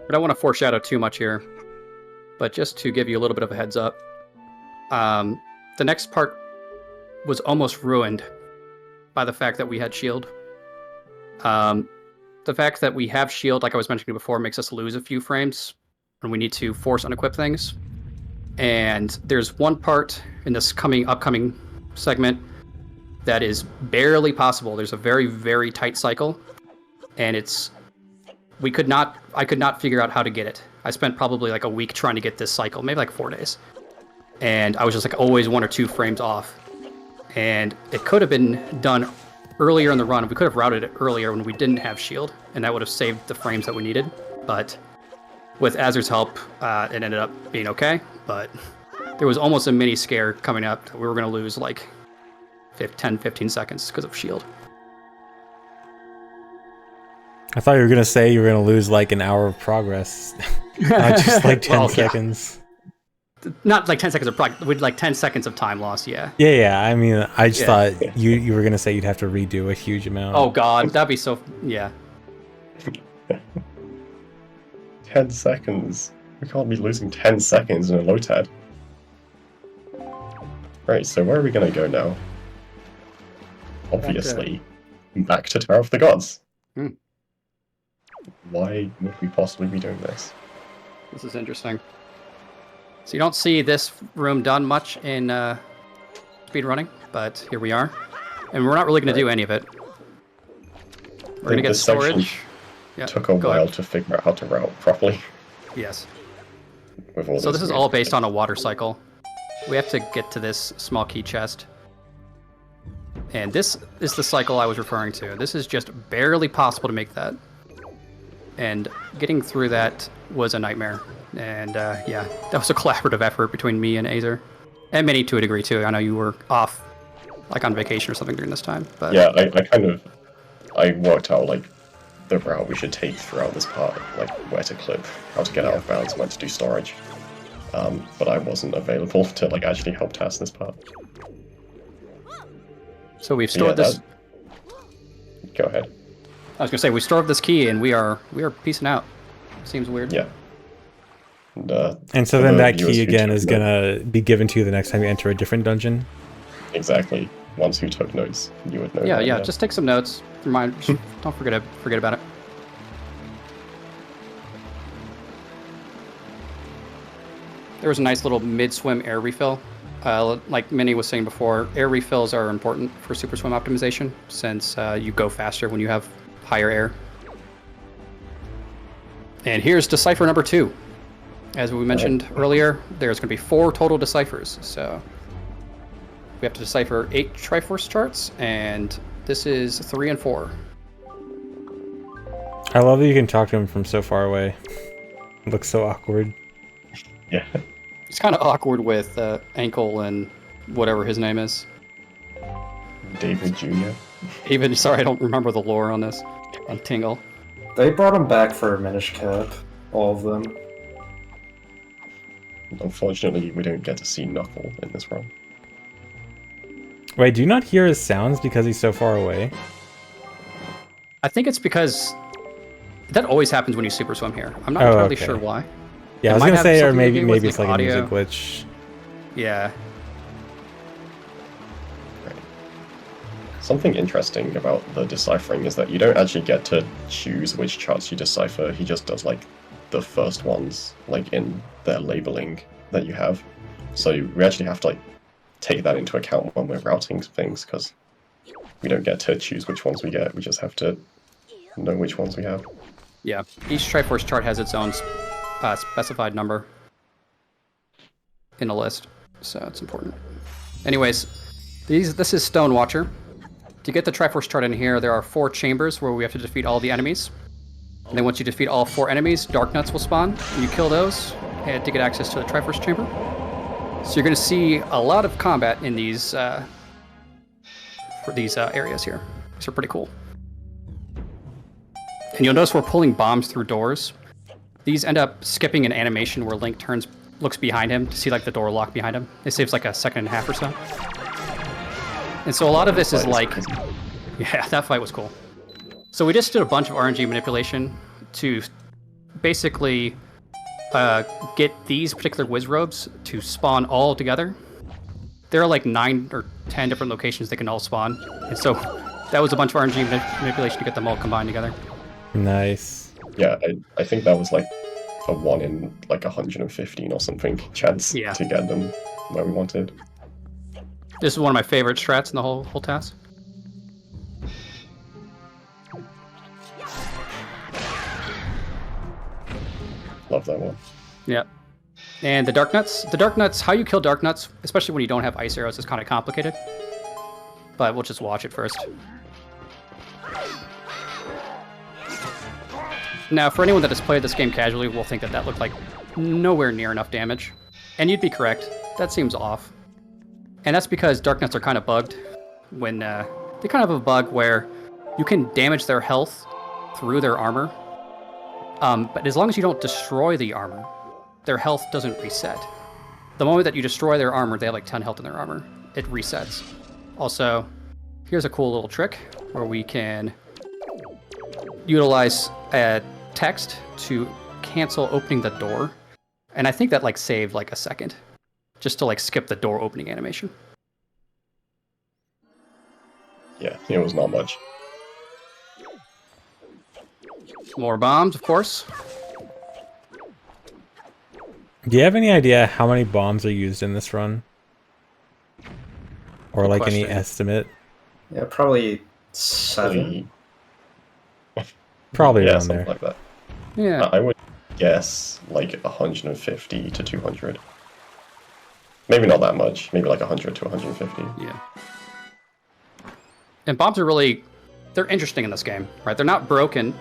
I don't want to foreshadow too much here, but just to give you a little bit of a heads up, the next part was almost ruined by the fact that we had shield. The fact that we have shield, like I was mentioning before, makes us lose a few frames when we need to force unequip things. And there's one part in this upcoming segment that is barely possible. There's a very, very tight cycle, and I could not figure out how to get it. I spent probably like a week trying to get this cycle, maybe like 4 days. And I was just like always 1 or 2 frames off. And it could have been done earlier in the run. We could have routed it earlier when we didn't have shield, and that would have saved the frames that we needed. But with Azur's help, it ended up being okay. But there was almost a mini scare coming up. We were going to lose like 10, 15 seconds because of shield. I thought you were gonna say you were gonna lose like an hour of progress, not just like 10 seconds. Not like 10 seconds of progress, with like 10 seconds of time lost, yeah. Yeah. I mean, I just thought you were gonna say you'd have to redo a huge amount. Oh god, that'd be so. Yeah. 10 seconds. We can't be losing 10 seconds in a Lotad. Right, so where are we gonna go now? Obviously, back to Tower of the Gods. Why would we possibly be doing this? This is interesting. So you don't see this room done much in speedrunning, but here we are. And we're not really going to do any of it. We're going to get storage. Yeah, took a while to figure out how to route properly. Yes. So this is all based on a water cycle. We have to get to this small key chest. And this is the cycle I was referring to. This is just barely possible to make that. And getting through that was a nightmare. And yeah, that was a collaborative effort between me and Azer. And Minnie to a degree too. I know you were off, like on vacation or something during this time. But yeah, I worked out like the route we should take throughout this part, like where to clip, how to get out of bounds, when to do storage. But I wasn't available to like actually help test this part. So we've stored this. Go ahead. I was gonna say we stored this key and we are peacing out. Seems weird. Yeah. And so for then the that viewers key who again took is note- gonna be given to you the next time you enter a different dungeon. Exactly. Ones who took notes, you would know. Yeah, that, yeah. Just take some notes. Remind. Don't forget about it. There was a nice little mid-swim air refill. Like Minnie was saying before, air refills are important for super swim optimization since you go faster when you have higher air. And here's decipher number 2. As we mentioned earlier, there's going to be 4 total deciphers. So we have to decipher 8 Triforce charts, and this is 3 and 4. I love that you can talk to him from so far away. It looks so awkward. Yeah. It's kind of awkward with Ankle and whatever his name is. David Jr. Even, sorry, I don't remember the lore on this, on Tingle. They brought him back for a Minish Cap, all of them. Unfortunately, we don't get to see Knuckle in this run. Wait, do you not hear his sounds because he's so far away? I think it's because that always happens when you super swim here. I'm not Oh, entirely okay. sure why. Yeah, It I was might gonna have say, or something to maybe do with, it's like audio. a music glitch. Yeah. Something interesting about the deciphering is that you don't actually get to choose which charts you decipher. He just does like the first ones, like in their labeling that you have. So we actually have to like take that into account when we're routing things, because we don't get to choose which ones we get. We just have to know which ones we have. Yeah. Each Triforce chart has its own specified number in a list, so it's important. Anyways, this is Stone Watcher. To get the Triforce chart in here, there are 4 chambers where we have to defeat all the enemies. And then once you defeat all 4 enemies, Dark Nuts will spawn, and you kill those and to get access to the Triforce chamber. So you're going to see a lot of combat in these areas here. These are pretty cool. And you'll notice we're pulling bombs through doors. These end up skipping an animation where Link looks behind him to see like the door lock behind him. It saves like a second and a half or so. And so a lot of this is like, yeah, that fight was cool. So we just did a bunch of RNG manipulation to basically get these particular Wizrobes to spawn all together. There are like 9 or 10 different locations they can all spawn. And so that was a bunch of RNG manipulation to get them all combined together. Nice. Yeah, I think that was like a 1 in like 115 or something chance to get them where we wanted. This is one of my favorite strats in the whole task. Love that one. Yeah. And the Dark Nuts, how you kill Dark Nuts, especially when you don't have ice arrows, is kind of complicated. But we'll just watch it first. Now, for anyone that has played this game casually, will think that that looked like nowhere near enough damage. And you'd be correct. That seems off. And that's because Dark Nuts are kind of bugged. When they kind of have a bug where you can damage their health through their armor. But as long as you don't destroy the armor, their health doesn't reset. The moment that you destroy their armor, they have like 10 health in their armor. It resets. Also, here's a cool little trick where we can utilize text to cancel opening the door. And I think that like saved like a second just to like skip the door opening animation. Yeah, it was not much. More bombs, of course. Do you have any idea how many bombs are used in this run? Or Good like any question. estimate? Yeah, probably 7. Probably Yeah, around something there. like that. Yeah. I would guess like 150 to 200. Maybe not that much. Maybe like 100 to 150. Yeah. And bombs are really, they're interesting in this game, right? They're not broken.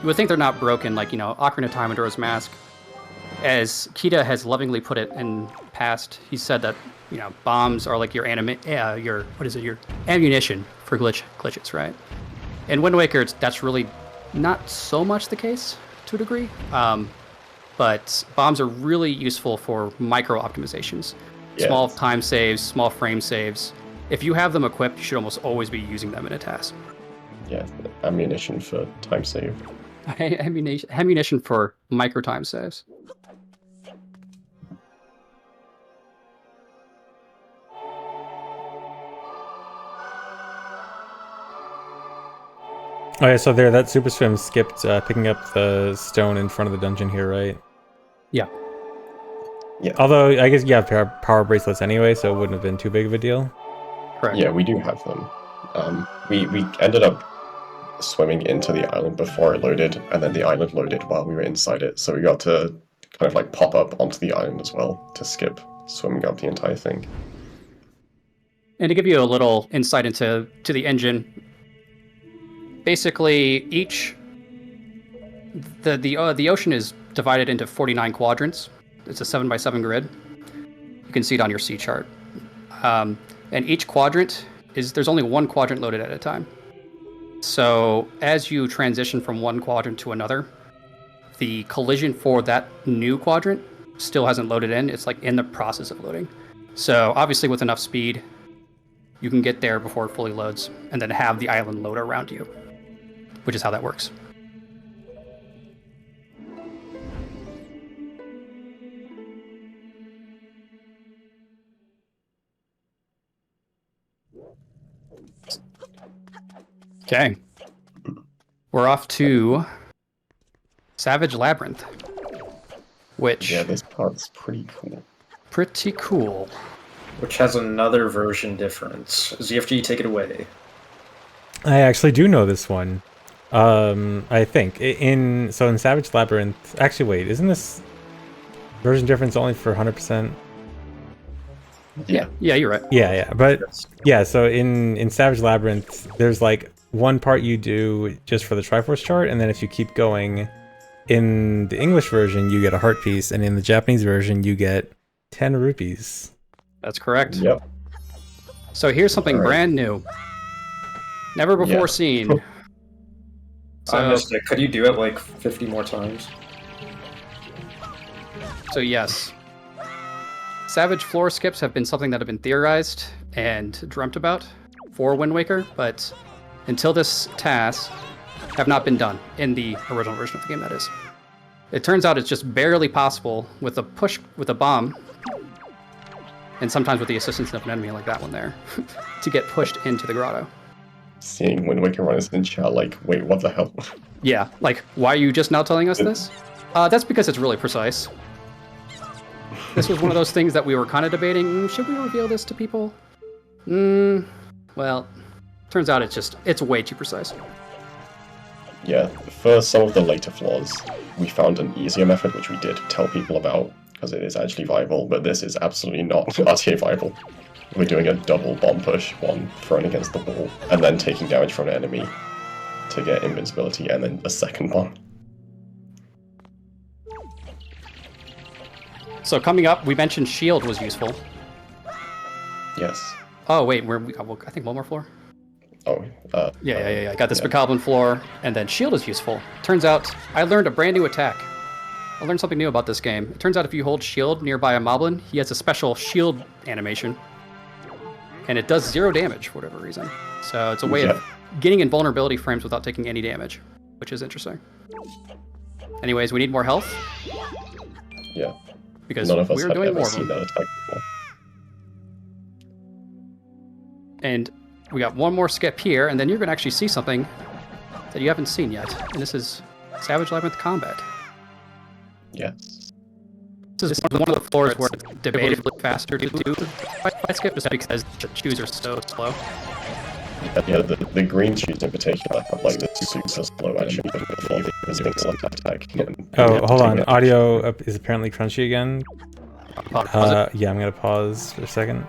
You would think they're not broken, like, you know, Ocarina of Time, Majora's Mask. As Kita has lovingly put it in past, he said that, you know, bombs are like your your ammunition for glitches, right? In Wind Waker, that's really not so much the case to a degree. But bombs are really useful for micro optimizations. Yeah. Small time saves, small frame saves. If you have them equipped, you should almost always be using them in a task. Yeah, ammunition for time save. Ammunition for micro time saves. Oh yeah, so there, that super swim skipped picking up the stone in front of the dungeon here, right? Yeah. Yeah. Although I guess you have power bracelets anyway, so it wouldn't have been too big of a deal. Correct. Yeah, we do have them. We ended up swimming into the island before it loaded, and then the island loaded while we were inside it, so we got to kind of like pop up onto the island as well to skip swimming up the entire thing. And to give you a little insight into the engine, basically the ocean is divided into 49 quadrants. It's a 7x7 grid. You can see it on your C chart. And each quadrant there's only one quadrant loaded at a time. So as you transition from one quadrant to another, the collision for that new quadrant still hasn't loaded in. It's like in the process of loading. So obviously with enough speed, you can get there before it fully loads and then have the island load around you, which is how that works. Okay. We're off to Savage Labyrinth, which Yeah, this part's pretty cool. pretty cool. Which has another version difference. ZFG, take it away. I actually do know this one. I think in Savage Labyrinth. Actually, wait, isn't this version difference only for 100%? Yeah, you're right. Yeah, but yeah. So in Savage Labyrinth, there's like one part you do just for the Triforce chart, and then if you keep going, in the English version you get a heart piece, and in the Japanese version you get 10 rupees. That's correct. Yep. So here's something All right. brand new, never before Yeah. seen. I So, missed it. Could you do it like 50 more times? so yes, Savage floor skips have been something that have been theorized and dreamt about for Wind Waker, but until this task, have not been done in the original version of the game, that is. It turns out it's just barely possible with a push with a bomb, and sometimes with the assistance of an enemy like that one there, to get pushed into the grotto. Seeing Wind Waker runners in chat like, wait, what the hell? Yeah, like, why are you just now telling us this? That's because it's really precise. This was one of those things that we were kind of debating, should we reveal this to people? Well, turns out it's way too precise. Yeah, for some of the later flaws, we found an easier method which we did tell people about, because it is actually viable, but this is absolutely not RTA viable. We're doing a double bomb push, one thrown against the wall, and then taking damage from an enemy to get invincibility, and then a second bomb. So coming up, we mentioned shield was useful. Yes. Oh wait, I think one more floor. Oh, Yeah. I got this yeah. Bokoblin floor, and then shield is useful. Turns out, I learned a brand new attack. I learned something new about this game. It turns out if you hold shield nearby a moblin, he has a special shield animation. And it does 0 damage for whatever reason. So it's a way of getting invulnerability frames without taking any damage, which is interesting. Anyways, we need more health. Yeah. Because None of us we're have doing ever more of seen them. that attack before. And we got one more skip here, and then you're going to actually see something that you haven't seen yet. And this is Savage Labyrinth Combat. Yes. This is one of the floors where it's debatably faster to do fight skip just because the chews are so slow. Yeah, the green shoes in particular have like this super slow animation before they doing select attack. Oh, hold on. Audio is apparently crunchy again. Pause it. Yeah, I'm gonna pause for a second.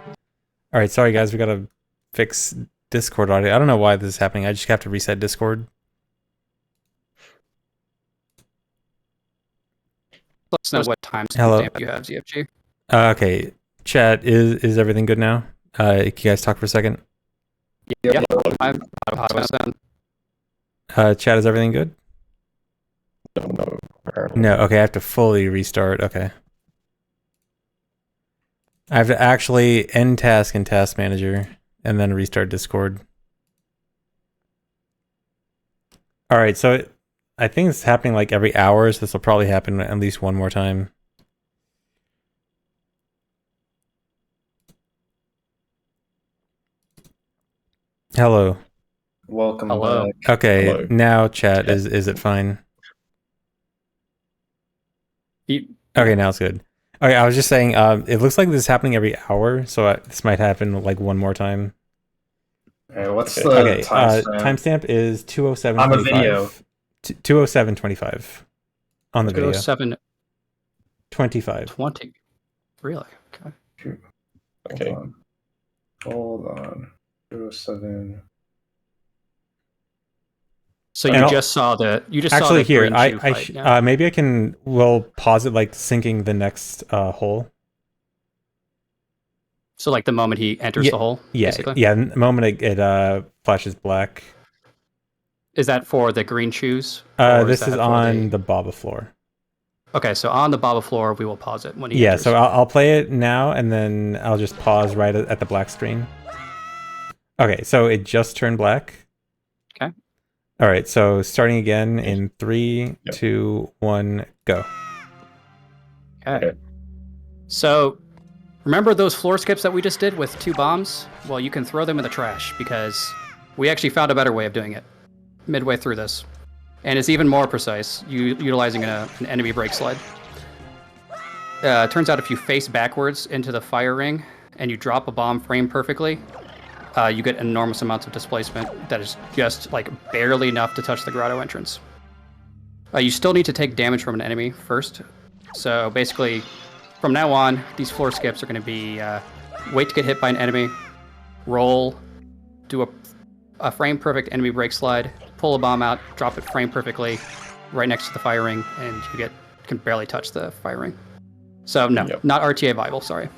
All right, sorry guys, we gotta fix Discord audio. I don't know why this is happening. I just have to reset Discord. Let us know what time Hello. stamp you have, ZFG. Okay, chat, is everything good now? Can you guys talk for a second? Yeah, I'm pausing. Chat, is everything good? No. No, okay, I have to fully restart. Okay. I have to actually end task in Task Manager and then restart Discord. All right, so I think it's happening like every hour, so this will probably happen at least one more time. Hello. Welcome Hello. back. Okay, Hello. now chat, is it fine? Okay, now it's good. Okay, I was just saying, it looks like this is happening every hour, so this might happen like one more time. Okay, what's Okay. the Okay, timestamp? timestamp is 207.25. On the video. 207.25 on the video. 207 25. 20. Really? Okay. Okay. Hold on. 207. So And you I'll- just saw the Actually, here, green shoe fight, yeah? maybe we'll pause it like syncing the next hole. So like the moment he enters the hole, basically? Yeah, the moment it flashes black. Is that for the green shoes? Or This that is for on the Baba floor. Okay, so on the Baba floor, we will pause it when he Yeah, enters. so I'll play it now, and then I'll just pause right at the black screen. Okay, so it just turned black. Okay. All right, so starting again in 3, Yep. 2, 1, go. Okay. So remember those floor skips that we just did with 2 bombs? Well, you can throw them in the trash because we actually found a better way of doing it midway through this. And it's even more precise, utilizing an enemy break slide. Turns out if you face backwards into the fire ring and you drop a bomb frame perfectly, you get enormous amounts of displacement that is just like barely enough to touch the grotto entrance. You still need to take damage from an enemy first. So basically, from now on, these floor skips are going to be wait to get hit by an enemy, roll, do a frame perfect enemy break slide, pull a bomb out, drop it frame perfectly right next to the fire ring, and you can barely touch the fire ring. So no, Yep. not RTA viable, sorry.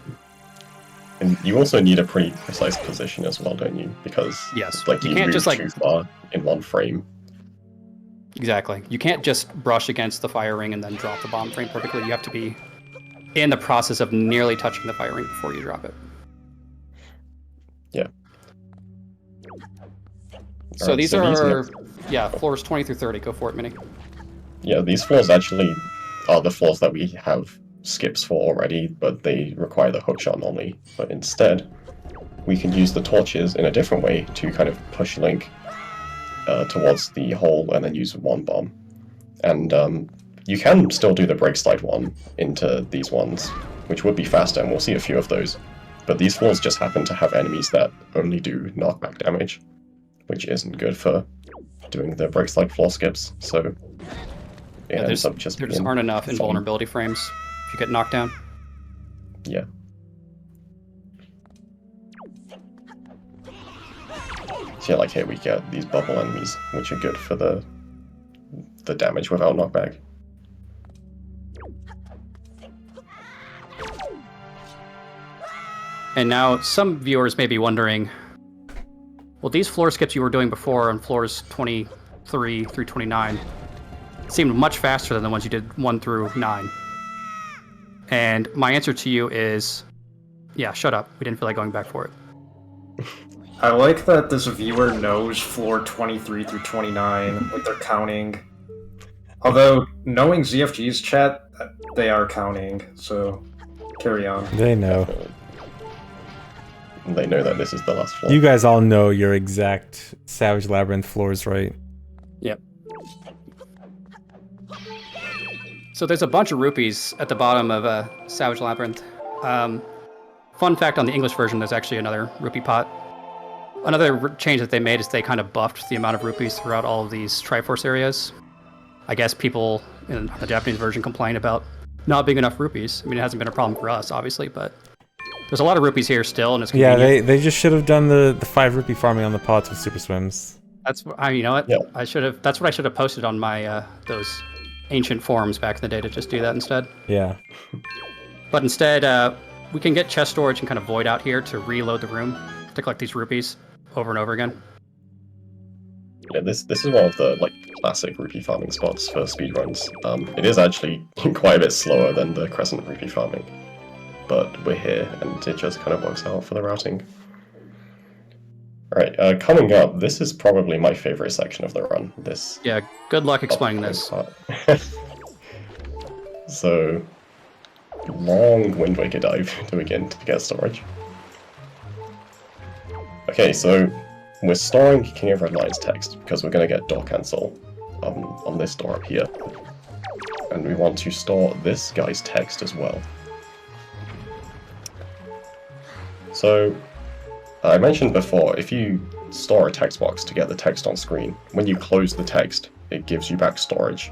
And you also need a pretty precise position as well, don't you? Because Yes. like You you can't move just, like- too far in one frame. Exactly. You can't just brush against the fire ring and then drop the bomb frame perfectly. You have to be in the process of nearly touching the fire ring before you drop it. Yeah. So Alright, these so these are, floors 20 through 30. Go for it, Minnie. Yeah, these floors actually are the floors that we have skips for already, but they require the hookshot normally. But instead, we can use the torches in a different way to kind of push Link towards the hole and then use one bomb. And you can still do the break slide one into these ones, which would be faster, and we'll see a few of those. But these floors just happen to have enemies that only do knockback damage, which isn't good for doing the break slide floor skips, so it ends up just there being aren't enough fun. invulnerability frames if you get knocked down. Yeah. So yeah, like here we get these bubble enemies, which are good for the damage without knockback. And now some viewers may be wondering, well, these floor skips you were doing before on floors 23 through 29 seemed much faster than the ones you did 1 through 9. And my answer to you is, yeah, shut up. We didn't feel like going back for it. I like that this viewer knows floor 23 through 29, like they're counting. Although, knowing ZFG's chat, they are counting, so carry on. They know. They know that this is the last floor. You guys all know your exact Savage Labyrinth floors, right? Yep. So there's a bunch of rupees at the bottom of Savage Labyrinth. Fun fact on the English version, there's actually another rupee pot. Another change that they made is they kind of buffed the amount of rupees throughout all of these Triforce areas. I guess people in the Japanese version complain about not being enough rupees. I mean, it hasn't been a problem for us, obviously, but there's a lot of rupees here still, and it's Yeah, convenient. they just should have done the 5 rupee farming on the pots with super swims. You know what? Yeah. That's what I should have posted on my those ancient forums back in the day to just do that instead. Yeah. But instead, we can get chest storage and kind of void out here to reload the room to collect these rupees over and over again. Yeah, this is one of the like classic rupee farming spots for speedruns. It is actually quite a bit slower than the Crescent rupee farming, but we're here and it just kind of works out for the routing. Alright, coming up, this is probably my favorite section of the run. This Yeah, good luck explaining this. part. So, long Wind Waker dive to begin to get storage. Okay, so we're storing King of Red Lions text because we're going to get door cancel on this door up here. And we want to store this guy's text as well. So, I mentioned before, if you store a text box to get the text on screen, when you close the text, it gives you back storage.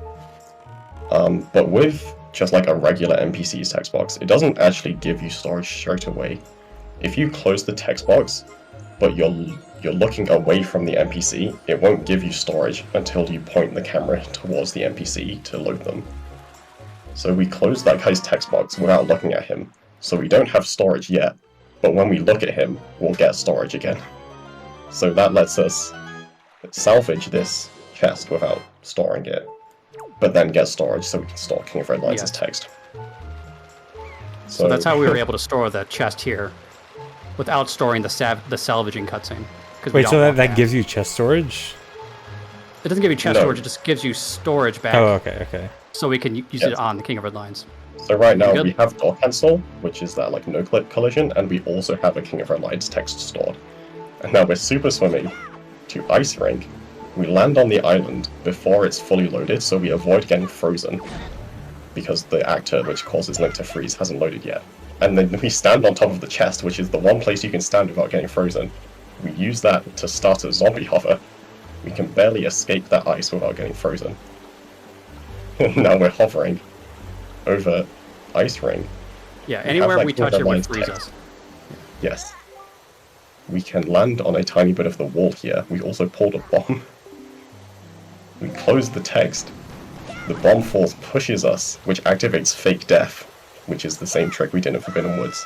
But with just like a regular NPC's text box, it doesn't actually give you storage straight away. If you close the text box, but you're looking away from the NPC, it won't give you storage until you point the camera towards the NPC to load them. So we closed that guy's text box without looking at him, so we don't have storage yet, but when we look at him, we'll get storage again. So that lets us salvage this chest without storing it, but then get storage so we can store King of Red Lions' text. So that's how we were able to store the chest here, without storing the salvaging cutscene. Wait, so that gives you chest storage? It doesn't give you chest storage, it just gives you storage back. Oh, okay. So we can use it on the King of Red Lions. So right now we have door cancel, which is that like no-clip collision, and we also have a King of Red Lions text stored. And now we're super swimming to Ice Rink. We land on the island before it's fully loaded, so we avoid getting frozen, because the actor which causes Link to freeze hasn't loaded yet. And then we stand on top of the chest, which is the one place you can stand without getting frozen. We use that to start a zombie hover. We can barely escape that ice without getting frozen. Now we're hovering over Ice Ring. Yeah, anywhere we touch it will freeze us. Yes. We can land on a tiny bit of the wall here. We also pulled a bomb. We close the text. The bomb force pushes us, which activates fake death, which is the same trick we did in Forbidden Woods.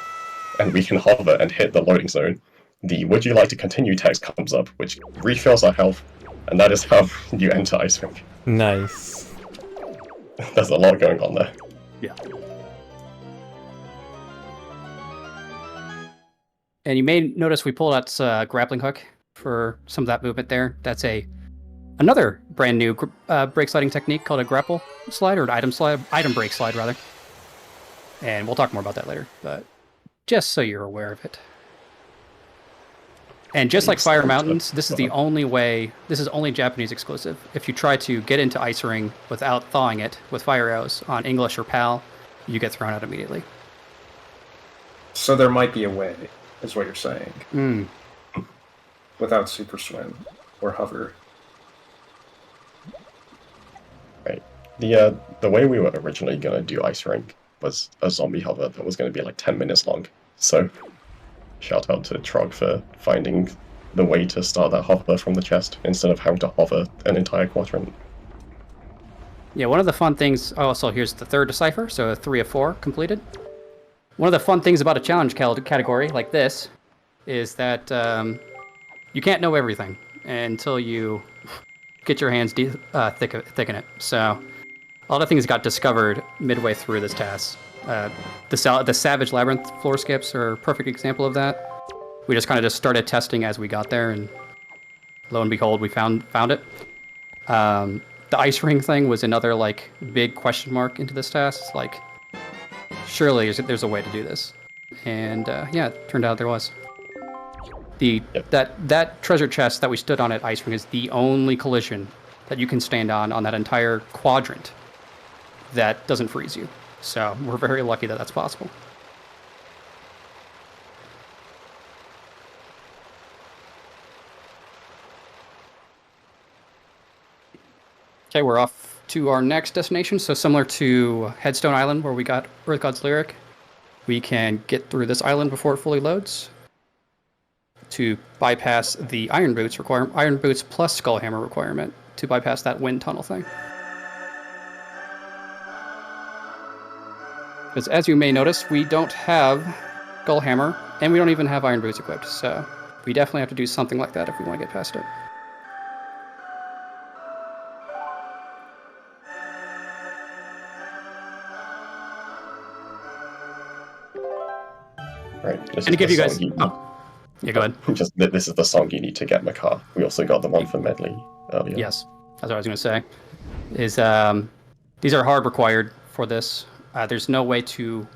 And we can hover and hit the loading zone. The "Would you like to continue" text comes up, which refills our health, and that is how you enter Ice Rink. Nice. There's a lot going on there. Yeah. And you may notice we pulled out a grappling hook for some of that movement there. That's another brand new break sliding technique called a grapple slide, or an item break slide rather. And we'll talk more about that later, but just so you're aware of it. And just like Fire Mountains, this is the only way, this is only Japanese exclusive. If you try to get into Ice Ring without thawing it with fire arrows on English or PAL, you get thrown out immediately. So there might be a way, is what you're saying. Without Super Swim or Hover. Right. The way we were originally going to do Ice Rink was a zombie hover that was going to be like 10 minutes long. So shout out to Trog for finding the way to start that hover from the chest instead of having to hover an entire quadrant. Yeah, one of the fun things... Oh, so here's the third decipher, so 3 of 4 completed. One of the fun things about a challenge category like this is that you can't know everything until you get your hands thicken it. So a lot of things got discovered midway through this task. The Savage Labyrinth floor skips are a perfect example of that. We just kind of just started testing as we got there, and lo and behold, we found it. The Ice Ring thing was another like big question mark into this task. It's like, surely there's a way to do this, and yeah, it turned out there was. That treasure chest that we stood on at Ice Ring is the only collision that you can stand on that entire quadrant that doesn't freeze you. So we're very lucky that that's possible. Okay, we're off to our next destination. So similar to Headstone Island, where we got Earth God's Lyric, we can get through this island before it fully loads to bypass the Iron Boots plus Skullhammer requirement to bypass that wind tunnel thing. Because as you may notice, we don't have Skullhammer, and we don't even have Iron Boots equipped, so we definitely have to do something like that if we want to get past it. Right. And to give you guys... Yeah, go ahead. This is the song you need to get Makar. We also got the one for Medley earlier. Yes, that's what I was going to say. Is these are hard required for this. There's no way to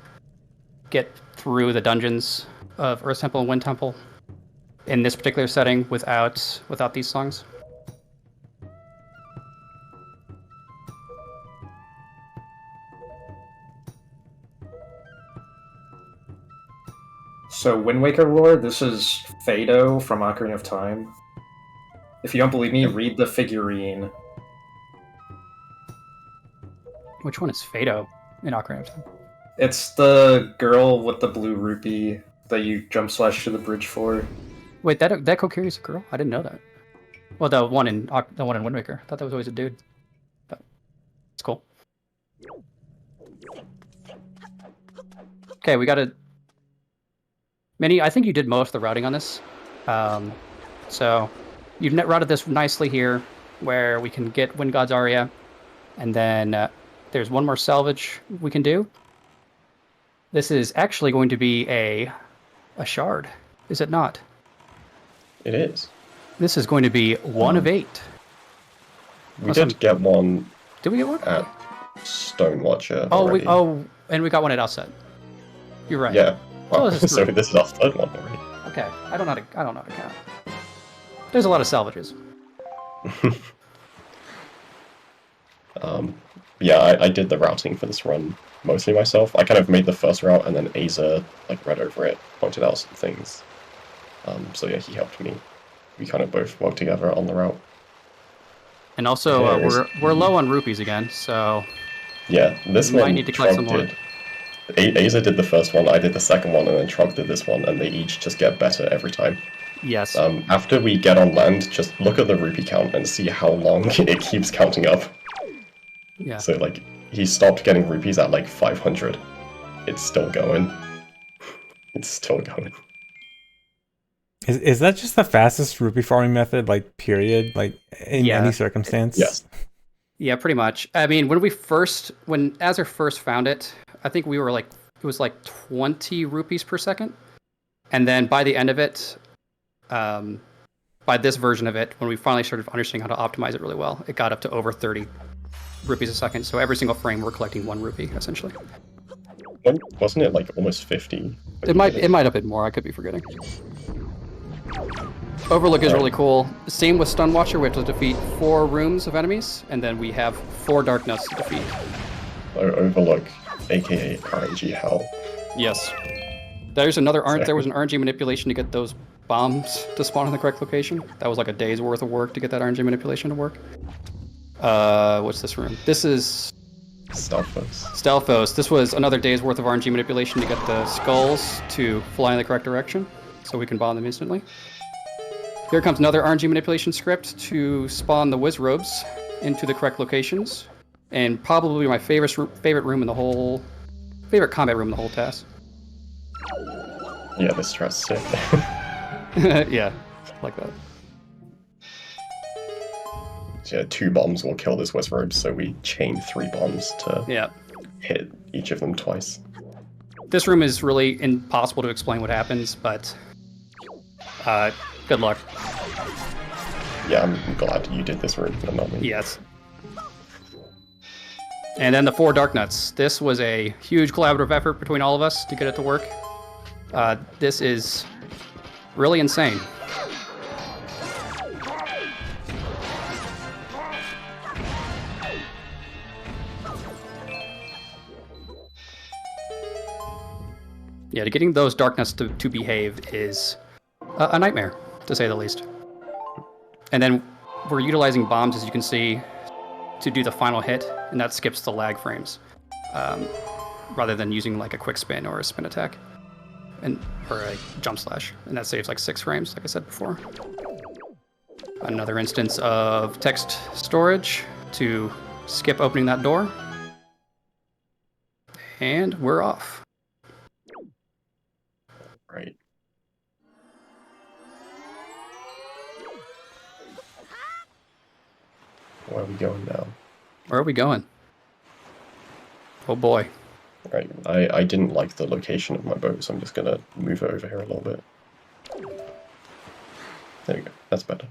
get through the dungeons of Earth Temple and Wind Temple in this particular setting without these songs. So, Wind Waker lore, this is Fado from Ocarina of Time. If you don't believe me, read the figurine. Which one is Fado in Ocarina of Time? It's the girl with the blue rupee that you jump slash to the bridge for. Wait, that Kokiri's a girl? I didn't know that. Well, the one in Wind Waker. I thought that was always a dude. But it's cool. Okay, we got a... Minnie, I think you did most of the routing on this. So you've routed this nicely here, where we can get Wind God's Aria, and then there's one more salvage we can do. This is actually going to be a shard, is it not? It is. This is going to be 1 of 8. We did get one. Did we get one? At Stonewatcher. Oh, already. And we got one at Outset. You're right. Yeah. Wow. Oh, this is So three. this is our third one already. Okay, I don't know how to count. There's a lot of salvages. Yeah, I did the routing for this run mostly myself. I kind of made the first route, and then Aza like read over it, pointed out some things. So yeah, he helped me. We kind of both worked together on the route. And also, Yeah, we're low on rupees again, so Yeah, this we one might need to collect some Trog more. did. Aza did the first one, I did the second one, and then Trog did this one, and they each just get better every time. Yes. After we get on land, just look at the rupee count and see how long it keeps counting up. Yeah. So like, he stopped getting rupees at like 500. It's still going. It's still going. Is that just the fastest rupee farming method, like, period? Like, in Yeah. any circumstance? Yes. Yeah, pretty much. I mean, when Azure first found it, I think we were like, it was like 20 rupees per second. And then by the end of it, by this version of it, when we finally started understanding how to optimize it really well, it got up to over 30 rupees a second. So every single frame, we're collecting 1 rupee, essentially. Wasn't it like almost 50? It might have been more. I could be forgetting. Overlook is really cool. Same with Stunwatcher. We have to defeat 4 rooms of enemies, and then we have 4 Dark Nuts to defeat. Overlook, aka RNG hell. Yes. There was an RNG manipulation to get those bombs to spawn in the correct location. That was like a day's worth of work to get that RNG manipulation to work. What's this room? This is Stelphos. This was another day's worth of RNG manipulation to get the skulls to fly in the correct direction, so we can bomb them instantly. Here comes another RNG manipulation script to spawn the Wizrobes into the correct locations, and probably my favorite room in the whole, favorite combat room in the whole task. Yeah, this strat's sick. Yeah, like that. So yeah, 2 bombs will kill this Wizrobe, so we chain 3 bombs to hit each of them twice. This room is really impossible to explain what happens, but good luck. Yeah, I'm glad you did this room, but not me. Yes. And then the 4 Dark Nuts. This was a huge collaborative effort between all of us to get it to work. This is really insane. Yeah, getting those Dark Nuts to behave is a nightmare, to say the least. And then we're utilizing bombs, as you can see, to do the final hit, and that skips the lag frames, rather than using like a quick spin or a spin attack, or a jump slash, and that saves like 6 frames, like I said before. Another instance of text storage to skip opening that door, and we're off. Right. Where are we going now? Where are we going? Oh boy. Right, I didn't like the location of my boat, so I'm just gonna move it over here a little bit. There we go, that's better.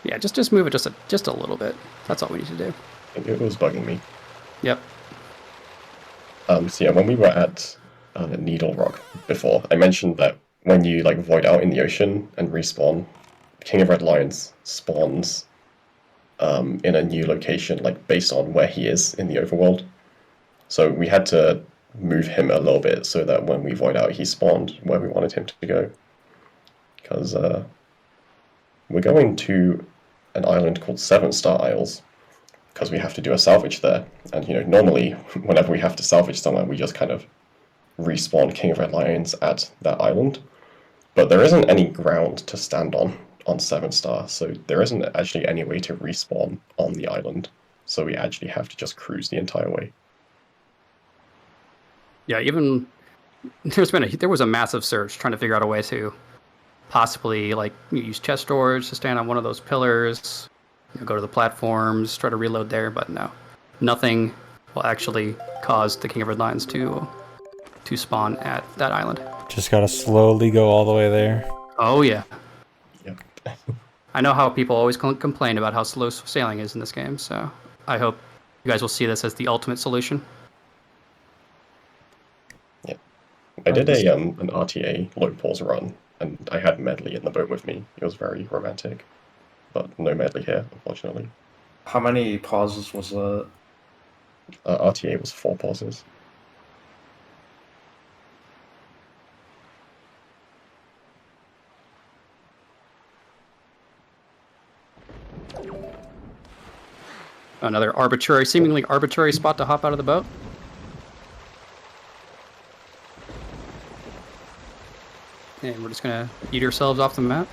Yeah, just move it just a little bit. That's all we need to do. I think it was bugging me. Yep. So yeah, when we were at Needle Rock before. I mentioned that when you like void out in the ocean and respawn, King of Red Lions spawns in a new location, like based on where he is in the overworld. So we had to move him a little bit so that when we void out, he spawned where we wanted him to go. Because we're going to an island called Seven Star Isles, because we have to do a salvage there. And normally, whenever we have to salvage somewhere, we just kind of respawn King of Red Lions at that island. But there isn't any ground to stand on Seven Star, so there isn't actually any way to respawn on the island. So we actually have to just cruise the entire way. Yeah, even there was a massive search trying to figure out a way to possibly like use chest storage to stand on one of those pillars, go to the platforms, try to reload there, but no, nothing will actually cause the King of Red Lions to spawn at that island. Just gotta slowly go all the way there. Oh yeah. Yep. I know how people always complain about how slow sailing is in this game, so I hope you guys will see this as the ultimate solution. Yeah. I did an RTA low pause run, and I had Medley in the boat with me. It was very romantic, but no Medley here, unfortunately. How many pauses was that? RTA was 4 pauses. Another seemingly arbitrary spot to hop out of the boat. And we're just gonna eat ourselves off the map.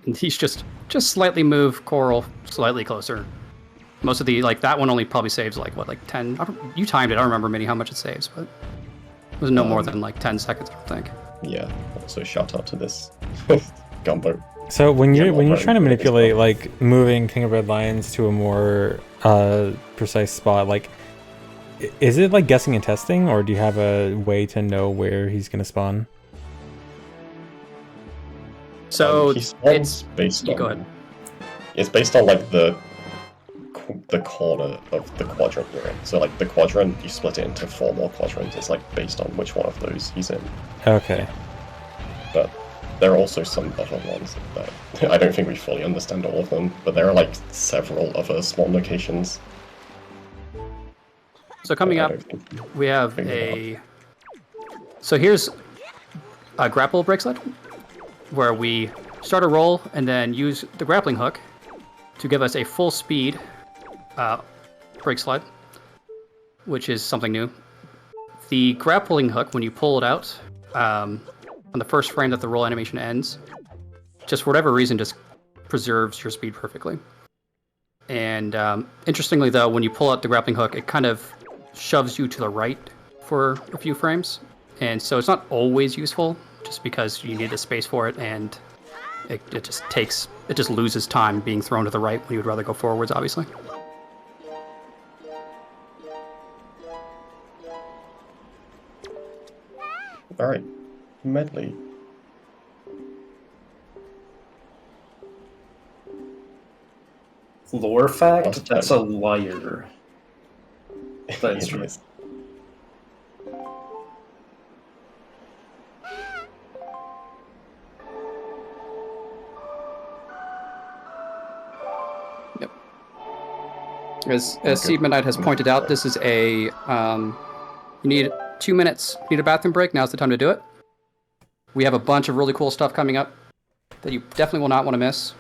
And he's just slightly move Coral slightly closer. Most of the, like, that one only probably saves, like, what, like 10? You timed it. I don't remember, Minnie, how much it saves, but it was no more than, like, 10 seconds, I don't think. Yeah, also shout out to this gunboat. So when you're trying to manipulate like moving King of Red Lions to a more precise spot, like is it like guessing and testing, or do you have a way to know where he's gonna spawn? So he spawns based on. Go ahead. It's based on like the corner of the quadrant you're in. So like the quadrant, you split it into 4 more quadrants. It's like based on which one of those he's in. Okay. But there are also some other ones that I don't think we fully understand all of them, but there are like several other small locations. So coming up, we have a... So here's a grapple break sled, where we start a roll and then use the grappling hook to give us a full speed break slide, which is something new. The grappling hook, when you pull it out, on the first frame that the roll animation ends, just for whatever reason, just preserves your speed perfectly. And interestingly, though, when you pull out the grappling hook, it kind of shoves you to the right for a few frames. And so it's not always useful, just because you need the space for it, and it just loses time being thrown to the right when you would rather go forwards, obviously. Alright, Medley. Lore fact? That's a liar. That's true. Yep. As Seed Midnight has pointed out, this is a you need 2 minutes. Need a bathroom break? Now's the time to do it. We have a bunch of really cool stuff coming up that you definitely will not want to miss.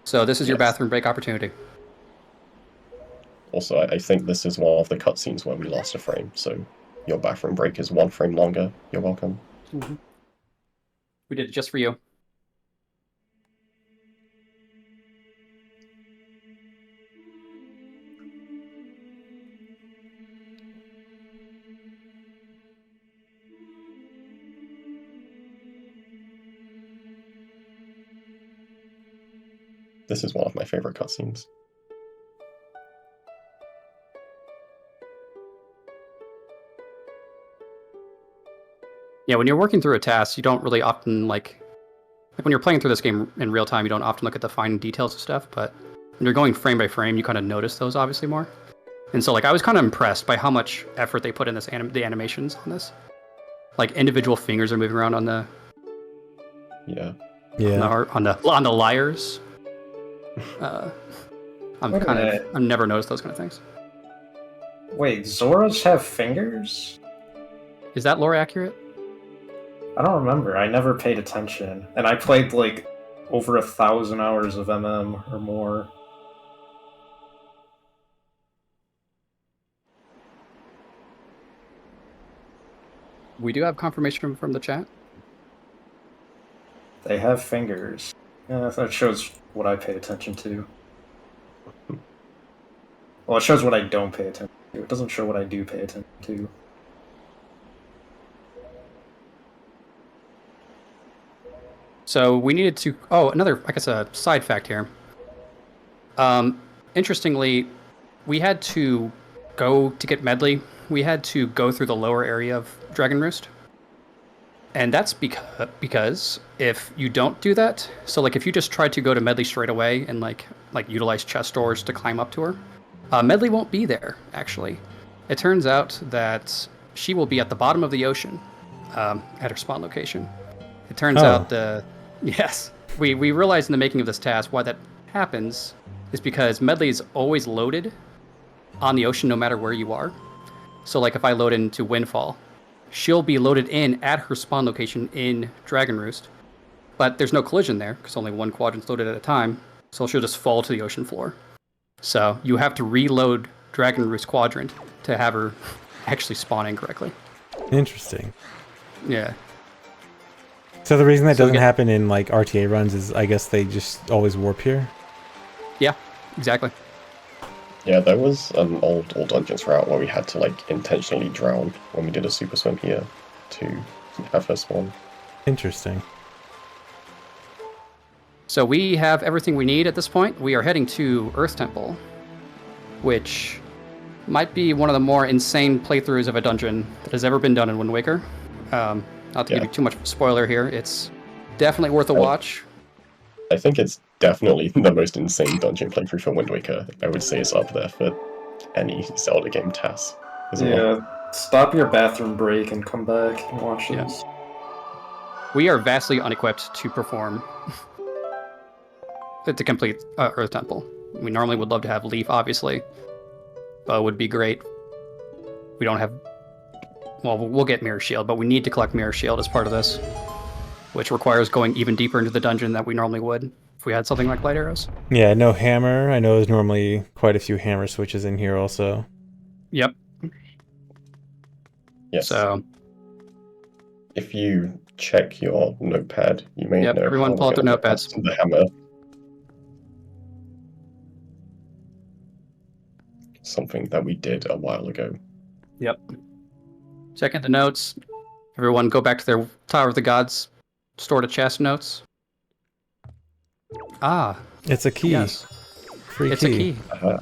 So this is your bathroom break opportunity. Also, I think this is one of the cutscenes where we lost a frame, so your bathroom break is 1 frame longer. You're welcome. Mm-hmm. We did it just for you. This is one of my favorite cutscenes. Yeah, when you're working through a task, you don't really often Like when you're playing through this game in real time, you don't often look at the fine details of stuff, but when you're going frame by frame, you kind of notice those obviously more. And so like I was kind of impressed by how much effort they put in this the animations on this. Like individual fingers are moving around on the on the lyres. I've never noticed those kind of things. Wait, Zoras have fingers? Is that lore accurate? I don't remember. I never paid attention. And I played like over 1,000 hours of MM or more. We do have confirmation from the chat. They have fingers. Yeah, that shows what I pay attention to. Well, it shows what I don't pay attention to. It doesn't show what I do pay attention to. So we needed to... Oh, another, I guess, a side fact here. Interestingly, we had to go to get Medley. We had to go through the lower area of Dragon Roost. And that's because if you don't do that, so like if you just try to go to Medley straight away and like utilize chest doors to climb up to her, Medley won't be there, actually. It turns out that she will be at the bottom of the ocean at her spawn location. It turns out yes, we realized in the making of this task why that happens is because Medley is always loaded on the ocean no matter where you are. So like if I load into Windfall, she'll be loaded in at her spawn location in Dragon Roost, but there's no collision there because only one quadrant's loaded at a time, so she'll just fall to the ocean floor. So you have to reload Dragon Roost quadrant to have her actually spawn in correctly. Interesting. Yeah. So the reason that doesn't happen in like RTA runs is I guess they just always warp here? Yeah, exactly. Yeah, there was an old Dungeons route where we had to like intentionally drown when we did a super swim here to have her spawn. Interesting. So we have everything we need at this point. We are heading to Earth Temple, which might be one of the more insane playthroughs of a dungeon that has ever been done in Wind Waker. Not to give you too much of a spoiler here, it's definitely worth a watch. I think it's definitely the most insane dungeon playthrough for Wind Waker. I would say it's up there for any Zelda game task as well. Stop your bathroom break and come back and watch this. We are vastly unequipped to perform, to complete Earth Temple. We normally would love to have Leaf, obviously, but it would be great. We don't have... Well, we'll get Mirror Shield, but we need to collect Mirror Shield as part of this, which requires going even deeper into the dungeon than we normally would if we had something like Light Arrows. Yeah, no hammer. I know there's normally quite a few hammer switches in here also. Yep. Yes. So, if you check your notepad, you may know everyone pull out their notepads. The hammer. Something that we did a while ago. Yep. Check the notes. Everyone go back to their Tower of the Gods stored a chest notes. Ah. It's a key. Yes. Free key. A key.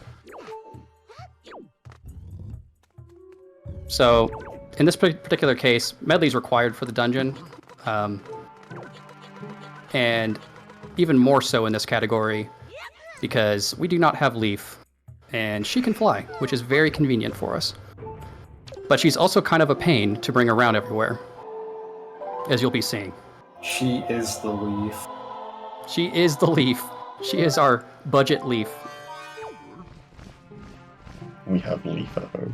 So, in this particular case, Medley's required for the dungeon. And even more so in this category because we do not have Leaf. And she can fly, which is very convenient for us. But she's also kind of a pain to bring around everywhere, as you'll be seeing. She is the Leaf. She is the Leaf. She is our budget Leaf. We have Leaf at home.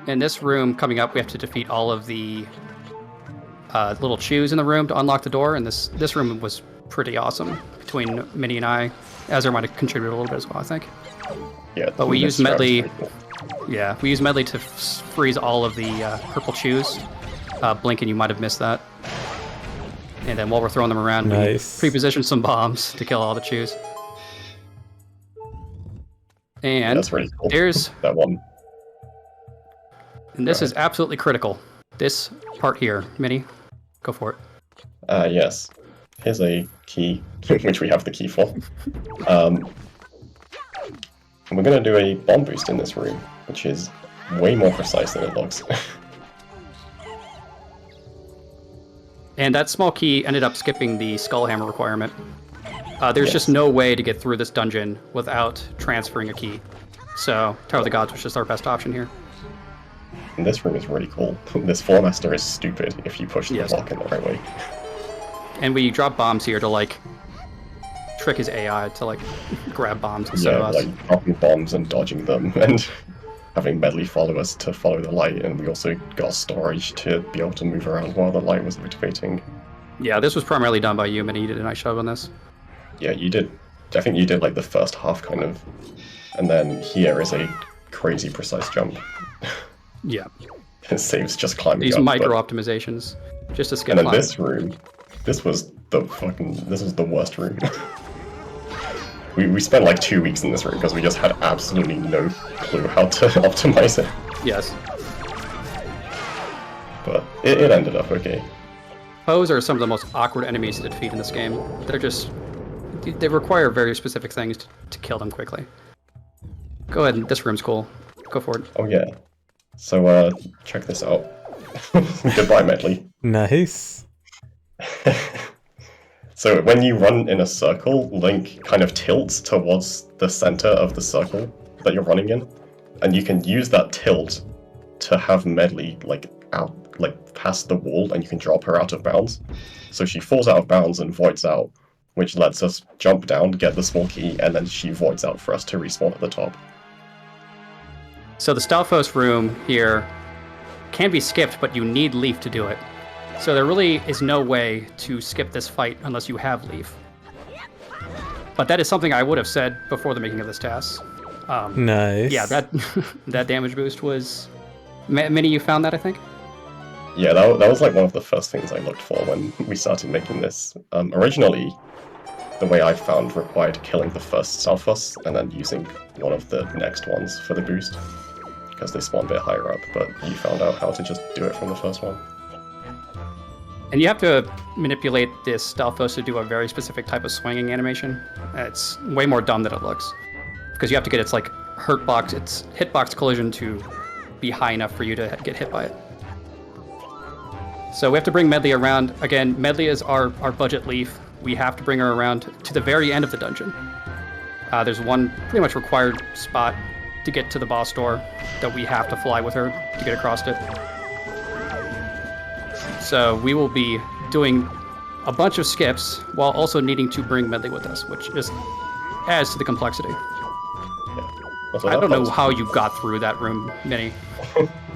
In this room coming up, we have to defeat all of the little chews in the room to unlock the door, and this room was pretty awesome between Minnie and I. Ezra might have contributed a little bit as well, I think. Yeah, but we used Medley. Cool. Yeah, we used Medley to freeze all of the purple chews. Blink, and you might have missed that. And then while we're throwing them around, we pre-positioned some bombs to kill all the chews. And that's really cool. There's that one. And this is absolutely critical. This part here, Minnie, go for it. Yes. Here's a key, which we have the key for. We're going to do a bomb boost in this room, which is way more precise than it looks. And that small key ended up skipping the skull hammer requirement. There's Yes. just no way to get through this dungeon without transferring a key. So Tower of the Gods was just our best option here. And this room is really cool. This Floor Master is stupid if you push the Yes. block in the right way. And we drop bombs here to like trick his AI to like grab bombs instead Yeah, of us. like dropping bombs and dodging them, and having Medley follow us to follow the light, and we also got storage to be able to move around while the light was activating. Yeah, this was primarily done by you, and you did a nice job on this. Yeah, you did. I think you did like the first half kind of, and then here is a crazy precise jump. Yeah. It saves just climbing These up. micro but- optimizations just to skip And then climbing. this room, this was the worst room. we spent like 2 weeks in this room because we just had absolutely no clue how to optimize it. Yes. But it ended up okay. Foes are some of the most awkward enemies to defeat in this game. They're just... They require very specific things to kill them quickly. Go ahead, this room's cool. Go for it. Oh yeah. So check this out. Goodbye, Medley. Nice. So when you run in a circle, Link kind of tilts towards the center of the circle that you're running in, and you can use that tilt to have Medley like past the wall, and you can drop her out of bounds. So she falls out of bounds and voids out, which lets us jump down, get the small key, and then she voids out for us to respawn at the top. So the Stalfos room here can be skipped, but you need Leaf to do it. So there really is no way to skip this fight unless you have Leaf. But that is something I would have said before the making of this task. Nice. Yeah, that that damage boost was... Many of you found that, I think? Yeah, that was like one of the first things I looked for when we started making this. Originally, the way I found required killing the first Stalfos and then using one of the next ones for the boost, because they spawn a bit higher up, but you found out how to just do it from the first one. And you have to manipulate this Stalfos to do a very specific type of swinging animation. It's way more dumb than it looks. Because you have to get its like its hitbox collision to be high enough for you to get hit by it. So we have to bring Medley around. Again, Medley is our budget Leaf. We have to bring her around to the very end of the dungeon. There's one pretty much required spot to get to the boss door that we have to fly with her to get across it. So we will be doing a bunch of skips while also needing to bring Medley with us, which just adds to the complexity. Also, I that don't know part's- how you got through that room, Minnie,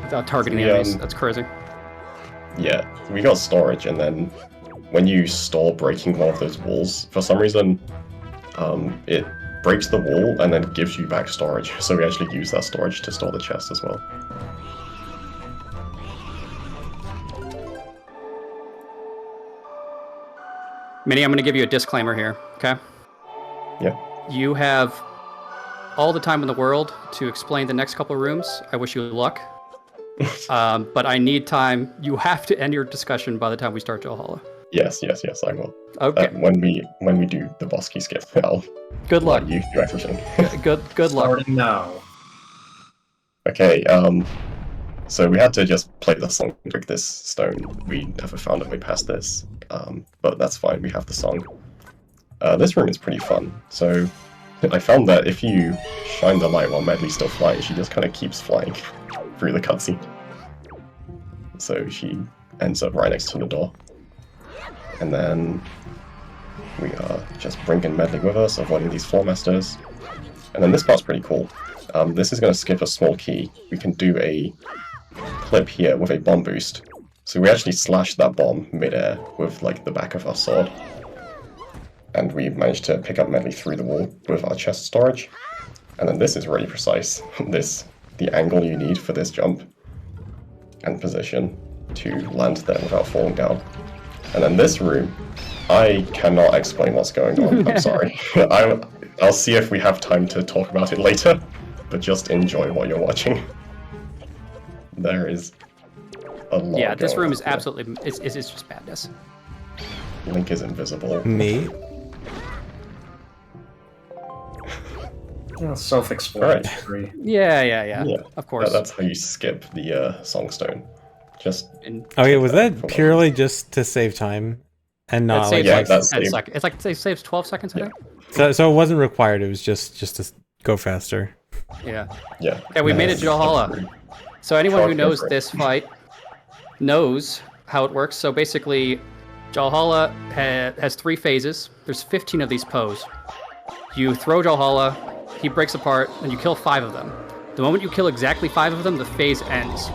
without targeting Yeah, enemies. That's crazy. Yeah, we got storage, and then when you stall breaking one of those walls, for some reason, it breaks the wall and then gives you back storage. So we actually use that storage to store the chest as well. Minnie, I'm going to give you a disclaimer here, okay? Yeah. You have all the time in the world to explain the next couple of rooms. I wish you luck. But I need time. You have to end your discussion by the time we start Valhalla. Yes, I will. Okay. When we do the boss key skip, I'll Good luck. let you do everything. Good luck. Starting now. Okay, so we had to just play the song to break this stone. We never found a way past this, but that's fine, we have the song. This room is pretty fun. So I found that if you shine the light while Medley's still flying, she just kind of keeps flying through the cutscene. So she ends up right next to the door. And then we are just bringing Medley with us, avoiding these floor masters. And then this part's pretty cool. This is going to skip a small key. We can do a clip here with a bomb boost. So we actually slashed that bomb mid-air with like the back of our sword. And we managed to pick up Medley through the wall with our chest storage. And then this is really precise. The angle you need for this jump and position to land there without falling down. And then this room, I cannot explain what's going on. I'm sorry. I'll see if we have time to talk about it later, but just enjoy what you're watching. There is a lot. Yeah, this going room on is here. absolutely... It's just madness. Link is invisible. Me? Self-explanatory. Yeah. Yeah, Of course. that's how you skip the Songstone. Just And Okay, was that for no purely just to save time and that not like saves yeah, like that's 10 saved. seconds. It's like it saves 12 seconds, I think. so it wasn't required. It was just to go faster. Yeah. Yeah. Okay, we made it Nice. Valhalla. So anyone who Go knows for it. this fight knows how it works. So basically, Valhalla has 3 phases. There's 15 of these pose. You throw Valhalla, he breaks apart, and you kill 5 of them. The moment you kill exactly 5 of them, the phase ends.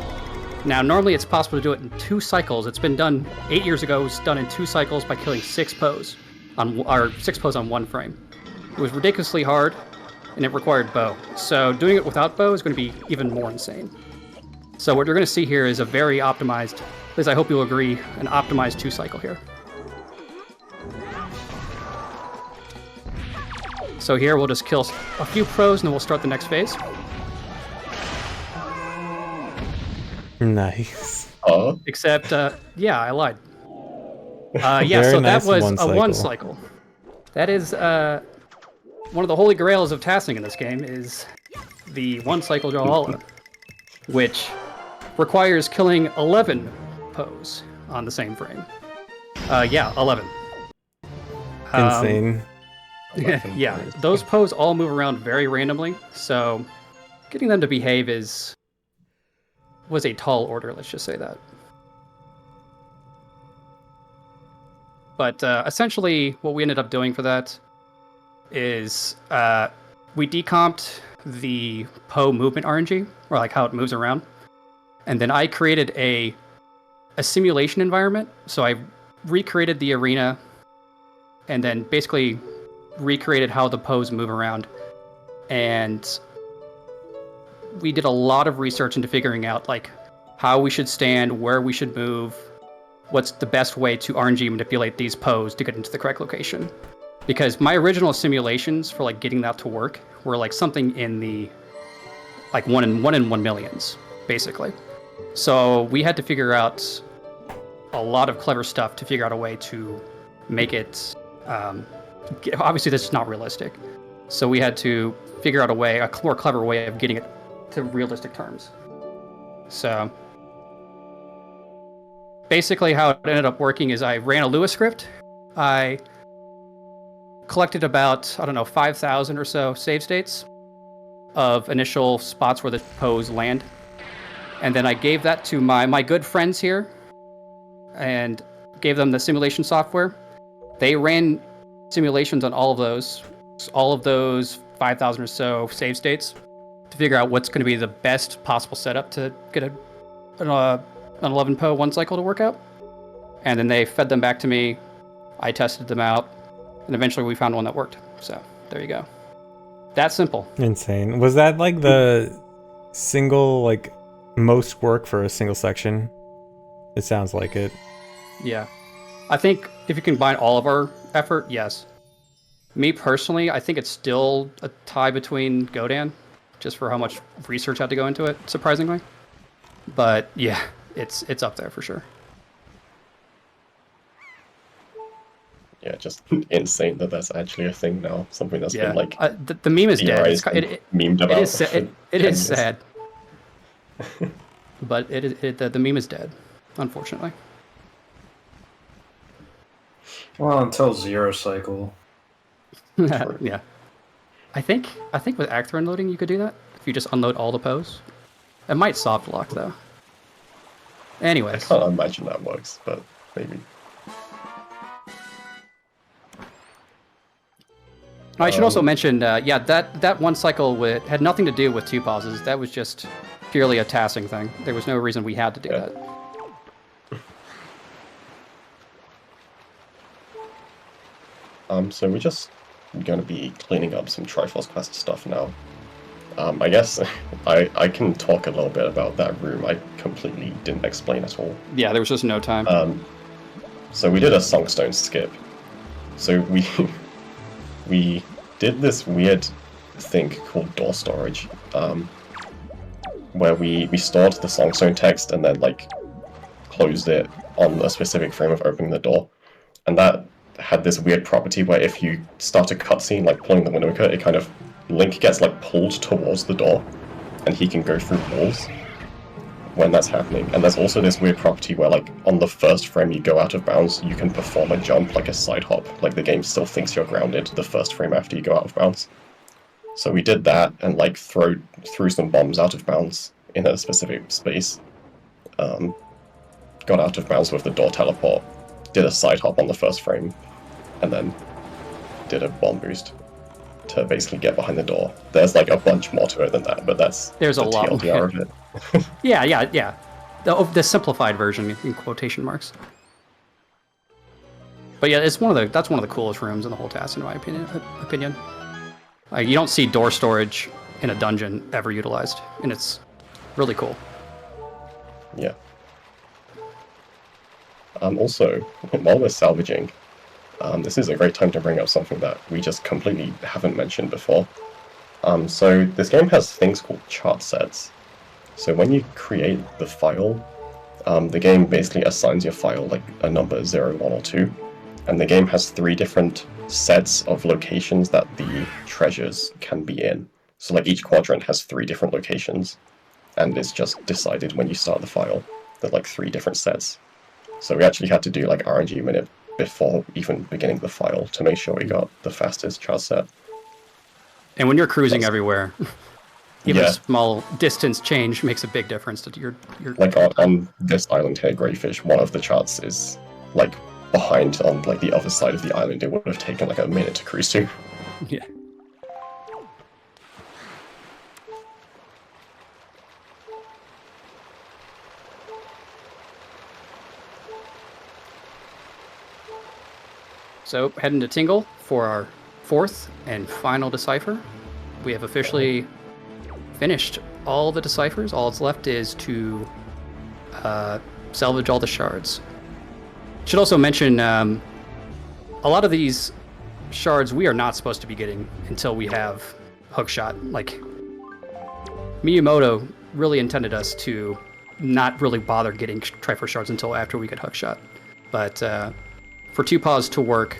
Now, normally it's possible to do it in 2 cycles. It's been done 8 years ago. It was done in 2 cycles by killing 6 pose or 6 pose on 1 frame. It was ridiculously hard, and it required bow. So doing it without bow is going to be even more insane. So what you're going to see here is a very optimized, at least I hope you'll agree, an optimized 2 cycle here. So here we'll just kill a few pros and then we'll start the next phase. Nice. Except, yeah, I lied. Yeah, Very so nice that was one a 1 cycle. cycle. That is one of the holy grails of tasking in this game is the 1 cycle Valhalla, which requires killing 11 pose on the same frame. Yeah, 11. Insane. Yeah, those pose all move around very randomly, so getting them to behave was a tall order, let's just say that. But essentially, what we ended up doing for that is we decomped the Poe movement RNG, or like how it moves around, and then I created a simulation environment. So I recreated the arena, and then basically recreated how the Poes move around, and we did a lot of research into figuring out like how we should stand, where we should move, what's the best way to RNG manipulate these Poes to get into the correct location. Because my original simulations for like getting that to work were like something in the like 1 in 1 millions, basically. So we had to figure out a lot of clever stuff to figure out a way to make it. Obviously, this is not realistic. So we had to figure out a more clever way of getting it to realistic terms. So basically how it ended up working is I ran a Lua script. I collected about, 5,000 or so save states of initial spots where the Poes land. And then I gave that to my good friends here and gave them the simulation software. They ran simulations on all of those 5,000 or so save states to figure out what's going to be the best possible setup to get an 11 Poe 1 cycle to work out. And then they fed them back to me. I tested them out, and eventually we found one that worked. So there you go. That simple. Insane. Was that like the single like most work for a single section? It sounds like it. Yeah. I think if you combine all of our effort, yes. Me personally, I think it's still a tie between Godan, just for how much research had to go into it, surprisingly. But yeah, it's up there for sure. Yeah, just insane that that's actually a thing now. Something that's been like the meme is dead. Memed about. It is sad. But the meme is dead, unfortunately. Well, until 0 cycle. Yeah. I think with Act 3 unloading you could do that. If you just unload all the Poes. It might soft lock though. I Anyways. can't imagine that works, but maybe. I should also mention, that 1 cycle had nothing to do with 2 pauses. That was just purely a tasking thing. There was no reason we had to do that. So we're just going to be cleaning up some Triforce Quest stuff now. I guess I can talk a little bit about that room. I completely didn't explain at all. Yeah, there was just no time. So we did a Songstone skip. So we did this weird thing called door storage, where we stored the Songstone text and then like closed it on a specific frame of opening the door, and that had this weird property where if you start a cutscene like pulling the Wind Waker, it kind of Link gets like pulled towards the door, and he can go through walls when that's happening. And there's also this weird property where like on the first frame you go out of bounds, you can perform a jump like a side hop. Like the game still thinks you're grounded the first frame after you go out of bounds. So we did that and like threw some bombs out of bounds in a specific space. Got out of bounds with the door teleport, did a side hop on the first frame, and then did a bomb boost to basically get behind the door. There's like a bunch more to it than that, but there's a lot TLDR more. of it. Yeah. The simplified version in quotation marks. But yeah, that's one of the coolest rooms in the whole task, in my opinion. You don't see door storage in a dungeon ever utilized, and it's really cool. Yeah. Also, while we're salvaging, this is a great time to bring up something that we just completely haven't mentioned before. So this game has things called chart sets. So when you create the file, the game basically assigns your file like a number 0, 1, or 2, and the game has 3 different sets of locations that the treasures can be in. So like each quadrant has 3 different locations, and it's just decided when you start the file. There are like 3 different sets. So we actually had to do like RNG minute before even beginning the file to make sure we got the fastest chart set. And when you're cruising everywhere, even Yeah. a small distance change makes a big difference to your Like on this island here, Greyfish, one of the charts is like behind on like the other side of the island. It would have taken like a minute to cruise to. Yeah. So, heading to Tingle for our 4th and final decipher. We have officially finished all the deciphers. All that's left is to salvage all the shards. Should also mention a lot of these shards we are not supposed to be getting until we have hookshot. Like, Miyamoto really intended us to not really bother getting Triforce shards until after we get hookshot. But for 2paws to work,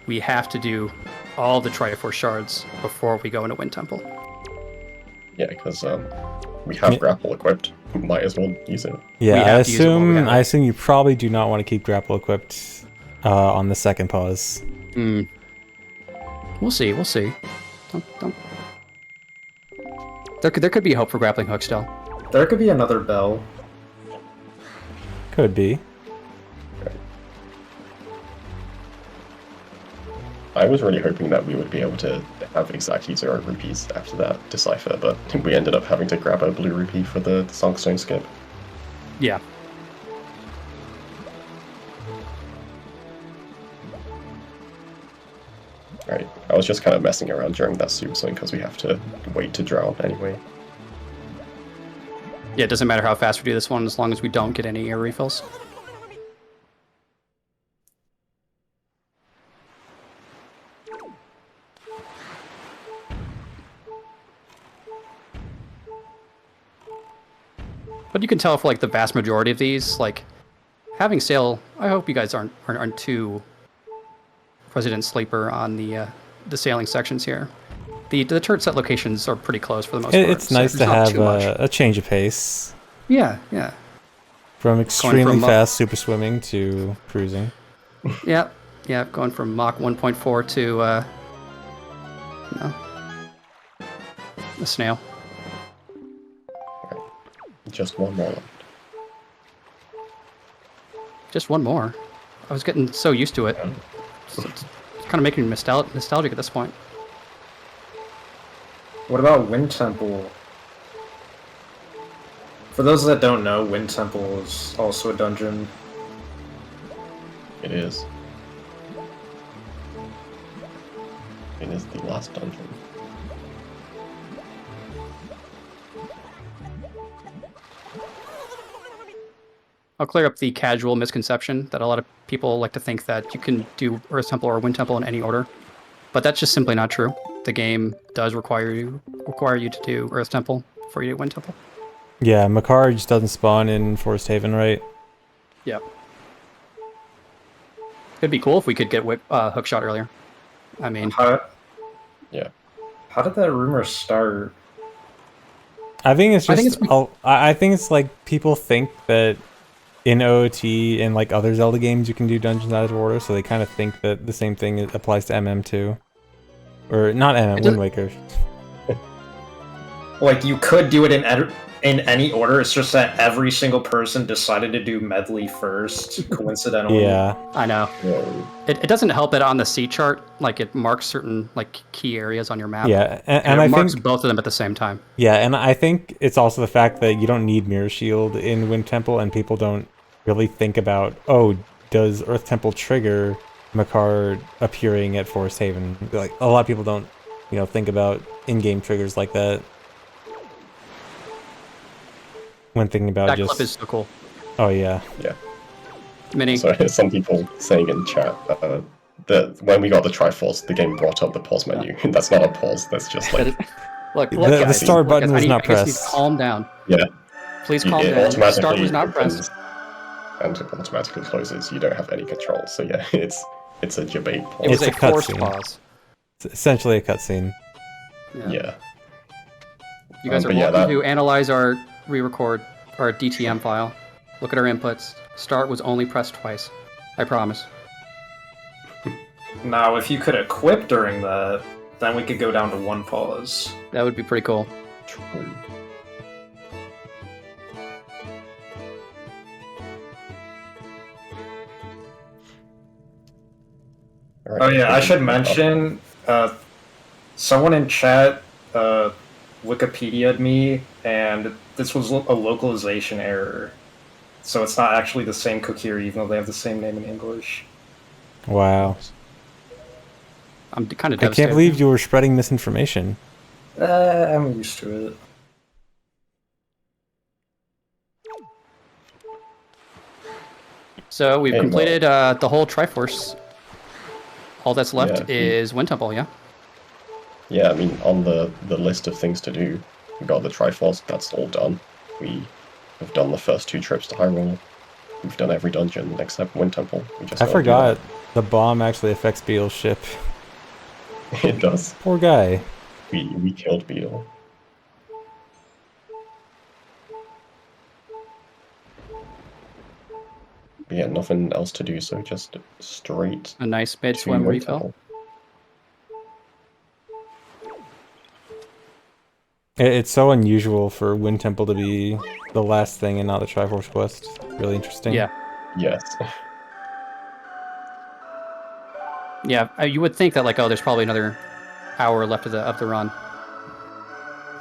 we have to do all the Triforce shards before we go into Wind Temple. Yeah, because we have grapple equipped. Might as well use it. Yeah, I assume you probably do not want to keep grapple equipped on the second pause. We'll see. Don't. There could be hope for grappling hook still. There could be another bell. Could be. I was really hoping that we would be able to have exactly 0 rupees after that decipher, but we ended up having to grab a blue rupee for the Songstone skip. Yeah. Right, I was just kind of messing around during that super swing because we have to wait to drown anyway. Yeah, it doesn't matter how fast we do this one as long as we don't get any air refills. But you can tell for like the vast majority of these, like having sail. I hope you guys aren't too Resident Sleeper on the sailing sections here. The turret set locations are pretty close for the most part. It's nice to have a change of pace. Yeah. From extremely fast super swimming to cruising. Yeah, going from Mach 1.4 to a snail. Just one more left. Just one more. I was getting so used to it. It's kind of making me nostalgic at this point. What about Wind Temple? For those that don't know, Wind Temple is also a dungeon. It is. It is the last dungeon. I'll clear up the casual misconception that a lot of people like to think that you can do Earth Temple or Wind Temple in any order, but that's just simply not true. The game does require you to do Earth Temple before you do Wind Temple. Yeah, Makar just doesn't spawn in Forest Haven, right? Yep. It'd be cool if we could get hookshot earlier. I mean, Yeah. How did that rumor start? I think it's I just. think it's- I think it's like people think that in OOT and like other Zelda games you can do dungeons out of order, so they kind of think that the same thing applies to MM too, or not MM, Wind Waker. Like, you could do it in any order, it's just that every single person decided to do medley first, coincidentally. Yeah. I know. It doesn't help that on the C chart, like it marks certain like key areas on your map. Yeah, and I it marks think both of them at the same time. yeah, and I think it's also the fact that you don't need Mirror Shield in Wind Temple, and people don't really think about, oh, does Earth Temple trigger Makar appearing at Forest Haven? Like a lot of people don't, think about in-game triggers like that when thinking about That just. clip is so cool. Oh yeah. Yeah. Mini. So some people saying in chat that when we got the Triforce, the game brought up the pause menu. That's not a pause. That's just like Look, The guys, start button was I not guys need to pressed. calm down. yeah. Please calm it down. automatically Start was not opens pressed. and it automatically closes. You don't have any control. So yeah, it's a debate pause. It was It's a a forced cutscene. pause. It's essentially a cutscene. Yeah. You guys are but yeah, welcome that- to analyze our re-record, our DTM file. Look at our inputs. Start was only pressed twice. I promise. Now, if you could equip during that, then we could go down to one pause. That would be pretty cool. True. Alright, Oh yeah, I should up. mention, someone in chat Wikipedia'd me, and this was a localization error. So it's not actually the same Kokiri, even though they have the same name in English. Wow. I'm kind of I devastated. can't believe you were spreading misinformation. I'm used to it. So we've Hey, completed the whole Triforce. All that's left Yeah. is Wind Temple, yeah? Yeah, I mean, on the list of things to do, we got the Triforce, that's all done. We have done the first 2 trips to Hyrule. We've done every dungeon except Wind Temple. We just I gotta do forgot the bomb actually affects Beetle's ship. that. It does. Poor guy. We killed Beetle. But yeah, nothing else to do, so just straight A nice mid to swim Wind refill. Temple. It's so unusual for Wind Temple to be the last thing and not the Triforce quest. Really interesting. Yeah. Yes. Yeah, you would think that like, oh, there's probably another hour left of the run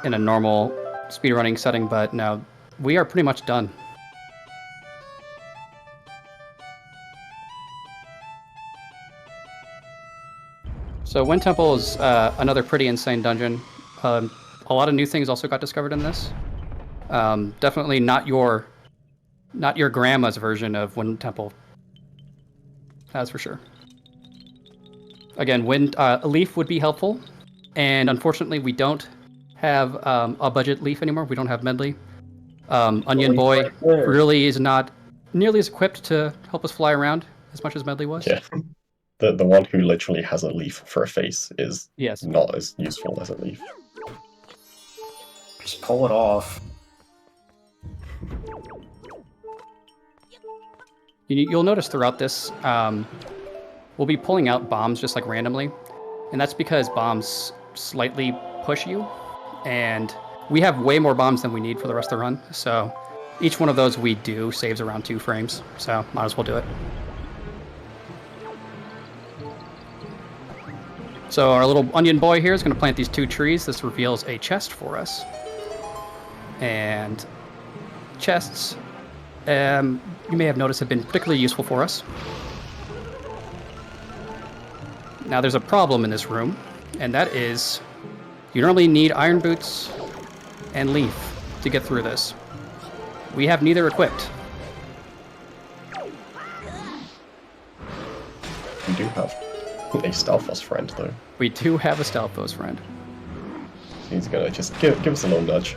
in a normal speedrunning setting, but no, we are pretty much done. So Wind Temple is another pretty insane dungeon. A lot of new things also got discovered in this. Definitely not your grandma's version of Wind Temple. That's for sure. Again, a leaf would be helpful, and unfortunately, we don't have a budget leaf anymore. We don't have medley. Onion leaf Boy right there. really is not nearly as equipped to help us fly around as much as medley was. Yeah. The one who literally has a leaf for a face is Yes. not as useful as a leaf. Just pull it off. You'll notice throughout this, we'll be pulling out bombs just like randomly, and that's because bombs slightly push you, and we have way more bombs than we need for the rest of the run, so each one of those we do saves around 2 frames, so might as well do it. So our little onion boy here is going to plant these 2 trees. This reveals a chest for us, and chests, you may have noticed, have been particularly useful for us. Now there's a problem in this room, and that is you normally need iron boots and leaf to get through this. We have neither equipped. We do have a Stalfos friend, though. We do have a Stalfos friend. He's gonna just give us a little nudge.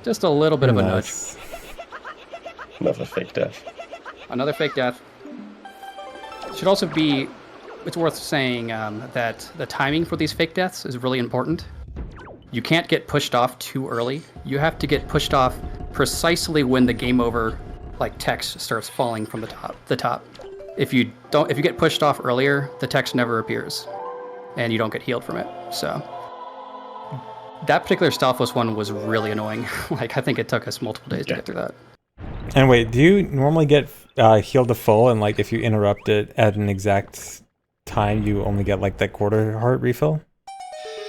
Just a little bit of a nudge. Nice. Another fake death. Another fake death. Should also be, it's worth saying that the timing for these fake deaths is really important. you can't get pushed off too early. You have to get pushed off precisely when the game over like text starts falling from the top. If you get pushed off earlier, the text never appears, and you don't get healed from it. So that particular Stalfos one was really annoying. Like I think it took us multiple days to get through that. And wait, do you normally get healed to full, and like if you interrupt it at an exact time, you only get like that quarter heart refill?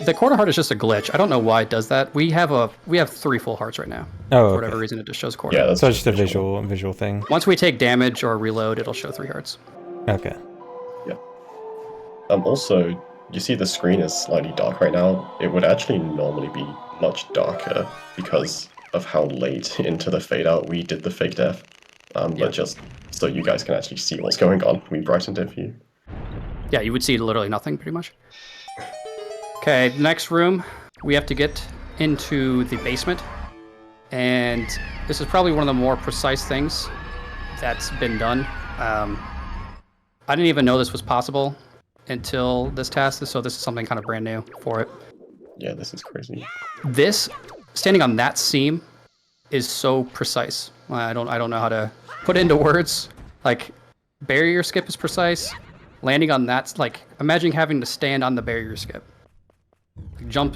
The quarter heart is just a glitch. I don't know why it does that. We have 3 full hearts right now. Oh, for whatever reason, it just shows quarter. Yeah, that's so it's just a visual thing. Once we take damage or reload, it'll show 3 hearts. Okay. Yeah. Also, you see the screen is slightly dark right now. It would actually normally be much darker because of how late into the fade out we did the fake death. But just so you guys can actually see what's going on, we brightened it for you. Yeah, you would see literally nothing pretty much. Okay, next room, we have to get into the basement. And this is probably one of the more precise things that's been done. I didn't even know this was possible until this task, so this is something kind of brand new for it. Yeah, this is crazy. This, standing on that seam, is so precise. I don't know how to put it into words. Like, barrier skip is precise. Landing on that, like, imagine having to stand on the barrier skip. Like jump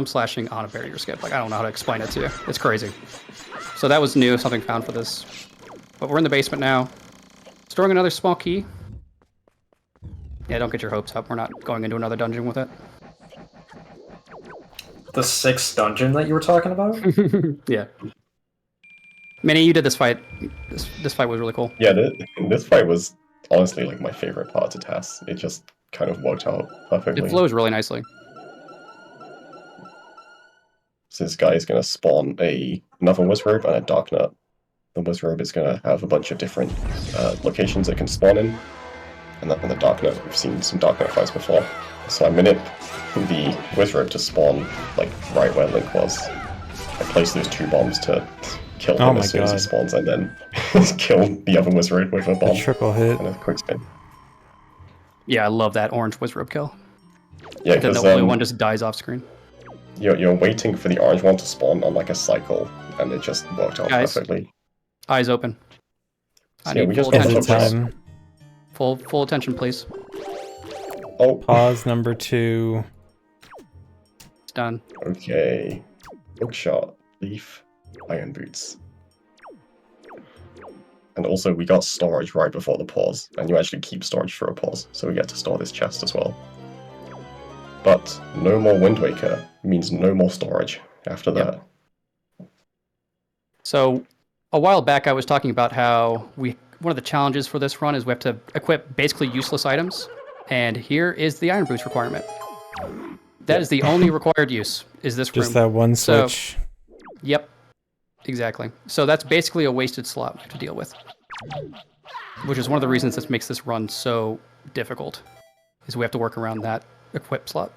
slashing on a barrier skip. Like, I don't know how to explain it to you. It's crazy. So that was new, something found for this. But we're in the basement now. Storing another small key. Yeah, don't get your hopes up. We're not going into another dungeon with it. The 6th dungeon that you were talking about? Yeah. Manny, you did this fight. This fight was really cool. Yeah, this fight was honestly like my favorite part of the task. It just kind of worked out perfectly. It flows really nicely. So this guy is going to spawn another Wizrobe and a Dark Nut. The Wizrobe is going to have a bunch of different locations it can spawn in. And the Dark Nut, we've seen some Dark Nut fights before. So I manip the Wizrobe to spawn like right where Link was. I place those 2 bombs to kill him as soon as he spawns, and then kill the other Wizrobe with a bomb. A triple hit. And a quick spin. Yeah, I love that orange Wizrobe kill. Yeah, then because the only one just dies off screen. You're waiting for the orange one to spawn on like a cycle, and it just worked out perfectly. Eyes open. So I yeah, need we full just attention, please. Full attention, please. Oh. Pause number 2. It's done. Okay. Hookshot, Leaf, Iron Boots. And also we got storage right before the pause, and you actually keep storage for a pause, so we get to store this chest as well. But no more Wind Waker means no more storage after that. So a while back I was talking about how one of the challenges for this run is we have to equip basically useless items, and here is the Iron Boots requirement. That is the only required use, is this room. Just that one switch. So, yep, exactly. So that's basically a wasted slot we have to deal with, which is one of the reasons this makes this run so difficult, is we have to work around that equip slot.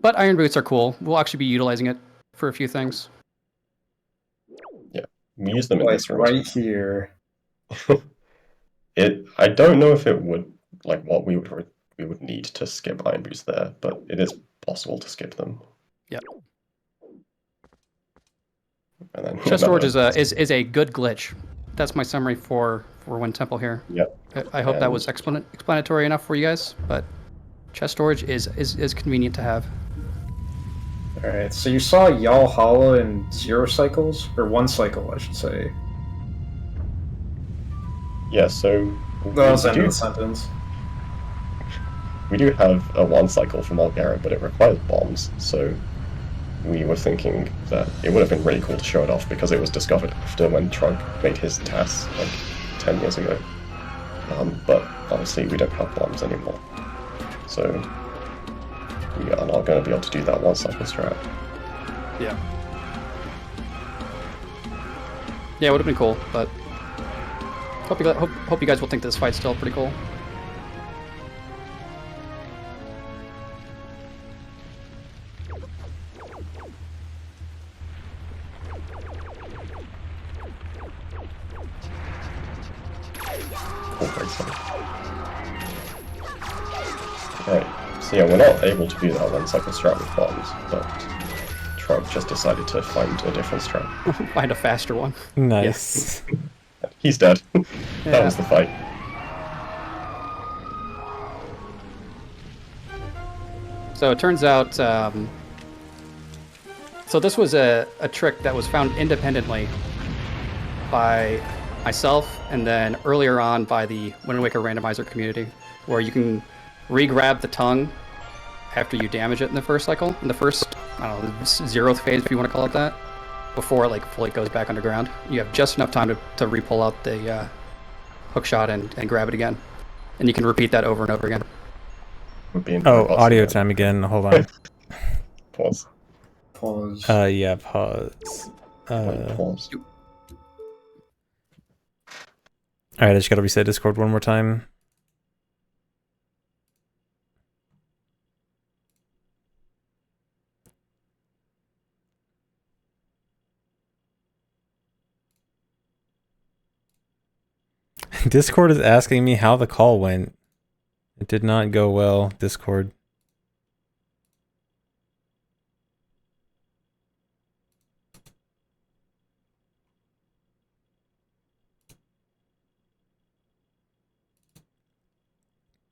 But Iron Boots are cool. We'll actually be utilizing it for a few things. Yeah, we use them in this room. Right here. I don't know if it would, like, what we would need to skip Iron Boots there, but it is possible to skip them. Yeah. And then Chest storage is a good glitch. That's my summary for Wind Temple here. Yep. I hope that was explanatory enough for you guys, but chest storage is convenient to have. Alright, so you saw Yalhalla in 0 cycles? Or 1 cycle, I should say. Yeah, so... That was the end of the sentence. We do have a 1 cycle from Algara, but it requires bombs, so we were thinking that it would have been really cool to show it off because it was discovered after when Trunk made his task like 10 years ago. But obviously we don't have bombs anymore. So we are not going to be able to do that 1 cycle strat. Yeah. Yeah, it would have been cool, but hope you guys will think this fight's still pretty cool. Alright, so So yeah, we're not able to do that one cycle strat with bombs, but Trog just decided to find a different strat. Find a faster one. Nice. He's dead. That Yeah. was the fight. So it turns out, so this was a trick that was found independently by myself and then earlier on by the Wind Waker randomizer community, where you can re-grab the tongue after you damage it in the first cycle, in the first, I don't know, the 0th phase if you want to call it that, before it like fully goes back underground. You have just enough time to re-pull out the hook shot and grab it again. And you can repeat that over and over again. Oh, audio time again. Hold on. Pause. Pause. Yeah, pause. Pause. Alright, I just gotta reset Discord one more time. Discord is asking me how the call went. It did not go well, Discord.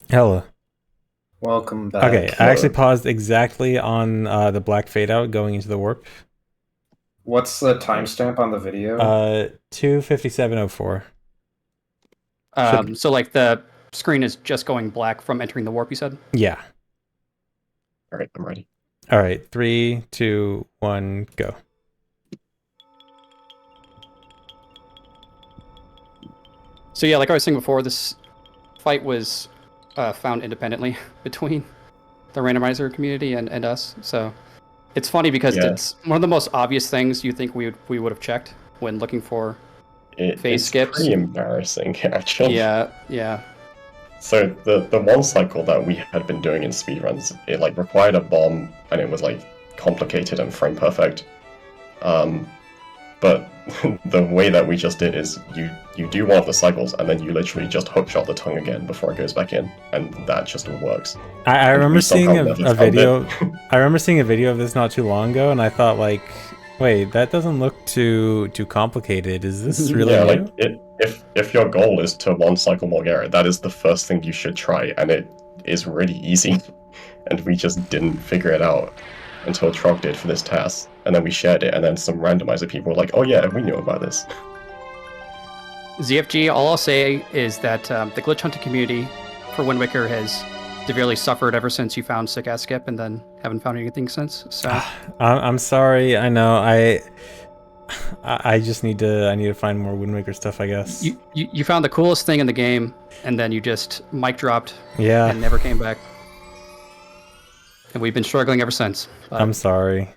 Hella. Welcome back. Okay, I actually paused exactly on the black fade out going into the warp. What's the timestamp on the video? 2:57:04. So like the screen is just going black from entering the warp, you said? Yeah. Alright, I'm ready. Alright, 3, 2, 1, go. So yeah, like I was saying before, this fight was found independently between the randomizer community and us. So it's funny because it's one of the most obvious things you think we would have checked when looking for phase skips. It's pretty embarrassing, actually. Yeah. So the one cycle that we had been doing in speedruns, it like required a bomb and it was like complicated and frame perfect. But the way that we just did is you do one of the cycles and then you literally just hookshot the tongue again before it goes back in, and that just works. I remember seeing a video. I remember seeing a video of this not too long ago, and I thought like, wait, that doesn't look too complicated. Is this really new? Like if your goal is to one cycle Morgera, that is the first thing you should try, and it is really easy. And we just didn't figure it out until Trog did for this task, and then we shared it, and then some randomizer people were like, oh yeah, we knew about this. ZFG, all I'll say is that the glitch hunting community for Wind Waker has severely suffered ever since you found Sick Ass Skip and then haven't found anything since. So I'm sorry. I know. I just need to find more Wind Waker stuff, I guess. You found the coolest thing in the game, and then you just mic dropped. Yeah. And never came back. And we've been struggling ever since. But I'm sorry.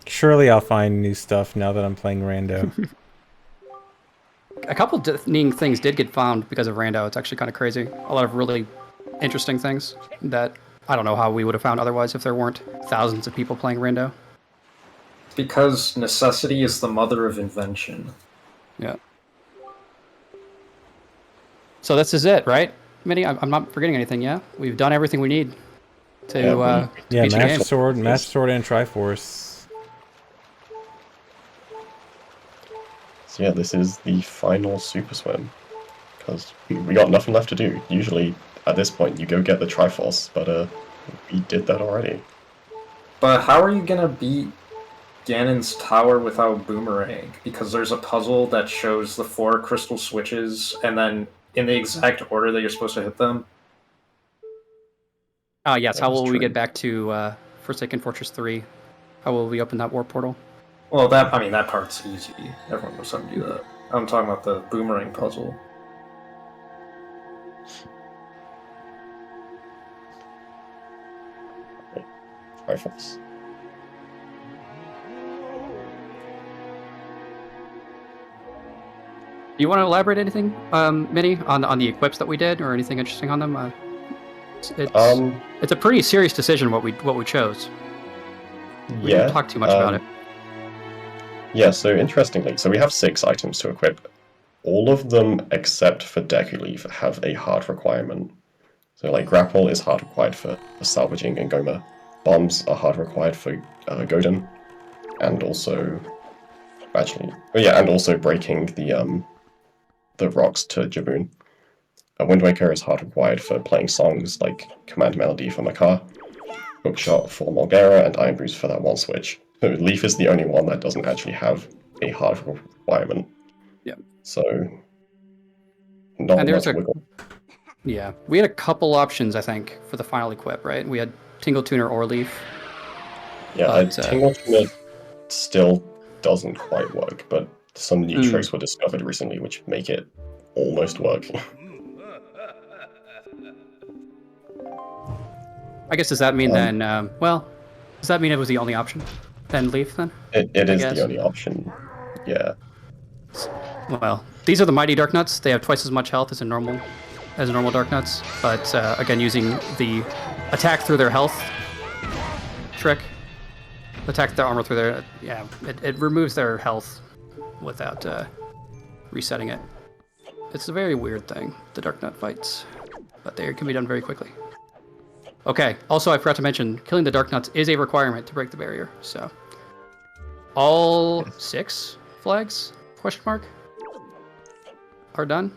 Surely I'll find new stuff now that I'm playing Rando. A couple neat things did get found because of Rando. It's actually kind of crazy. A lot of really interesting things that I don't know how we would have found otherwise if there weren't thousands of people playing Rando. Because necessity is the mother of invention. Yeah. So this is it, right? Minnie, I'm not forgetting anything, yeah? We've done everything we need to beat the game. Master Sword, and Triforce. So yeah, this is the final Super Swim, because we got nothing left to do. Usually, at this point, you go get the Triforce, but we did that already. But how are you gonna beat Ganon's tower without Boomerang? Because there's a puzzle that shows the 4 crystal switches, and then in the exact order that you're supposed to hit them. Yes, how will we get back to Forsaken Fortress 3? How will we open that warp portal? Well, that part's easy. Everyone knows how to do that. I'm talking about the Boomerang puzzle. Rifles. Do you want to elaborate anything, Minnie, on the equips that we did, or anything interesting on them? It's a pretty serious decision what we chose. We didn't talk too much about it. Yeah, so interestingly, so we have 6 items to equip. All of them, except for Deku Leaf, have a hard requirement. So like grapple is hard required for salvaging and Goma. Bombs are hard required for Godin, and also and also breaking the rocks to Jaboon. Wind Waker is hard required for playing songs like Command Melody for Makar, Hookshot for Morgera, and Iron Boost for that one switch. So Leaf is the only one that doesn't actually have a hard requirement. Yeah. So not And much there's wiggle. Yeah, we had a couple options, I think, for the final equip, right? We had Tingle Tuner or Leaf. Yeah, But, Tingle Tuner still doesn't quite work, but some new tricks were discovered recently which make it almost work. I guess, does that mean then, does that mean it was the only option? Then Leaf, then? It is guess. the only option, yeah. Well, these are the Mighty Dark Nuts. They have twice as much health as a normal Dark Nuts, but again, using the attack through their health trick, attack their armor through their, it removes their health without resetting it. It's a very weird thing, the Dark Nut fights, but they can be done very quickly. Okay, also I forgot to mention, killing the Dark Nuts is a requirement to break the barrier, so all 6 flags, question mark, are done?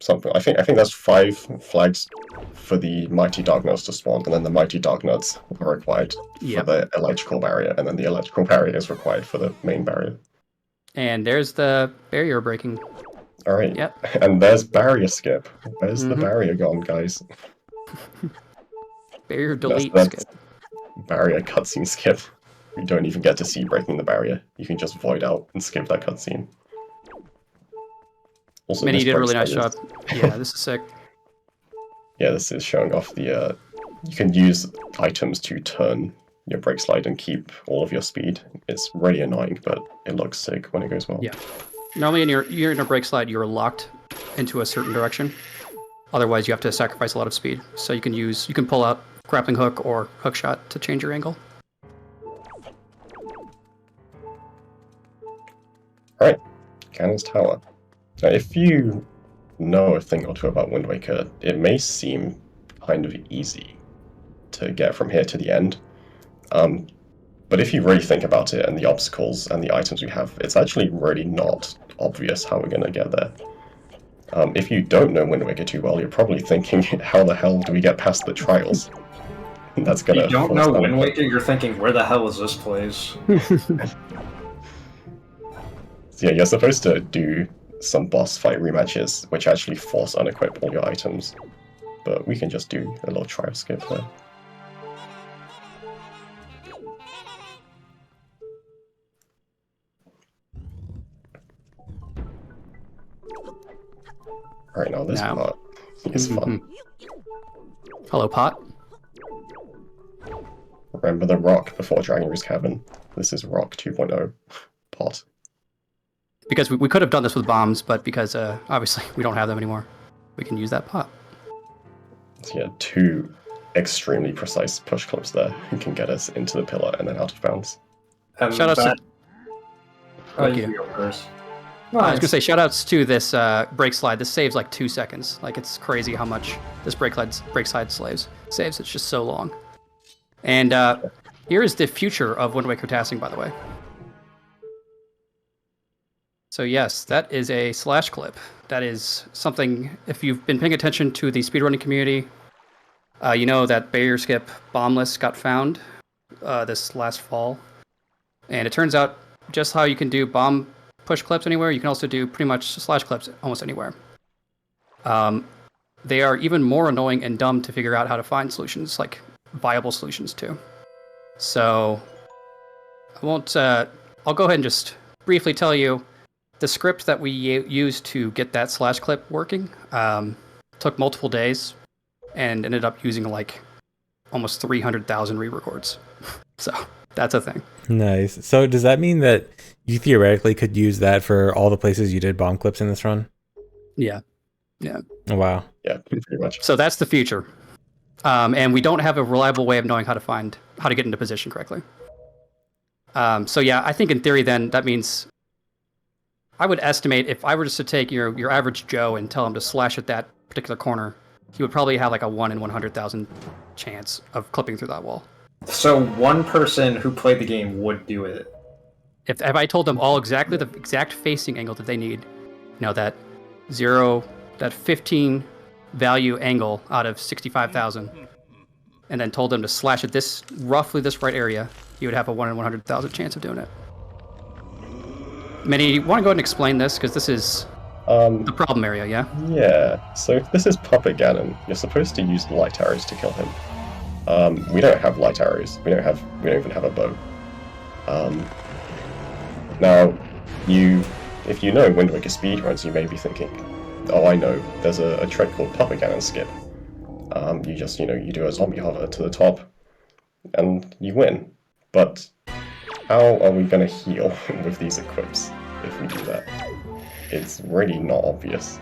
Something. I think that's 5 flags for the Mighty Dark Nuts to spawn, and then the Mighty Dark Nuts are required for the electrical barrier, and then the electrical barrier is required for the main barrier. And there's the barrier breaking. Alright. Yep. And there's barrier skip. Where's the barrier gone, guys? Barrier delete That's skip. barrier cutscene skip. You don't even get to see breaking the barrier. You can just void out and skip that cutscene. Also, Minnie this did a really breaks nice like job. Yeah, this is sick. Yeah, this is showing off the, you can use items to turn your brake slide and keep all of your speed. It's really annoying, but it looks sick when it goes well. Yeah. Normally you're in a brake slide, you're locked into a certain direction. Otherwise, you have to sacrifice a lot of speed. So you can pull out grappling hook or hook shot to change your angle. Alright, Ganon's Tower. Now, if you know a thing or two about Wind Waker, it may seem kind of easy to get from here to the end. But if you really think about it and the obstacles and the items we have, it's actually really not obvious how we're going to get there. If you don't know Wind Waker too well, you're probably thinking, how the hell do we get past the trials? That's gonna. You don't know Wind Waker, you're thinking, where the hell is this place? So yeah, you're supposed to do some boss fight rematches, which actually force unequip all your items. But we can just do a little trial skip there. Alright, now this part is fun. Hello, Pot. Remember the rock before Dragon Roost Cavern? This is rock 2.0 pot. Because we could have done this with bombs, but because obviously we don't have them anymore, we can use that pot. So yeah, 2 extremely precise push clips there who can get us into the pillar and then out of bounds. Shout out to... Thank you. I was gonna say shoutouts to this brake slide. This saves like 2 seconds. Like, it's crazy how much this brake slide saves. It's just so long. And here is the future of Wind Waker tasking, by the way. So yes, that is a slash clip. That is something, if you've been paying attention to the speedrunning community, you know that barrier skip bomb list got found this last fall. And it turns out just how you can do bomb push clips anywhere, you can also do pretty much slash clips almost anywhere. They are even more annoying and dumb to figure out how to find solutions, like viable solutions too. So I won't, I'll go ahead and just briefly tell you the script that we used to get that slash clip working took multiple days and ended up using like almost 300,000 re-records. So that's a thing. Nice. So does that mean that you theoretically could use that for all the places you did bomb clips in this run? Yeah. Yeah. Oh, wow. Yeah, pretty much. So that's the future. And we don't have a reliable way of knowing how to get into position correctly. So yeah, I think in theory then that means I would estimate if I were just to take your average Joe and tell him to slash at that particular corner, he would probably have like a 1 in 100,000 chance of clipping through that wall. So one person who played the game would do it. If I told them all exactly the exact facing angle that they need, that 15 value angle out of 65,000, and then told them to slash at roughly this right area, he would have a 1 in 100,000 chance of doing it. Manny, you want to go ahead and explain this? Because this is the problem area, yeah? Yeah, so if this is Puppet Ganon, you're supposed to use light arrows to kill him. We don't have light arrows. We don't even have a bow. Now, if you know Wind Waker speedruns, you may be thinking, oh, I know, there's a trick called Puppet Ganon skip. You just, you do a zombie hover to the top, and you win. But how are we going to heal with these equips if we do that? It's really not obvious.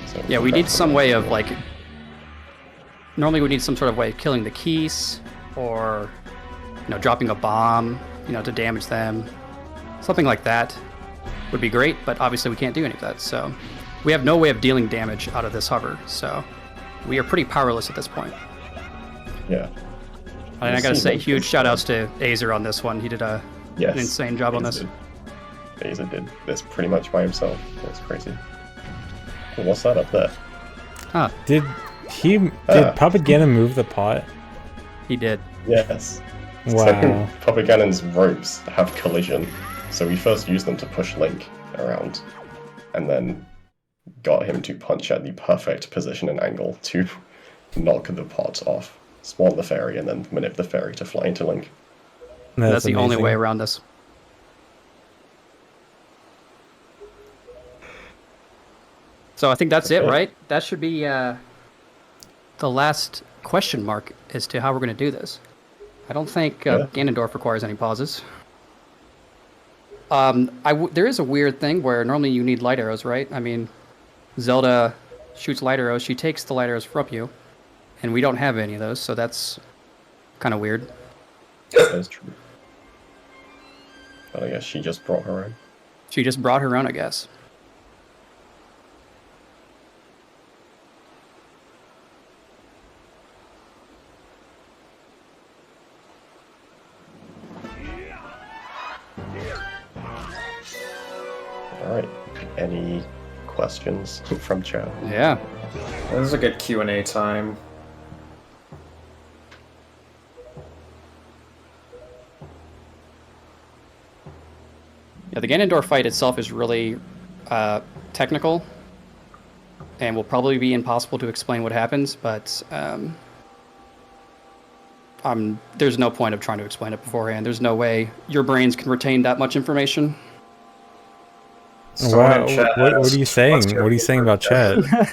So yeah, we need some way of normally we need some sort of way of killing the keys, or dropping a bomb, to damage them. Something like that would be great, but obviously we can't do any of that, so we have no way of dealing damage out of this hover, so we are pretty powerless at this point. Yeah. And I gotta say, huge shout-outs to Azer on this one. He did an insane job on this. Azer did this pretty much by himself. That's crazy. Oh, what's that up there? Huh. Did Puppet Ganon move the pot? He did. Yes. Wow. So Puppet Ganon's ropes have collision, so we first used them to push Link around, and then got him to punch at the perfect position and angle to knock the pot off, spawn the fairy, and then manip the fairy to fly into Link. That's the only way around this. So I think that's it, right? That should be the last question mark as to how we're going to do this. I don't think Ganondorf requires any pauses. There is a weird thing where normally you need light arrows, right? I mean, Zelda shoots light arrows. She takes the light arrows from you, and we don't have any of those, so that's kind of weird. That is true. But I guess she just brought her own. She just brought her own, I guess. Alright, any questions from chat? Yeah. This is a good Q&A time. Yeah, the Ganondorf fight itself is really technical, and will probably be impossible to explain what happens, but there's no point of trying to explain it beforehand. There's no way your brains can retain that much information. Wow, what are you saying? What are you saying about chat? I'm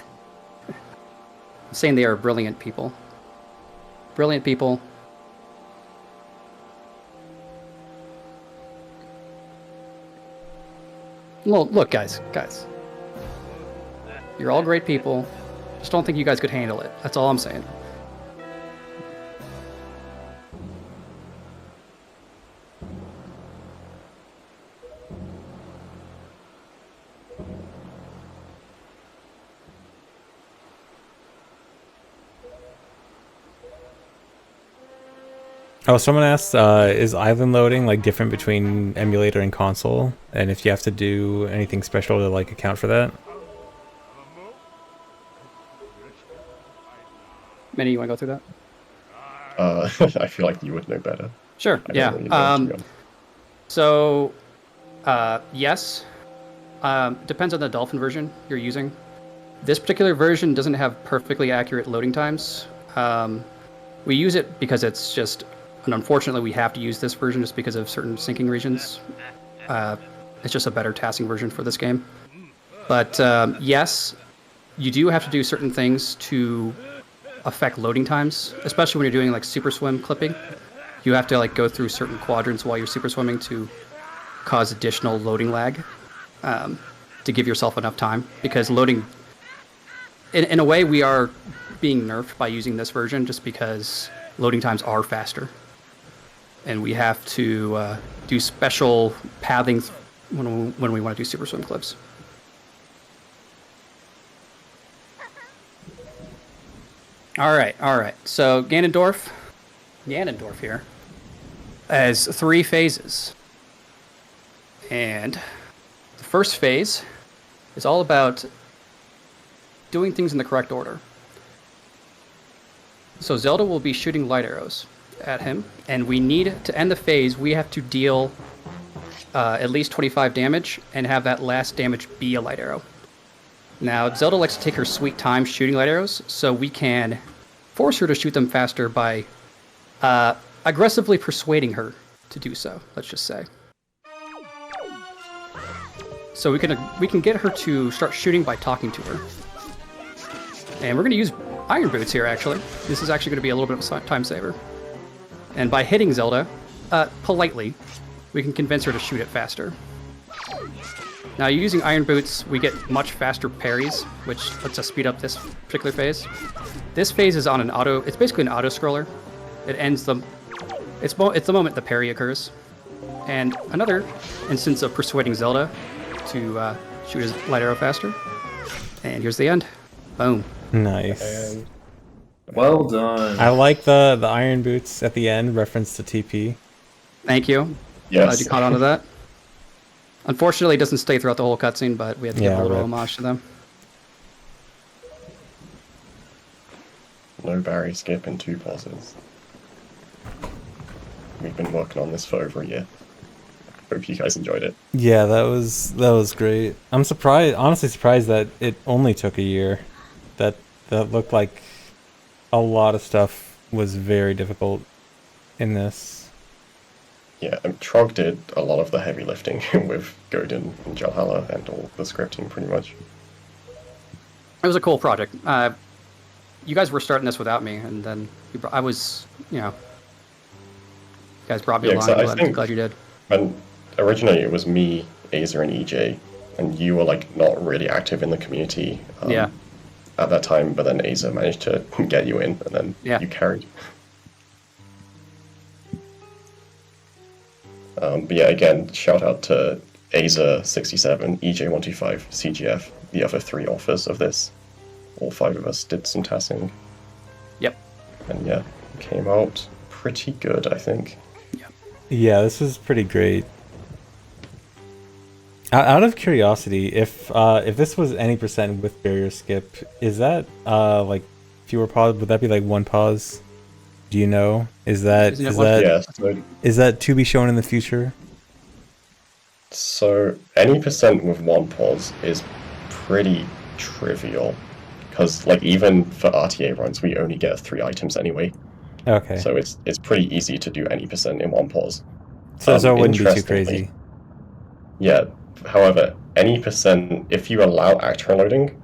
saying they are brilliant people. Brilliant people. Well, look, guys. You're all great people. Just don't think you guys could handle it. That's all I'm saying. Oh, someone asked, is island loading different between emulator and console? And if you have to do anything special to account for that? Manny, you want to go through that? I feel like you would know better. Sure, yeah. Yes. Depends on the Dolphin version you're using. This particular version doesn't have perfectly accurate loading times. We use it because it's just... And unfortunately, we have to use this version just because of certain syncing regions. It's just a better tasking version for this game. But yes, you do have to do certain things to affect loading times, especially when you're doing super swim clipping. You have to go through certain quadrants while you're super swimming to cause additional loading lag to give yourself enough time. Because loading, in a way, we are being nerfed by using this version just because loading times are faster. and we have to do special pathings when we want to do super swim clips. All right. So Ganondorf here has 3 phases, and the first phase is all about doing things in the correct order. So Zelda will be shooting light arrows at him, and we need to end the phase. We have to deal at least 25 damage and have that last damage be a light arrow. Now, Zelda likes to take her sweet time shooting light arrows, so we can force her to shoot them faster by aggressively persuading her to do so, let's just say. So we can get her to start shooting by talking to her. And we're going to use Iron Boots here, actually. This is actually going to be a little bit of a time saver. And by hitting Zelda, politely, we can convince her to shoot it faster. Now, using Iron Boots, we get much faster parries, which lets us speed up this particular phase. This phase is on an auto... It's basically an auto-scroller. It ends the... It's the moment the parry occurs. And another instance of persuading Zelda to shoot his light arrow faster. And here's the end. Boom. Nice. And Well done. I like the Iron Boots at the end, reference to TP. Thank you. yes. Glad you caught on to that. Unfortunately, it doesn't stay throughout the whole cutscene, but we had to give Yeah, a little rip. homage to them. No Barry skip and 2 pauses. We've been working on this for over a year. Hope you guys enjoyed it. Yeah, that was great. I'm honestly surprised that it only took a year. That looked like a lot of stuff was very difficult in this. Yeah, Trog did a lot of the heavy lifting with Godin and Jalhalla and all the scripting, pretty much. It was a cool project. You guys were starting this without me, and then I was, you guys brought me Yeah, along. 'cause I I'm think- glad you did. And originally it was me, Azer, and EJ, and you were like not really active in the community Yeah. at that time, but then Azer managed to get you in, and then Yeah. you carried. But yeah, again, shout out to Azer67, EJ125, CGF, the other 3 authors of this. All 5 of us did some tassing. Yep. And yeah, it came out pretty good, I think. Yeah, this was pretty great. Out of curiosity, if this was any percent with barrier skip, is that like fewer pause? Would that be like 1 pause? Do you know? Is that Isn't it is one- that Yeah, so, is that to be shown in the future? so any percent with 1 pause is pretty trivial. Because like even for RTA runs, we only get 3 items anyway. Okay, So it's pretty easy to do any percent in 1 pause. so it wouldn't be too interestingly- crazy. Yeah, however, any percent, if you allow actor loading,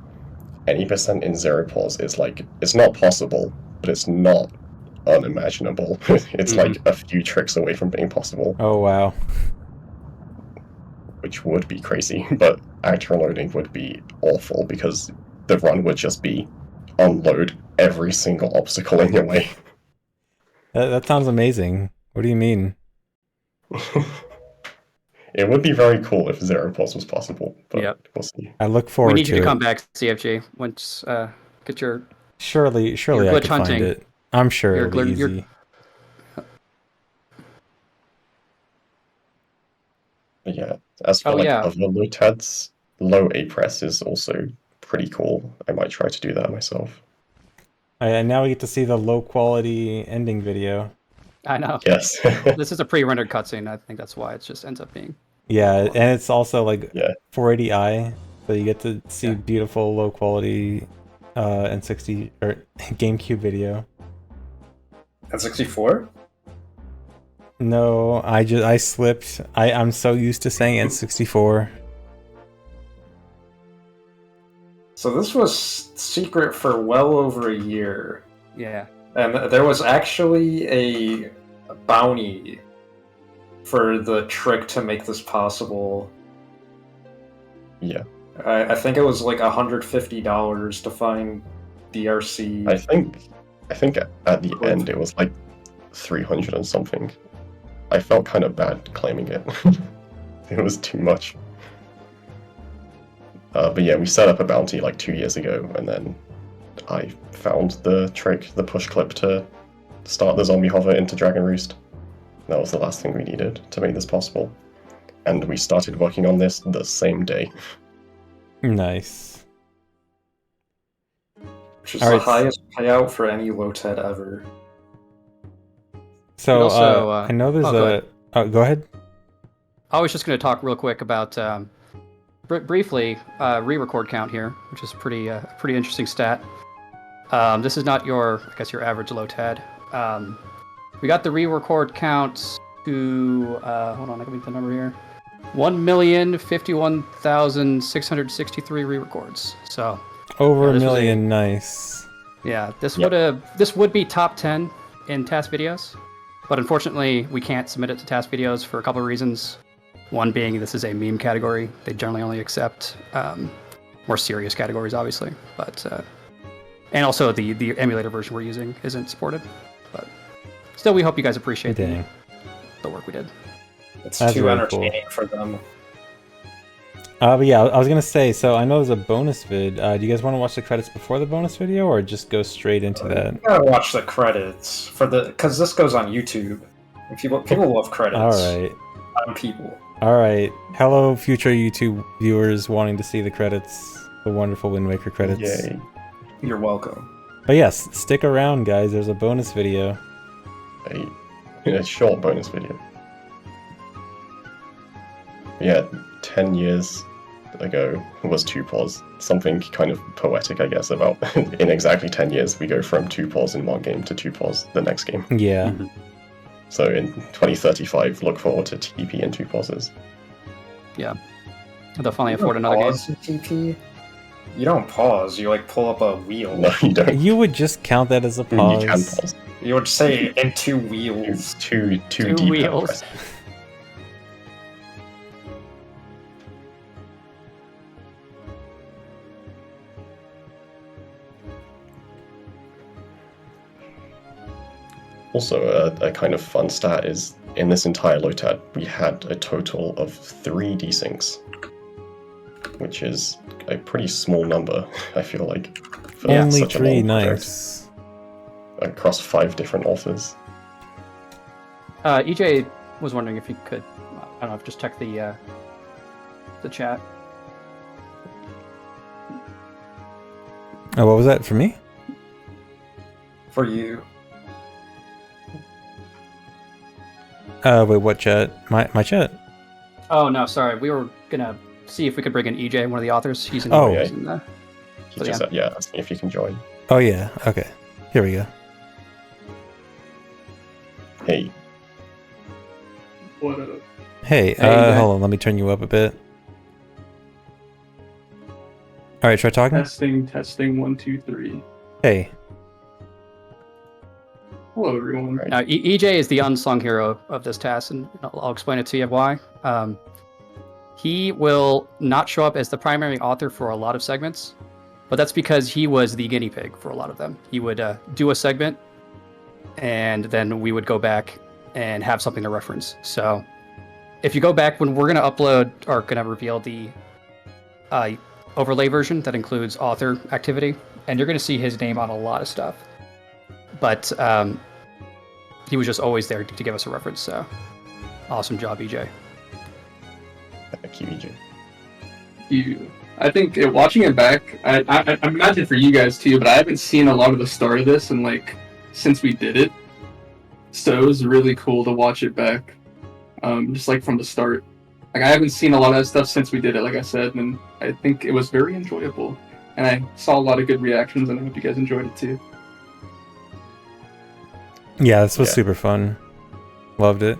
any percent in 0 pause is like, it's not possible, but it's not unimaginable. It's like a few tricks away from being possible, Oh wow. which would be crazy, but actor loading would be awful because the run would just be unload every single obstacle in your way. That sounds amazing. What do you mean? It would be very cool if 0 pause was possible, but Yep. we'll see. I look We forward need you to it. come back, CFG, once get your... Surely I glitch could find hunting. it. I'm sure Your it'll be your- easy. But yeah, as for Oh, like yeah. other Lotads, low A press is also pretty cool. I might try to do that myself. And now we get to see the low quality ending video. I know. Yes. This is a pre-rendered cutscene. I think that's why it just ends up being... Yeah, and it's also like Yeah. 480i, so you get to see Yeah. beautiful low quality N60 or GameCube video. At 64? No, I slipped. I'm so used to saying N64. So this was secret for well over a year. Yeah. And there was actually a bounty for the trick to make this possible. Yeah. I think it was like $150 to find DRC. I think at the end it was like 300 and something. I felt kind of bad claiming it. It was too much. But yeah, we set up a bounty like 2 years ago, and then I found the trick, the push clip to start the zombie hover into Dragon Roost. That was the last thing we needed to make this possible. And we started working on this the same day. Nice. Which is All the right. highest payout for any Lotad ever. So also, I know there's go ahead. Go ahead. I was just going to talk real quick about briefly re-record count here, which is pretty interesting stat. This is not your average Lotad. We got the re-record count to hold on, I can read the number here. 1,051,663 re-records. So Over a million, nice. yeah, this would be top 10 in task videos, but unfortunately we can't submit it to task videos for a couple of reasons. One being this is a meme category. They generally only accept more serious categories, obviously, but and also the emulator version we're using isn't supported. But still, we hope you guys appreciate the work we did. It's That's too really entertaining for them. But yeah, I was gonna say, so I know there's a bonus vid. Do you guys want to watch the credits before the bonus video, or just go straight into that? You gotta watch the credits because this goes on YouTube. And people love credits. All right. People. All right. Hello, future YouTube viewers wanting to see the credits, the wonderful Wind Waker credits. Yay. You're welcome. But yes, stick around, guys. There's a bonus video. A short bonus video. Yeah, 10 years ago was 2 pause. Something kind of poetic, I guess, about in exactly 10 years we go from 2 pause in one game to 2 pause the next game. Yeah. Mm-hmm. So in 2035, look forward to TP and 2 pauses. Yeah, they'll finally afford another game. Pause in TP? You don't pause. You like pull up a wheel. No, you don't. You would just count that as a pause. You can pause. You would say in 2 wheels. Two Two D-pad wheels. press. Also, a kind of fun stat is, in this entire Lotad, we had a total of 3 desyncs, which is a pretty small number, I feel like. For Only such a 3, long project, nice. across 5 different authors. EJ was wondering if you could, I don't know, just check the chat. Oh, what was that for me? For you. Wait, what chat? My chat? Oh no, sorry. We were gonna see if we could bring in EJ, one of the authors. He's in. Oh. he's in the, He So, just said, yeah, asking if you can join. Oh yeah. Okay. Here we go. Hey, What up? Hey, man. hold on. Let me turn you up a bit. All right, try talking. Testing, 1, 2, 3. Hey. Hello, everyone. Right. Now, EJ is the unsung hero of this task, and I'll explain it to you why. He will not show up as the primary author for a lot of segments, but that's because he was the guinea pig for a lot of them. He would do a segment, and then we would go back and have something to reference. So if you go back, when we're going to upload or going to reveal the overlay version that includes author activity, and you're going to see his name on a lot of stuff. But he was just always there to give us a reference, so awesome job, EJ. thank you, EJ. I think watching it back, I imagine for you guys too, but I haven't seen a lot of the start of this and since we did it. So it was really cool to watch it back, just from the start. I haven't seen a lot of that stuff since we did it, like I said, and I think it was very enjoyable. And I saw a lot of good reactions, and I hope you guys enjoyed it too. Yeah, this was Yeah. super fun. Loved it.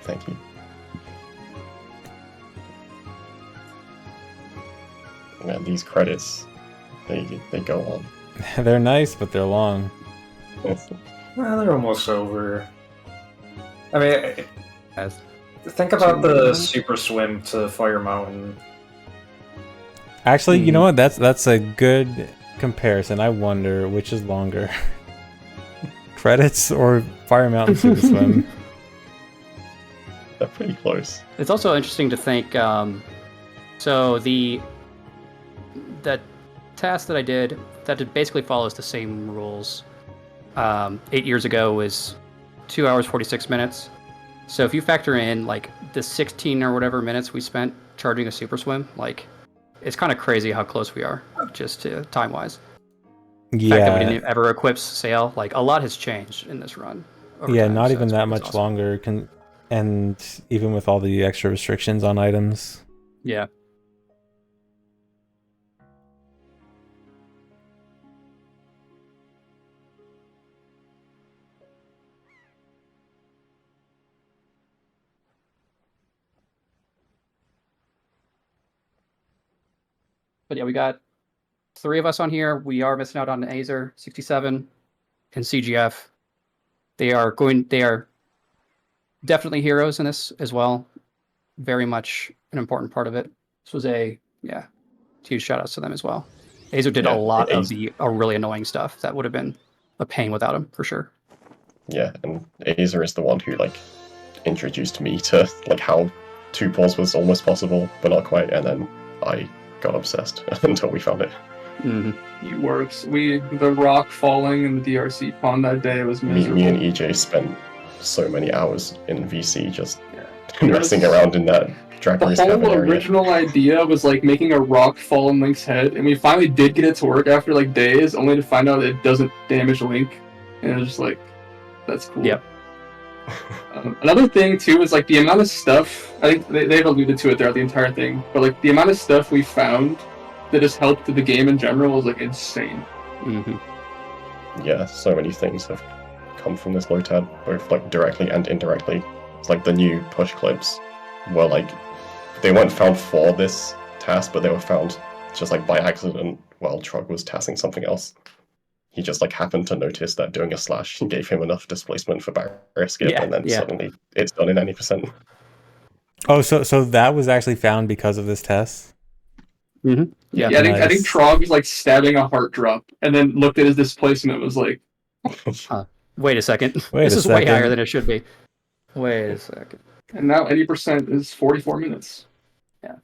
Thank you. Man, these credits, they go on. They're nice, but they're long. Well, they're almost over. I mean, As think about the Super Swim to Fire Mountain. Actually, you know what? That's a good comparison. I wonder which is longer. credits or Fire Mountain Super Swim. They're pretty close. It's also interesting to think. So the task that I did that it basically follows the same rules. 8 years ago was 2 hours 46 minutes. So if you factor in like the 16 or whatever minutes we spent charging a super swim, like it's kind of crazy how close we are just to time wise. The fact that we didn't ever equip Sail, like a lot has changed in this run. Yeah, time, not so even that pretty much awesome. longer. And even with all the extra restrictions on items. Yeah. But yeah, we got 3 of us on here. We are missing out on Azer 67 and CGF. They are definitely heroes in this as well. Very much an important part of it. This was huge shout outs to them as well. Azer did a lot of the really annoying stuff that would have been a pain without him for sure. Yeah, and Azer is the one who like introduced me to like how 2 pulls was almost possible, but not quite, and then I got obsessed until we found it. Mm-hmm. It works. The rock falling in the DRC pond that day was miserable. Me and EJ spent so many hours in VC just messing around in that Drag Race The Cavern whole area. original idea was like making a rock fall on Link's head, and we finally did get it to work after like days, only to find out it doesn't damage Link. And it was just like, that's cool. Yep. Another thing too is like the amount of stuff. I think they've alluded to it throughout the entire thing, but like the amount of stuff we found that has helped the game in general was like insane. Mm-hmm. Yeah, so many things have come from this Lotad, both like directly and indirectly. It's like the new push clips were like they weren't found for this task, but they were found just like by accident while Trog was tasking something else. He just like happened to notice that doing a slash gave him enough displacement for barrier skip, and then suddenly it's done in any percent. Oh, so that was actually found because of this test? Mm-hmm. Yeah, I think Trog was like stabbing a heart drop, and then looked at his displacement and was like, wait a second. This is way higher than it should be. Wait a second. And now 80% is 44 minutes. Yeah.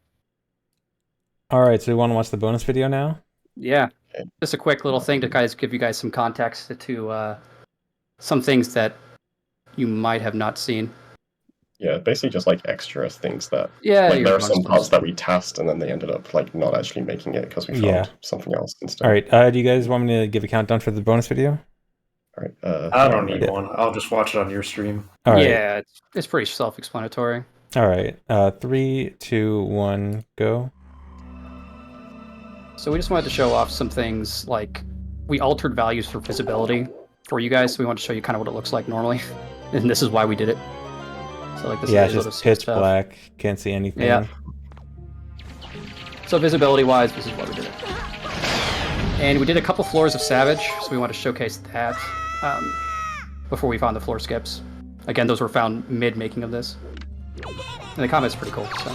Alright, so we want to watch the bonus video now? Yeah. Just a quick little thing to guys give you guys some context to some things that you might have not seen. Yeah, basically just like extra things that like there are some parts that we tasked and then they ended up like not actually making it because we found something else instead. Alright, do you guys want me to give a countdown for the bonus video? Alright, I don't need one. I'll just watch it on your stream. Alright. Yeah, it's pretty self-explanatory. Alright, 3, 2, 1, go. So we just wanted to show off some things, like we altered values for visibility for you guys, so we want to show you kind of what it looks like normally, and this is why we did it. So like this is just pitch stuff. black, can't see anything. Yeah. So visibility-wise, this is why we did it. And we did a couple floors of Savage, so we want to showcase that before we found the floor skips. Again, those were found mid-making of this. And the combat's pretty cool, so.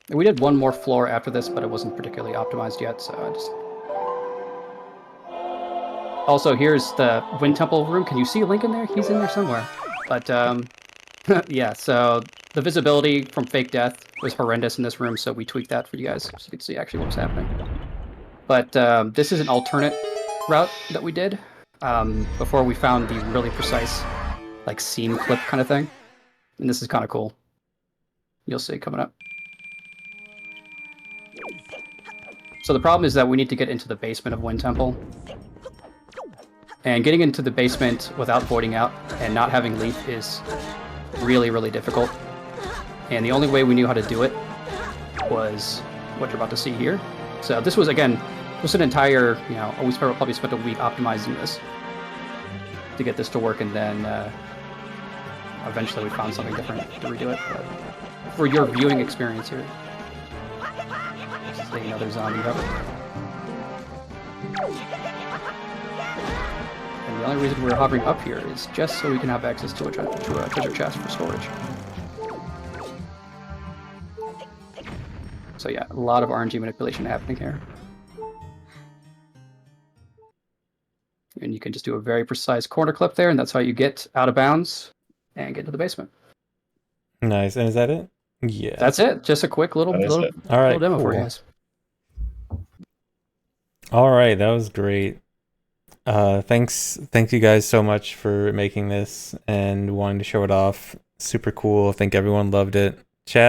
And we did one more floor after this, but it wasn't particularly optimized yet, so I just... Also, here's the Wind Temple room. Can you see Link in there? He's in there somewhere. But, yeah, so the visibility from Fake Death was horrendous in this room, so we tweaked that for you guys, so you can see actually what was happening. But this is an alternate route that we did before we found the really precise, like, seam clip kind of thing. And this is kind of cool. You'll see coming up. So the problem is that we need to get into the basement of Wind Temple. And getting into the basement without voiding out and not having Leaf is really, really difficult. And the only way we knew how to do it was what you're about to see here. So this was, again, an entire, we probably spent a week optimizing this to get this to work, and then eventually we found something different to redo it. But for your viewing experience here, just take another zombie up. And the only reason we're hovering up here is just so we can have access to a treasure chest for storage. So yeah, a lot of RNG manipulation happening here. And you can just do a very precise corner clip there, and that's how you get out of bounds and get to the basement. Nice. And is that it? Yeah. That's it. Just a quick little That is it. All right, demo for you cool. guys. All right, that was great. Thank you guys so much for making this and wanting to show it off. Super cool. I think everyone loved it. Chat,